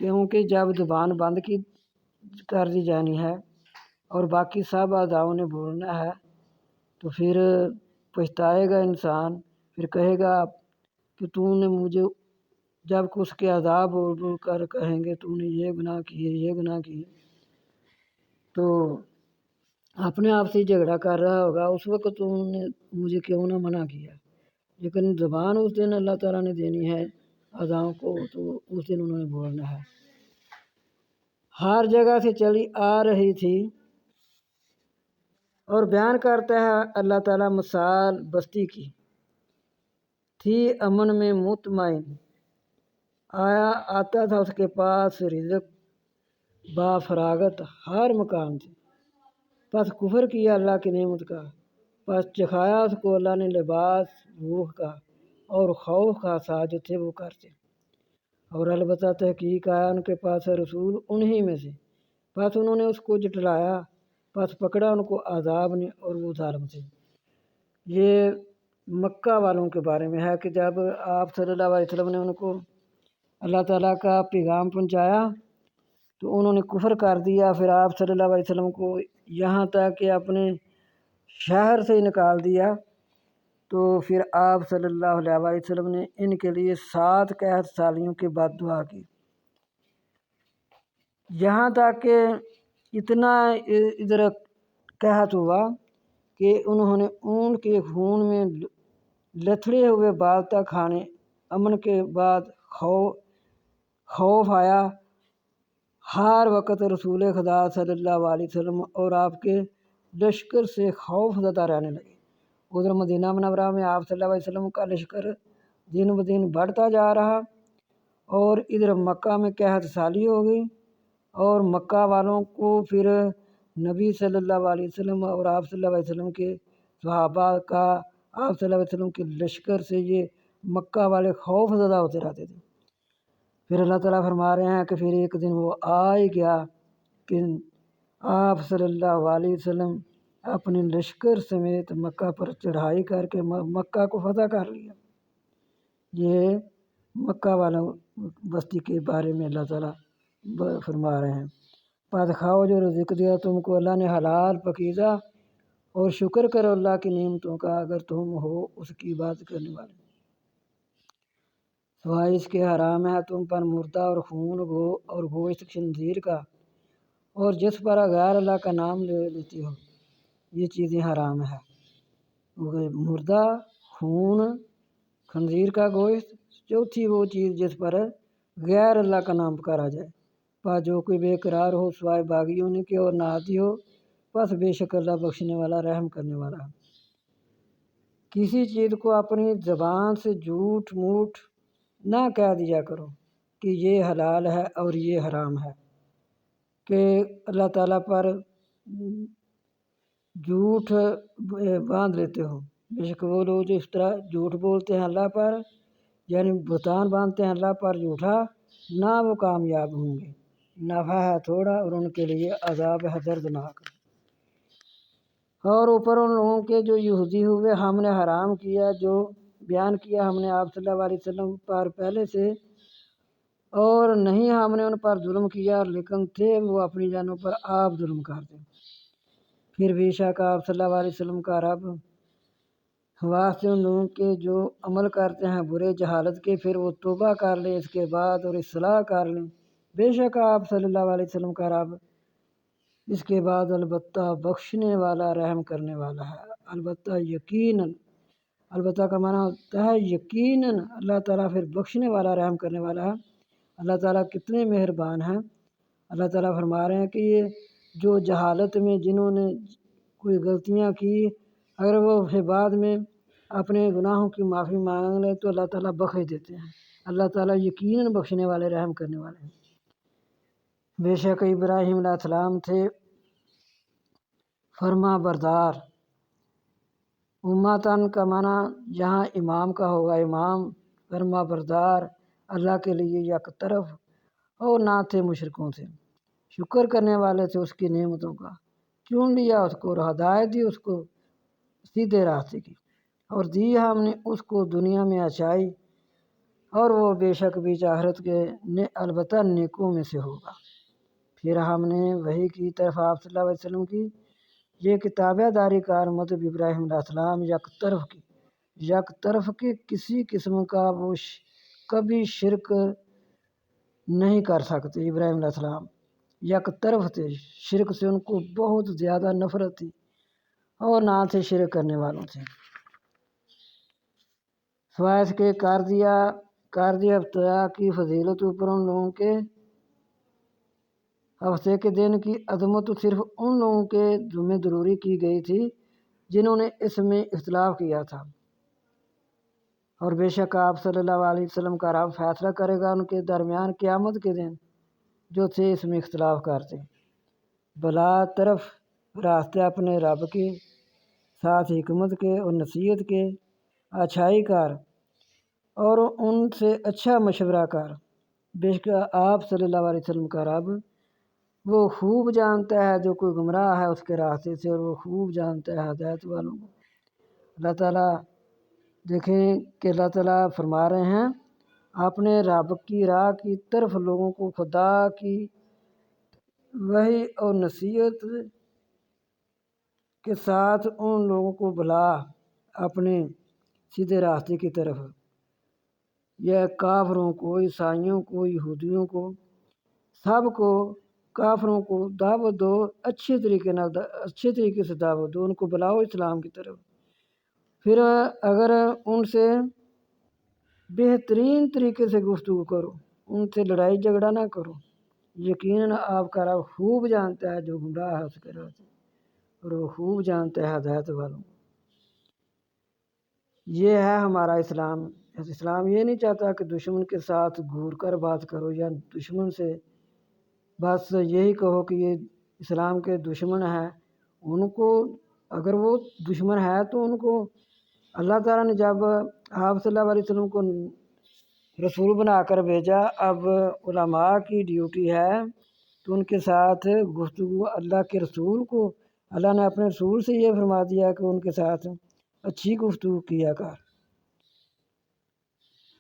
کیونکہ جب زبان بند کر دی جانی ہے اور باقی سب اعضاؤں نے بولنا ہے، تو پھر پچھتائے گا انسان، پھر کہے گا کہ تو نے مجھے جب کہ اس کے عذاب بول بول کر کہیں گے تو نے یہ گناہ کیے، یہ گناہ کیے، تو اپنے آپ سے جھگڑا کر رہا ہوگا اس وقت تو نے مجھے کیوں نہ منع کیا۔ لیکن زبان اس دن اللہ تعالیٰ نے دینی ہے اعضاؤں کو، تو اس دن انہوں نے بولنا ہے۔ ہر جگہ سے چلی آ رہی تھی، اور بیان کرتا ہے اللہ تعالیٰ مثال بستی کی، تھی امن میں مطمئن، آتا تھا اس کے پاس رزق با فراغت ہر مقام سے، پس کفر کیا اللہ کی نعمت کا، پس چکھایا اس کو اللہ نے لباس روح کا اور خوف کا ساتھ جو تھے وہ کرتے، اور البتہ تحقیق آیا ان کے پاس رسول انہی میں سے، پس انہوں نے اس کو جھٹلایا، پس پکڑا ان کو عذاب نے اور وہ ظالم تھے۔ یہ مکہ والوں کے بارے میں ہے کہ جب آپ صلی اللہ علیہ وسلم نے ان کو اللہ تعالیٰ کا پیغام پہنچایا تو انہوں نے کفر کر دیا، پھر آپ صلی اللہ علیہ وسلم کو یہاں تک کہ اپنے شہر سے ہی نکال دیا، تو پھر آپ صلی اللہ علیہ وسلم نے ان کے لیے 7 قحط سالیوں کی بد دعا کی، یہاں تک کہ اتنا ادھر قحط ہوا کہ انہوں نے اونٹ کے خون میں لتھڑے ہوئے بال تک کھانے۔ امن کے بعد خوف آیا، ہر وقت رسول خدا صلی اللہ علیہ وسلم اور آپ کے لشکر سے خوف زدہ رہنے لگے۔ ادھر مدینہ منورہ میں آپ صلی اللہ علیہ وسلم کا لشکر دن بدن بڑھتا جا رہا، اور ادھر مکہ میں قحط سالی ہو گئی، اور مکہ والوں کو پھر نبی صلی اللہ علیہ وسلم اور آپ صلی اللہ علیہ وسلم کے صحابہ کا، آپ صلی اللہ علیہ وسلم کے لشکر سے یہ مکہ والے خوف زدہ ہوتے رہتے تھے۔ پھر اللہ تعالیٰ فرما رہے ہیں کہ پھر ایک دن وہ آ ہی گیا کہ آپ صلی اللہ علیہ وسلم اپنے لشکر سمیت مکہ پر چڑھائی کر کے مکہ کو فتح کر لیا۔ یہ مکہ والوں بستی کے بارے میں اللہ تعالیٰ فرما رہے ہیں۔ پس کھاؤ جو رزق دیا تم کو اللہ نے حلال پکیزہ، اور شکر کرو اللہ کی نعمتوں کا اگر تم ہو اس کی عبادت کرنے والے۔ سوائے اس کے حرام ہے تم پر مردہ اور خون اور گوشت خنزیر کا، اور جس پر غیر اللہ کا نام لیتے ہو، یہ چیزیں حرام ہے۔ مردہ، خون، خنزیر کا گوشت، چوتھی وہ چیز جس پر غیر اللہ کا نام پکارا جائے، پس جو کوئی بے قرار ہو سوائے باغی ہونے کے اور نہاتی ہو، پس بے شک اللہ بخشنے والا رحم کرنے والا ہے۔ کسی چیز کو اپنی زبان سے جھوٹ موٹ نہ کہہ دیا کرو کہ یہ حلال ہے اور یہ حرام ہے، کہ اللہ تعالیٰ پر جھوٹ باندھ لیتے ہو۔ بے شک وہ لوگ جو اس طرح جھوٹ بولتے ہیں اللہ پر، یعنی بہتان باندھتے ہیں اللہ پر جھوٹا، نہ وہ کامیاب ہوں گے، نفع ہے تھوڑا اور ان کے لیے عذاب ہے دردناک۔ اور اوپر ان لوگوں کے جو یہودی ہوئے ہم نے حرام کیا، جو بیان کیا ہم نے آپ صلی اللہ علیہ وسلم پر پہلے سے، اور نہیں ہم نے ان پر ظلم کیا، لیکن تھے وہ اپنی جانوں پر آپ ظلم کرتے۔ پھر بے شک آپ صلی اللہ علیہ وسلم کا رب واسطے ان لوگوں کے جو عمل کرتے ہیں برے جہالت کے، پھر وہ توبہ کر لیں اس کے بعد اور اصلاح کر لیں، بے شک آپ صلی اللہ علیہ وسلم کا رب اس کے بعد البتہ بخشنے والا رحم کرنے والا ہے۔ البتہ یقیناً، البتہ کا معنی ہوتا ہے یقیناً اللہ تعالیٰ پھر بخشنے والا رحم کرنے والا ہے۔ اللہ تعالیٰ کتنے مہربان ہیں۔ اللہ تعالیٰ فرما رہے ہیں کہ یہ جو جہالت میں جنہوں نے کوئی غلطیاں کی، اگر وہ پھر بعد میں اپنے گناہوں کی معافی مانگ لیں تو اللہ تعالیٰ بخش دیتے ہیں۔ اللہ تعالیٰ یقیناً بخشنے والے رحم کرنے والے ہیں۔ بے شک ابراہیم علیہ السلام تھے فرما بردار، امتاً کا معنی جہاں امام کا ہوگا امام، فرما بردار اللہ کے لیے یک طرف، اور نہ تھے مشرکوں سے۔ شکر کرنے والے تھے اس کی نعمتوں کا، چن لیا اس کو اور ہدایت دی اس کو سیدھے راستے کی، اور دی ہم نے اس کو دنیا میں اچھائی، اور وہ بے شک بیچ آخرت کے البتہ نیکوں میں سے ہوگا۔ پھر ہم نے وحی کی طرف آپ صلی اللہ علیہ وسلم کی یہ کتابہ داری کار مطلب ابراہیم علیہ السلام یک طرف کی کسی قسم کا وہ کبھی شرک نہیں کر سکتے۔ ابراہیم علیہ السلام یک طرف تھے، شرک سے ان کو بہت زیادہ نفرت تھی، اور نہ تھے شرک کرنے والوں سے، سوائے اس کے کار دیا ابتدا کی فضیلت اوپر ان لوگوں کے ہفتے کے دن کی عظمت صرف ان لوگوں کے ذمہ ضروری کی گئی تھی جنہوں نے اس میں اختلاف کیا تھا، اور بے شک آپ صلی اللہ علیہ وسلم کا رب فیصلہ کرے گا ان کے درمیان قیامت کے دن جو تھے اس میں اختلاف کرتے۔ بلا طرف راستے اپنے رب کے ساتھ حکمت کے اور نصیحت کے، اچھائی کار اور ان سے اچھا مشورہ کار، بے شک آپ صلی اللہ علیہ وسلم کا رب وہ خوب جانتا ہے جو کوئی گمراہ ہے اس کے راستے سے، اور وہ خوب جانتا ہے ہدایت والوں کو۔ اللہ تعالیٰ دیکھیں کہ اللہ تعالیٰ فرما رہے ہیں اپنے رب کی راہ کی طرف لوگوں کو خدا کی وحی اور نصیحت کے ساتھ ان لوگوں کو بلا اپنے سیدھے راستے کی طرف، یہ کافروں کو، عیسائیوں کو، یہودیوں کو، سب کو، کافروں کو دعوت دو، اچھے طریقے سے دعوت دو، ان کو بلاؤ اسلام کی طرف۔ پھر اگر ان سے بہترین طریقے سے گفتگو کرو، ان سے لڑائی جھگڑا نہ کرو، یقیناً آپ کا رب خوب جانتا ہے جو گمراہ ہے اس کے راستے، اور وہ خوب جانتا ہے ہدایت والوں کو۔ یہ ہے ہمارا اسلام۔ اسلام یہ نہیں چاہتا کہ دشمن کے ساتھ گھور کر بات کرو، یا دشمن سے بس یہی کہو کہ یہ اسلام کے دشمن ہیں، ان کو اگر وہ دشمن ہے تو ان کو اللہ تعالیٰ نے جب آپ صلی اللہ علیہ وسلم کو رسول بنا کر بھیجا، اب علماء کی ڈیوٹی ہے تو ان کے ساتھ گفتگو، اللہ کے رسول کو اللہ نے اپنے رسول سے یہ فرما دیا کہ ان کے ساتھ اچھی گفتگو کیا کر،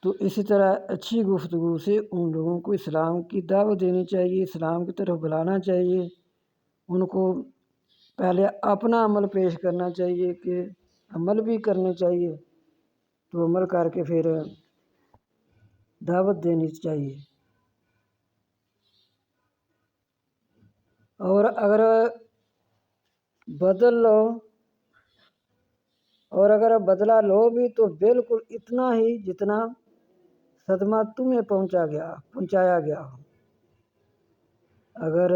تو اسی طرح اچھی گفتگو سے ان لوگوں کو اسلام کی دعوت دینی چاہیے، اسلام کی طرف بلانا چاہیے، ان کو پہلے اپنا عمل پیش کرنا چاہیے کہ عمل بھی کرنے چاہیے، تو عمل کر کے پھر دعوت دینی چاہیے۔ اور اگر بدلہ لو بھی تو بالکل اتنا ہی جتنا صدمہ تمہیں پہنچایا گیا ہو۔ اگر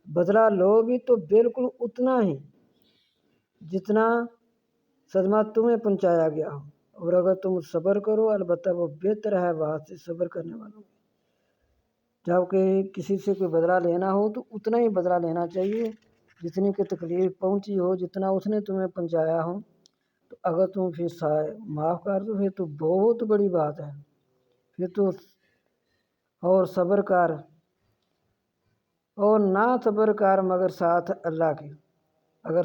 بدلہ لو بھی تو بالکل اتنا ہی جتنا صدمہ تمہیں پہنچایا گیا ہو، اور اگر تم صبر کرو البتہ وہ بہتر ہے بات سے صبر کرنے والوں کو۔ جب کہ کسی سے کوئی بدلہ لینا ہو تو اتنا ہی بدلہ لینا چاہیے جتنی کہ تکلیف پہنچی ہو، جتنا اس نے تمہیں پہنچایا ہو، تو اگر تم پھر معاف کر دو پھر تو بہت بڑی بات ہے، پھر تو اور صبر کر اور نہ صبر کر مگر ساتھ اللہ کے۔ اگر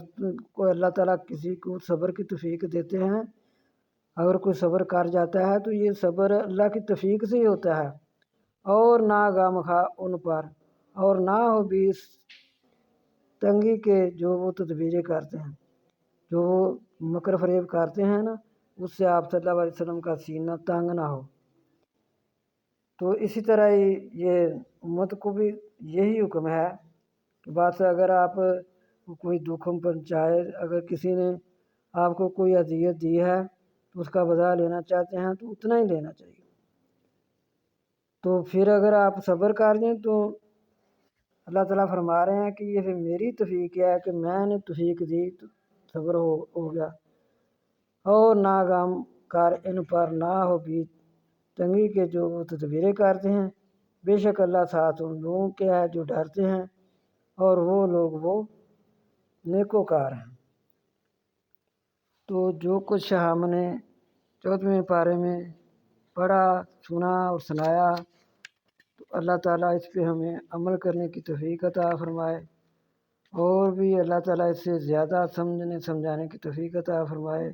کوئی اللہ تعالیٰ کسی کو صبر کی توفیق دیتے ہیں، اگر کوئی صبر کر جاتا ہے تو یہ صبر اللہ کی توفیق سے ہی ہوتا ہے، اور نہ غم خواہ ان پر، اور نہ ہو بھی اس تنگی کے جو وہ تدبیریں کرتے ہیں، جو وہ مکر فریب کرتے ہیں نا، اس سے آپ صلی اللہ علیہ وسلم کا سینہ تنگ نہ ہو۔ تو اسی طرح ہی یہ امت کو بھی یہی حکم ہے کہ بات اگر آپ کوئی دکھ پہنچائے، اگر کسی نے آپ کو کوئی اذیت دی ہے تو اس کا بدلہ لینا چاہتے ہیں تو اتنا ہی لینا چاہیے۔ تو پھر اگر آپ صبر کر دیں تو اللہ تعالیٰ فرما رہے ہیں کہ یہ پھر میری توفیق ہے کہ میں نے توفیق دی تو صبر ہو گیا، اور نہ غم کر ان پر، نہ ہو بھی تنگی کے جو وہ تدبیریں کرتے ہیں، بے شک اللہ ساتھ ان لوگوں کے ہے جو ڈرتے ہیں، اور وہ لوگ وہ نیکوکار ہیں۔ تو جو کچھ ہم نے 14ویں پارے میں پڑھا، سنا اور سنایا، تو اللہ تعالیٰ اس پہ ہمیں عمل کرنے کی توفیق عطا فرمائے، اور بھی اللہ تعالیٰ اس سے زیادہ سمجھانے کی توفیق عطا فرمائے۔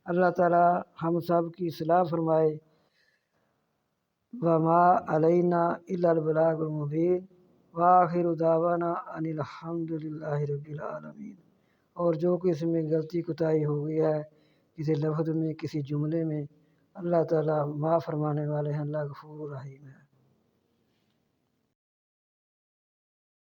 اللہ تعالیٰ ہم سب کی اصلاح فرمائے۔ وما علینا الا البلاغ المبین وآخر دعوانا ان الحمد للہ رب العالمین۔ اور جو کسی میں غلطی کوتاہی ہو گئی ہے، کسی لفظ میں، کسی جملے میں، اللہ تعالیٰ معاف فرمانے والے ہیں، اللہ غفور رحیم ہے۔